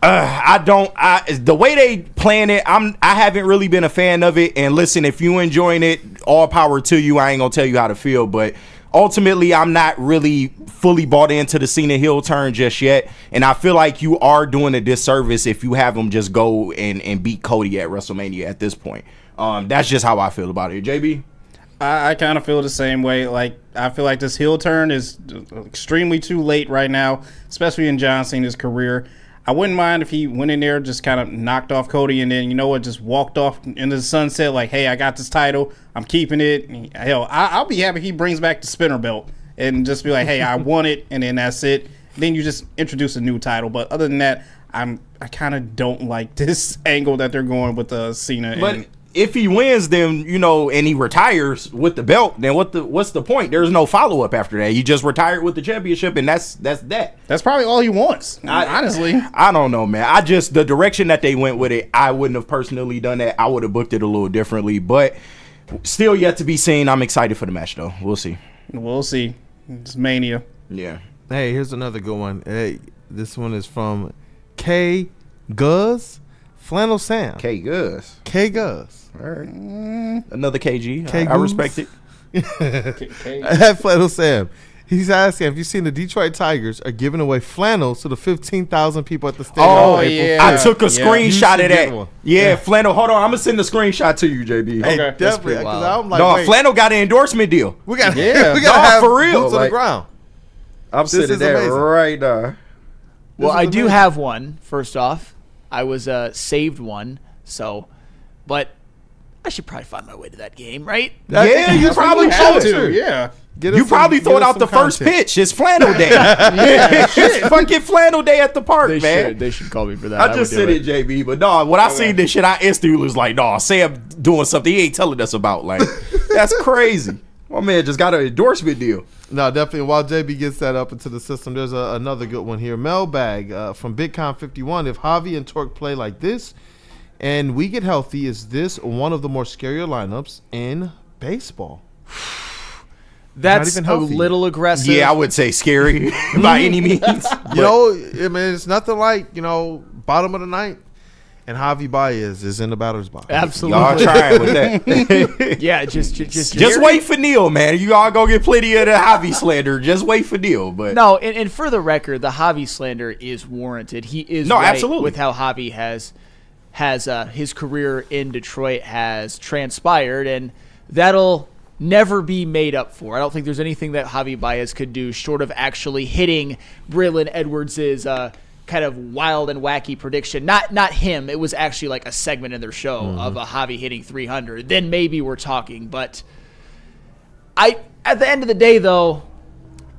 the way they plan it, I haven't really been a fan of it. And listen, if you enjoying it, all power to you. I ain't gonna tell you how to feel, but ultimately, I'm not really fully bought into the Cena heel turn just yet, and I feel like you are doing a disservice if you have him just go and beat Cody at WrestleMania at this point. That's just how I feel about it. JB? I kind of feel the same way. Like, I feel like this heel turn is extremely too late right now, especially in John Cena's career. I wouldn't mind if he went in there, just kind of knocked off Cody, and then, you know what, just walked off into the sunset like, hey, I got this title. I'm keeping it. Hell, I'll be happy if he brings back the spinner belt and just be like, hey, I won it, and then that's it. Then you just introduce a new title. But other than that, I kind of don't like this angle that they're going with Cena. But if he wins, then, you know, and he retires with the belt, then what's the point? There's no follow-up after that. He just retired with the championship, and that's that. That's probably all he wants, honestly. I don't know, man. The direction that they went with it, I wouldn't have personally done that. I would have booked it a little differently, but still yet to be seen. I'm excited for the match, though. We'll see. We'll see. It's Mania. Yeah. Hey, here's another good one. Hey, this one is from K. Guz. Flannel Sam. K. Guz. K. Guz. All right. Another KG. K. I respect it. At Flannel Sam. He's asking, have you seen the Detroit Tigers are giving away flannels to the 15,000 people at the stadium? Oh, yeah. I took a screenshot of that. Yeah, flannel. Hold on. I'm going to send the screenshot to you, JB. Hey, definitely. Because I'm like, no, flannel got an endorsement deal. We got to have for real. boots on the ground. I'm sitting there right now. Well, I do have one, first off. I was saved one, but I should probably find my way to that game, right? Yeah, you probably have to. Yeah. You probably thought out the first pitch. It's flannel day. It's fucking flannel day at the park, man. They should call me for that. I just said it, JB. But no, when I seen this shit, I instantly was like, no, Sam doing something he ain't telling us about. Like, that's crazy. My man just got an endorsement deal. No, definitely. While JB gets that up into the system, there's another good one here. Mailbag from BigCon51. If Javi and Torque play like this and we get healthy, is this one of the more scarier lineups in baseball? That's a little aggressive. Yeah, I would say scary by any means. I mean, it's nothing like, bottom of the ninth. And Javi Baez is in the batter's box. Absolutely. Y'all trying with that. Yeah, just wait for Neil, man. You all gonna get plenty of the Javi slander. Just wait for Neil. But no, and for the record, the Javi slander is warranted. He is right absolutely with how Javi has his career in Detroit has transpired, and that'll never be made up for. I don't think there's anything that Javi Baez could do short of actually hitting Braylon Edwards' kind of wild and wacky prediction. Not him. It was actually like a segment in their show of a Javi hitting 300. Then maybe we're talking. But at the end of the day, though,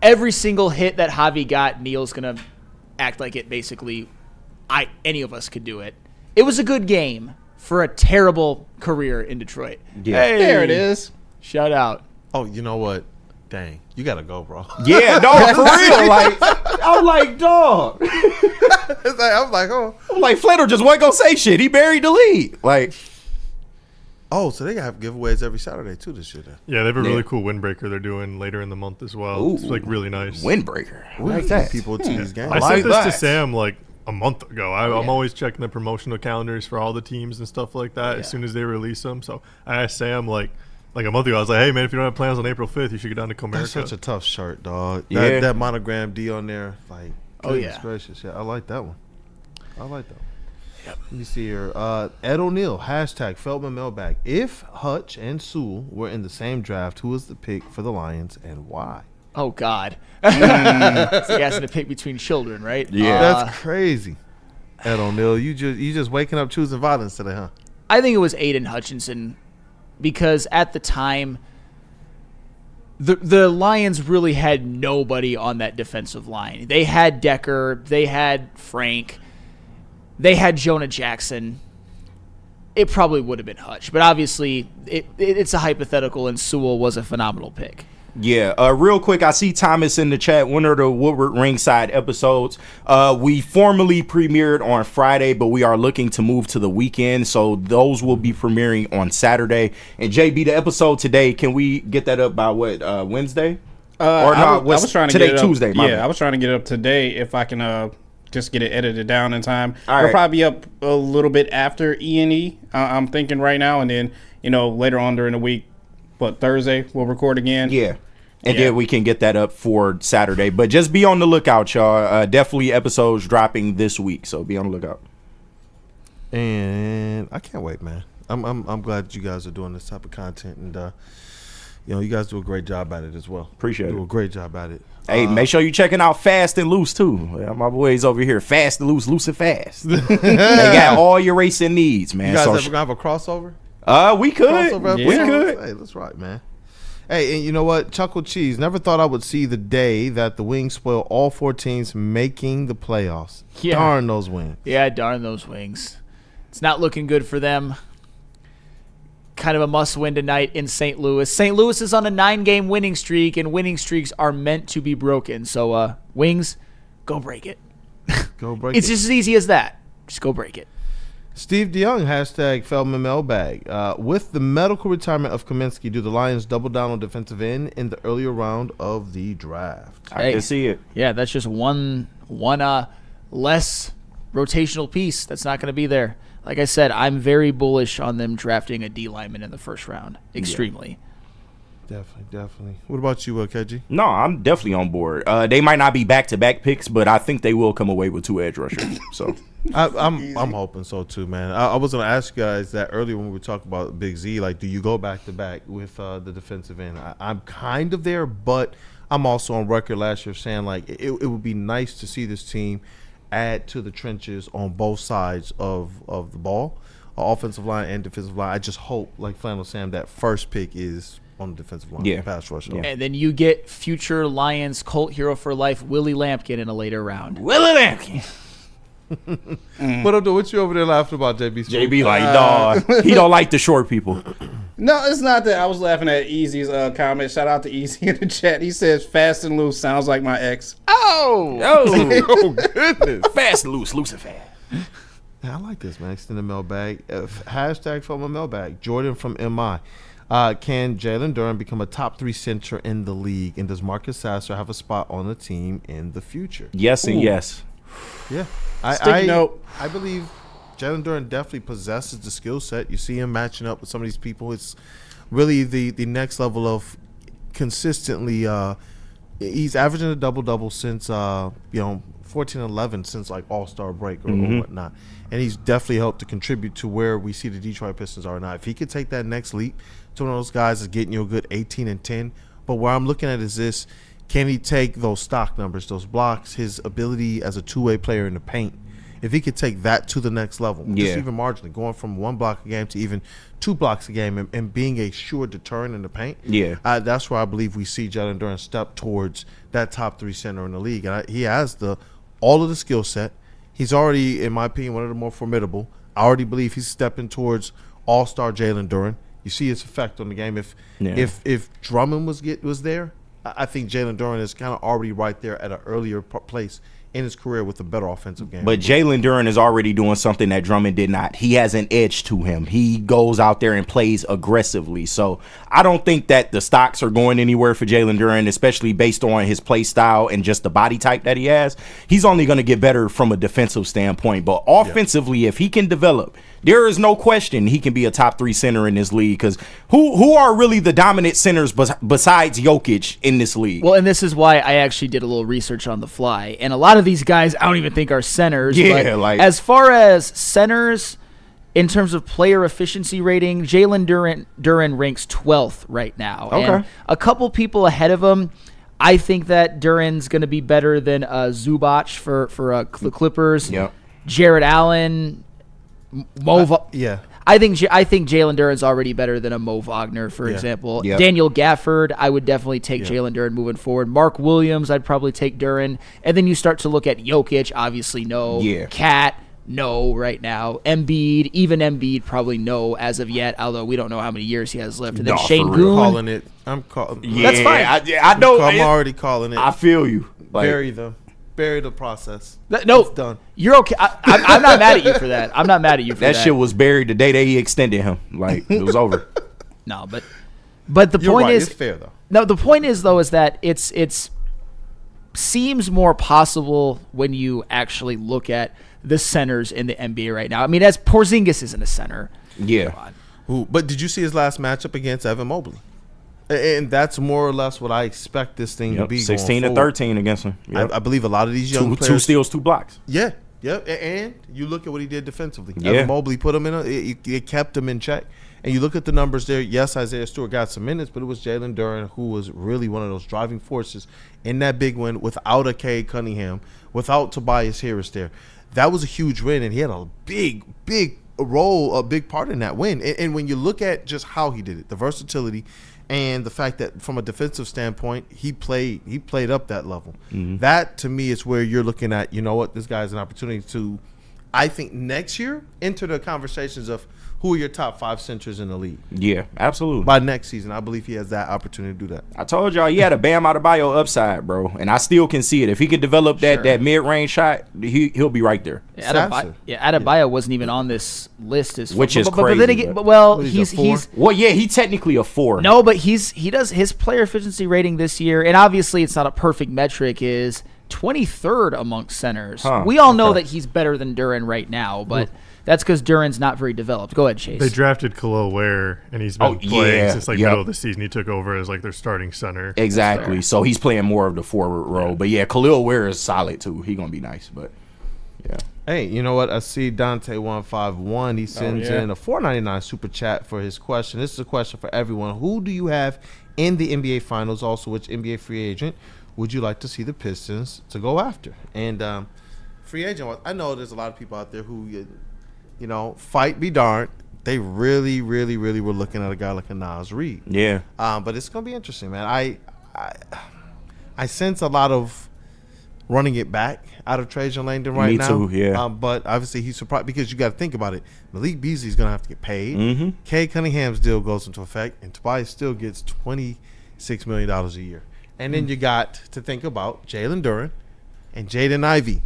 every single hit that Javi got, Neil's going to act like it basically any of us could do it. It was a good game for a terrible career in Detroit. Yeah. Hey, there it is. Shout out. Oh, you know what? Dang, you gotta go, bro. Yeah, no, for real. Like, I'm like, dog. I'm like, Flannel just wasn't gonna say shit. He buried the lead. Like, so they have giveaways every Saturday too this year. Then. Yeah, they have a really cool windbreaker they're doing later in the month as well. Ooh, it's like really nice. Windbreaker. I like that. People to these games. I sent this to Sam like a month ago. I'm always checking the promotional calendars for all the teams and stuff like that as soon as they release them. So I asked Sam like a month ago, I was like, hey, man, if you don't have plans on April 5th, you should get down to Comerica. That's such a tough shirt, dog. Yeah. That monogram D on there, like, goodness gracious. Yeah, I like that one. Yep. Let me see here. Ed O'Neill, hashtag Feldman Mailbag. If Hutch and Sewell were in the same draft, who is the pick for the Lions and why? Oh, God. So he has to pick between children, right? Yeah. That's crazy. Ed O'Neill, you just waking up choosing violence today, huh? I think it was Aiden Hutchinson. Because at the time, the Lions really had nobody on that defensive line. They had Decker. They had Frank. They had Jonah Jackson. It probably would have been Hutch. But obviously, it's a hypothetical, and Sewell was a phenomenal pick. Yeah, real quick, I see Thomas in the chat. One of the Woodward Ringside episodes. We formally premiered on Friday, but we are looking to move to the weekend, so those will be premiering on Saturday. And JB, the episode today, can we get that up by what, Wednesday? I was trying to today, get it up, Tuesday. I was trying to get it up today if I can just get it edited down in time. All It'll right. probably be up a little bit after E&E. I'm thinking right now, and then later on during the week. But Thursday we'll record again. Yeah. And then we can get that up for Saturday. But just be on the lookout, y'all. Definitely episodes dropping this week, so be on the lookout. And I can't wait, man. I'm glad that you guys are doing this type of content, and you guys do a great job at it as well. Appreciate it. Do a great job at it. Hey, make sure you checking out Fast and Loose too. Yeah, my boys over here, Fast and Loose, Loose and Fast. They got all your racing needs, man. You guys ever gonna have a crossover? We could. Crossover We could. Hey, that's right, man. Hey, and you know what? Chuckle Cheese. Never thought I would see the day that the Wings spoil all 4 teams making the playoffs. Yeah. Darn those Wings. Yeah, darn those Wings. It's not looking good for them. Kind of a must-win tonight in St. Louis. St. Louis is on a 9-game winning streak, and winning streaks are meant to be broken. So, Wings, go break it. Go break it. It's just as easy as that. Just go break it. Steve DeYoung, hashtag Feldman Mailbag. With the medical retirement of Kaminsky, do the Lions double down on defensive end in the earlier round of the draft? I can see it. Yeah, that's just one less rotational piece that's not going to be there. Like I said, I'm very bullish on them drafting a D lineman in the first round. Extremely. Definitely. What about you, KG? No, I'm definitely on board. They might not be back-to-back picks, but I think they will come away with 2 edge rushers. So I'm hoping so too, man. I was gonna ask you guys that earlier when we were talking about Big Z. Like, do you go back-to-back with the defensive end? I'm kind of there, but I'm also on record last year saying like it would be nice to see this team add to the trenches on both sides of the ball, offensive line and defensive line. I just hope, like Flannel Sam, that first pick is on the defensive line, pass rush. Yeah. And then you get future Lions cult hero for life, Willie Lampkin, in a later round. Willie Lampkin. What up, though? What you over there laughing about, JB? JB like, dog. He don't like the short people. No, it's not that. I was laughing at Easy's comment. Shout out to Easy in the chat. He says, "Fast and loose sounds like my ex." Oh goodness! Fast and loose, loose and fast. Yeah, I like this, man. Extended mailbag. Hashtag from a mailbag. Jordan from MI. Can Jalen Duren become a top 3 center in the league? And does Marcus Sasser have a spot on the team in the future? Yes and yes. Yeah. I believe Jalen Duren definitely possesses the skill set. You see him matching up with some of these people. It's really the next level of consistently he's averaging a double-double since 14-11 since like All-Star break or whatnot. And he's definitely helped to contribute to where we see the Detroit Pistons are now. If he could take that next leap to one of those guys that's getting you a good 18 and 10, but where I'm looking at is this: can he take those stock numbers, those blocks, his ability as a two-way player in the paint? If he could take that to the next level, just even marginally, going from 1 block a game to even 2 blocks a game and being a sure deterrent in the paint, that's where I believe we see Jalen Duren step towards that top 3 center in the league. And he has all of the skill set. He's already, in my opinion, one of the more formidable. I already believe he's stepping towards all-star Jalen Duren. You see his effect on the game. If Drummond was there, I think Jalen Duren is kind of already right there at an earlier place in his career with a better offensive game. But Jalen Duren is already doing something that Drummond did not. He has an edge to him. He goes out there and plays aggressively. So I don't think that the stocks are going anywhere for Jalen Duren, especially based on his play style and just the body type that he has. He's only going to get better from a defensive standpoint. But offensively, if he can develop, there is no question he can be a top 3 center in this league, because who are really the dominant centers besides Jokic in this league? Well, and this is why I actually did a little research on the fly. And a lot of these guys I don't even think are centers. Yeah, but as far as centers in terms of player efficiency rating, Jalen Duren ranks 12th right now. Okay. And a couple people ahead of him. I think that Duren's going to be better than Zubac for the Clippers. Yep. Jared Allen. I think Jalen Duren's already better than a Mo Wagner, for example. Yep. Daniel Gafford, I would definitely take Jalen Duren moving forward. Mark Williams, I'd probably take Duren. And then you start to look at Jokic, obviously no. Cat, no right now. Embiid, even Embiid, probably no as of yet, although we don't know how many years he has left. And then Shane Goon. I'm calling it. That's fine. I know. I'm already calling it. I feel you. Bury the process. No, it's done. You're okay. I'm not mad at you for that. I'm not mad at you for that. That shit was buried the day that he extended him. Like, it was over. No, but the point is, it's fair though. No, the point is though is that it's seems more possible when you actually look at the centers in the NBA right now. I mean, as Porzingis isn't a center. Yeah. But did you see his last matchup against Evan Mobley? And that's more or less what I expect this thing to be. 16 to 13 against him. Yep. I believe a lot of these young players. 2 steals, 2 blocks. Yeah. And you look at what he did defensively. Evan Mobley put him it kept him in check. And you look at the numbers there. Yes, Isaiah Stewart got some minutes, but it was Jalen Duren who was really one of those driving forces in that big win without a Cade Cunningham, without Tobias Harris there. That was a huge win, and he had a big role, a big part in that win. And when you look at just how he did it, the versatility, and the fact that from a defensive standpoint, he played up that level. Mm-hmm. That, to me, is where you're looking at, you know what, this guy's an opportunity to, I think, next year enter the conversations of who are your top 5 centers in the league. Yeah, absolutely. By next season, I believe he has that opportunity to do that. I told y'all he had a Bam Adebayo upside, bro, and I still can see it. If he could develop that mid-range shot, he'll be right there. Adebayo wasn't even on this list, which is crazy. But then again, he's technically a 4. No, but he does his player efficiency rating this year, and obviously it's not a perfect metric, is 23rd amongst centers. We all know that he's better than Duren right now, but That's because Duran's not very developed. Go ahead, Chase. They drafted Khalil Ware, and he's been playing since middle of the season. He took over as their starting center. Exactly. So he's playing more of the forward role. But yeah, Khalil Ware is solid too. He's gonna be nice. But yeah. Hey, you know what? I see Dante151. He sends in a $4.99 super chat for his question. This is a question for everyone. Who do you have in the NBA Finals? Also, which NBA free agent would you like to see the Pistons to go after? And free agent, I know there's a lot of people out there who, fight be darned. They really, really, really were looking at a guy like a Nas Reed. Yeah. But it's going to be interesting, man. I sense a lot of running it back out of Trajan Langdon now. Me too, yeah. But obviously he's surprised because you got to think about it. Malik Beasley's going to have to get paid. Mm-hmm. Kay Cunningham's deal goes into effect, and Tobias still gets $26 million a year. And then you got to think about Jalen Duren and Jaden Ivey.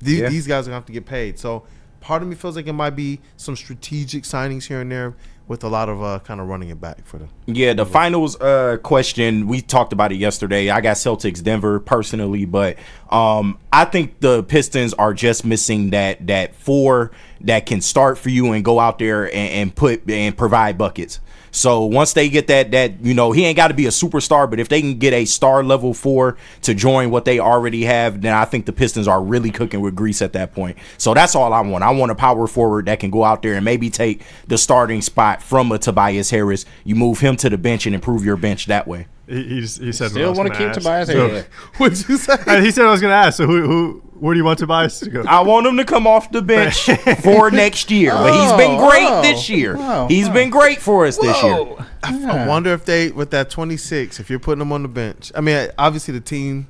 These guys are going to have to get paid. So part of me feels like it might be some strategic signings here and there with a lot of kind of running it back for them. Yeah, the finals question, we talked about it yesterday. I got Celtics Denver personally, but I think the Pistons are just missing that four that can start for you and go out there and provide buckets. So once they get that he ain't got to be a superstar, but if they can get a star level 4 to join what they already have, then I think the Pistons are really cooking with grease at that point. So that's all I want. I want a power forward that can go out there and maybe take the starting spot from a Tobias Harris. You move him to the bench and improve your bench that way. He said still want to keep Tobias Harris. What'd you say? He said I was going to ask. So where do you want Tobias to go? I want him to come off the bench for next year. But he's been great this year. He's been great for us this year. I wonder if they, with that 26, if you're putting him on the bench. I mean, obviously the team,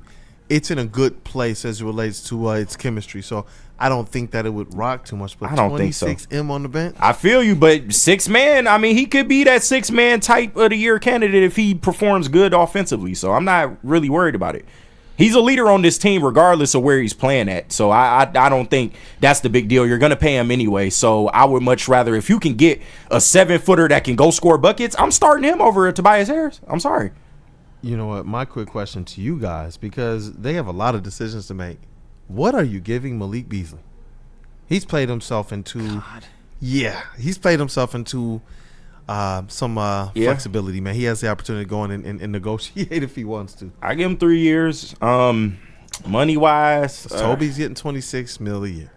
it's in a good place as it relates to its chemistry. So I don't think that it would rock too much. But I don't think so. 26M on the bench. I feel you, but 6 man, I mean, he could be that 6 man type of the year candidate if he performs good offensively. So I'm not really worried about it. He's a leader on this team regardless of where he's playing at. So I don't think that's the big deal. You're going to pay him anyway. So I would much rather, if you can get a 7-footer that can go score buckets, I'm starting him over Tobias Harris. I'm sorry. You know what? My quick question to you guys, because they have a lot of decisions to make. What are you giving Malik Beasley? He's played himself into he's played himself into some flexibility, man. He has the opportunity to go in and negotiate if he wants to. I give him 3 years. Money wise, Toby's getting $26 million a year.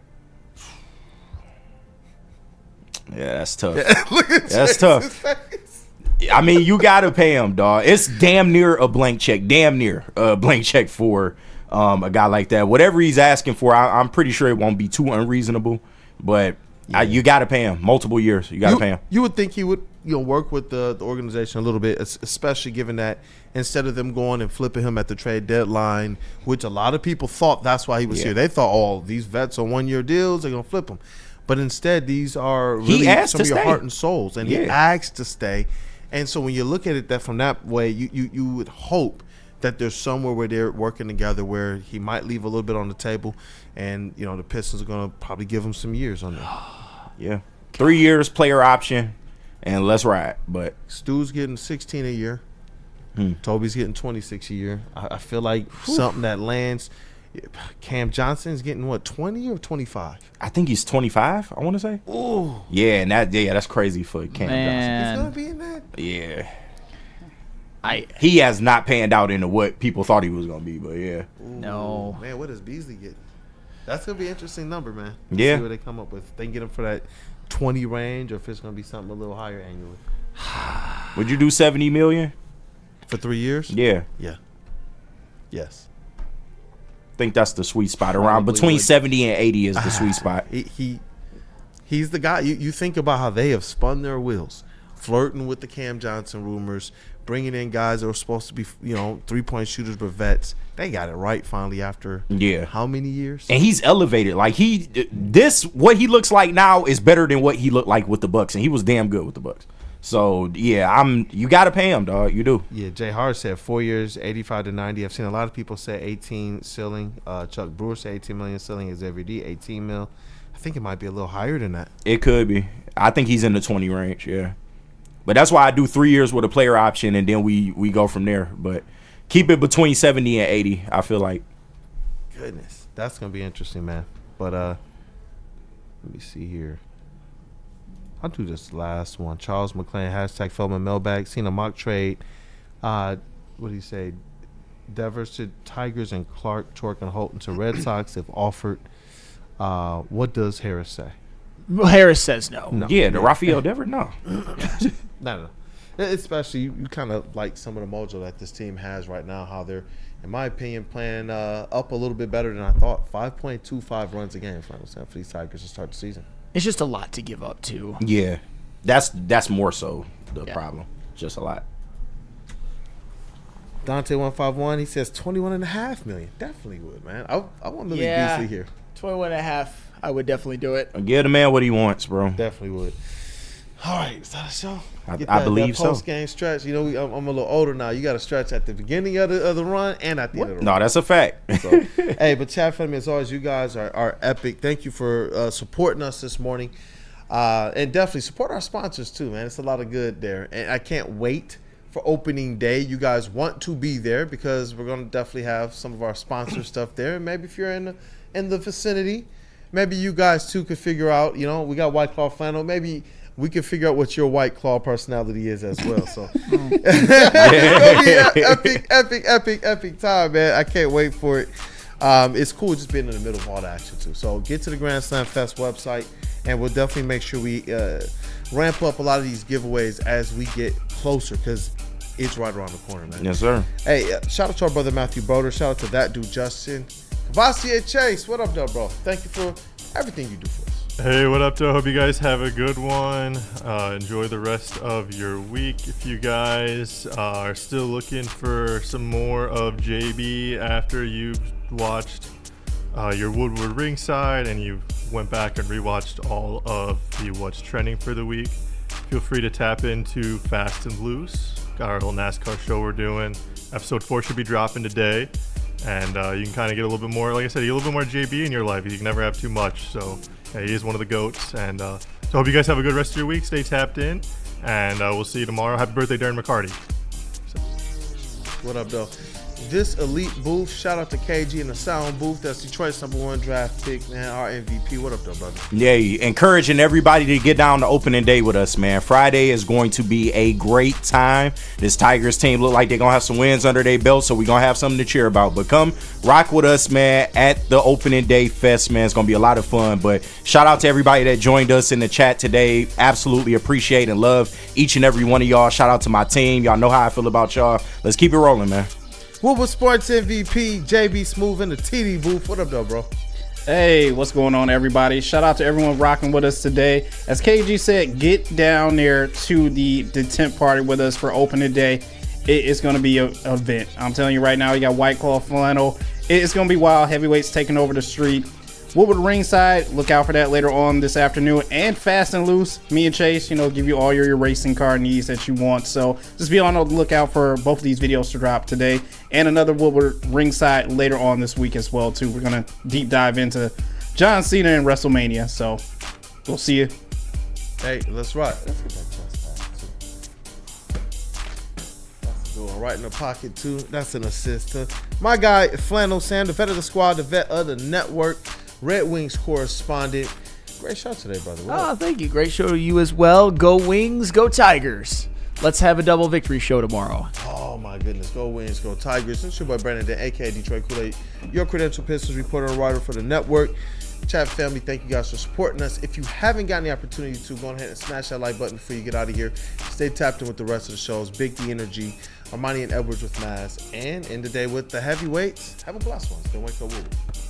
Yeah, that's tough. That's tough. I mean, you gotta pay him, dog. It's damn near a blank check. Damn near a blank check for a guy like that. Whatever he's asking for, I'm pretty sure it won't be too unreasonable. But you got to pay him multiple years. You got to pay him. You would think he would work with the organization a little bit, especially given that instead of them going and flipping him at the trade deadline, which a lot of people thought that's why he was here. They thought, these vets on 1-year deals, they're going to flip him. But instead, these are really some of your heart and souls. And he asked to stay. And so when you look at it that from that way, you would hope that there's somewhere where they're working together where he might leave a little bit on the table, and the Pistons are going to probably give him some years on there. Yeah, 3 years, player option, and let's ride. But Stu's getting 16 a year. Toby's getting 26 a year. I feel like something that lands. Cam Johnson's getting what, 20 or 25? I think he's 25. I want to say. Ooh. Yeah, and that's crazy for Cam Johnson. He's gonna be in that. Yeah. He has not panned out into what people thought he was going to be, but yeah. Ooh, no. Man, what does Beasley get? That's going to be an interesting number, man. Yeah. See what they come up with. If they can get him for that 20 range, or if it's going to be something a little higher annually. Would you do $70 million? For 3 years? Yeah. Yeah. Yes. I think that's the sweet spot. Around between 70 and 80 is the sweet spot. He's the guy. You think about how they have spun their wheels, flirting with the Cam Johnson rumors, bringing in guys that were supposed to be, 3-point shooters but vets. They got it right finally after how many years? And he's elevated. Like what he looks like now is better than what he looked like with the Bucks, and he was damn good with the Bucks. So you got to pay him, dog. You do. Yeah, Jay Hart said 4 years, 85 to 90. I've seen a lot of people say 18 ceiling. Chuck Brewer said 18 million ceiling. Is every D 18 mil. I think it might be a little higher than that. It could be. I think he's in the 20 range. Yeah. But that's why I do 3 years with a player option, and then we go from there. But keep it between 70 and 80, I feel like. Goodness. That's going to be interesting, man. But Let me see here. I'll do this last one. Charles McClain, hashtag Feldman Mailbag. Seen a mock trade. What do you say? Devers to Tigers and Clark, Tork, and Holton to Red Sox if offered. What does Harris say? Well, Harris says no. Yeah, the Rafael Devers, no. No. Especially, you kind of like some of the mojo that this team has right now, how they're, in my opinion, playing up a little bit better than I thought. 5.25 runs a game for these Tigers to start the season. It's just a lot to give up, too. Yeah, that's more so the problem. Just a lot. Dante151, he says 21.5 million. Definitely would, man. I want Millie Beasley here. 21.5. I would definitely do it. Give the man what he wants, bro. Definitely would. All right, is that a show? I believe so. Post-game stretch. You know, I'm a little older now. You got to stretch at the beginning of the run and at the end of the run. No, that's a fact. So, hey, but chat family, as always, you guys are epic. Thank you for supporting us this morning. And definitely support our sponsors, too, man. It's a lot of good there. And I can't wait for opening day. You guys want to be there because we're going to definitely have some of our sponsor stuff there. And maybe if you're in the vicinity, maybe you guys, too, could figure out, you know, we got White Claw Flannel. Maybe we can figure out what your White Claw personality is as well. So it's going to be epic time, man. I can't wait for it. It's cool just being in the middle of all the action, too. So get to the Grand Slam Fest website, and we'll definitely make sure we ramp up a lot of these giveaways as we get closer because it's right around the corner, man. Yes, sir. Hey, shout out to our brother Matthew Boder. Shout out to that dude, Justin. Cavassier Chase, what up, though, bro? Thank you for everything you do for us. Hey, what up, Joe? Hope you guys have a good one. Enjoy the rest of your week. If you guys are still looking for some more of JB after you've watched your Woodward ringside and you went back and rewatched all of the What's Trending for the week, feel free to tap into Fast and Loose. Got our little NASCAR show we're doing. Episode 4 should be dropping today. And you can kind of get a little bit more, like I said, you get a little bit more JB in your life. You can never have too much. So yeah, he is one of the GOATs. And so hope you guys have a good rest of your week. Stay tapped in. And we'll see you tomorrow. Happy birthday, Darren McCarty. What up, though? This elite booth, shout out to KG in the sound booth. That's Detroit's #1 draft pick, man. Our MVP. What up, though, brother? Yeah, encouraging everybody to get down to opening day with us, man. Friday is going to be a great time. This Tigers team look like they're going to have some wins under their belt, so we're going to have something to cheer about. But come rock with us, man, at the opening day fest, man. It's going to be a lot of fun. But shout out to everybody that joined us in the chat today. Absolutely appreciate and love each and every one of y'all. Shout out to my team. Y'all know how I feel about y'all. Let's keep it rolling, man. WUW Sports MVP, JBSmooovv in the TD booth. What up, though, bro? Hey, what's going on, everybody? Shout out to everyone rocking with us today. As KG said, get down there to the tent party with us for opening day. It's going to be an event. I'm telling you right now, you got White Claw Flannel. It's going to be wild. Heavyweights taking over the street. Woodward ringside, look out for that later on this afternoon. And Fast and Loose, me and Chase, give you all your racing car needs that you want. So just be on the lookout for both of these videos to drop today. And another Woodward ringside later on this week as well, too. We're going to deep dive into John Cena and WrestleMania. So we'll see you. Hey, let's rock. Let's get that chest back, too. That's going right in the pocket, too. That's an assist, too. My guy, Flannel Sam, the vet of the squad, the vet of the network, Red Wings correspondent. Great show today, brother. Thank you. Great show to you as well. Go Wings, go Tigers. Let's have a double victory show tomorrow. Oh, my goodness. Go Wings, go Tigers. It's your boy Brandon, a.k.a. Detroit Kool-Aid, your credential Pistons reporter and writer for the network. Chat family, thank you guys for supporting us. If you haven't gotten the opportunity to, go ahead and smash that like button before you get out of here. Stay tapped in with the rest of the shows. Big D Energy, Ermanni and Edwards with Maz. And end the day with the heavyweights. Have a blessed one. Stay wake up, WUW.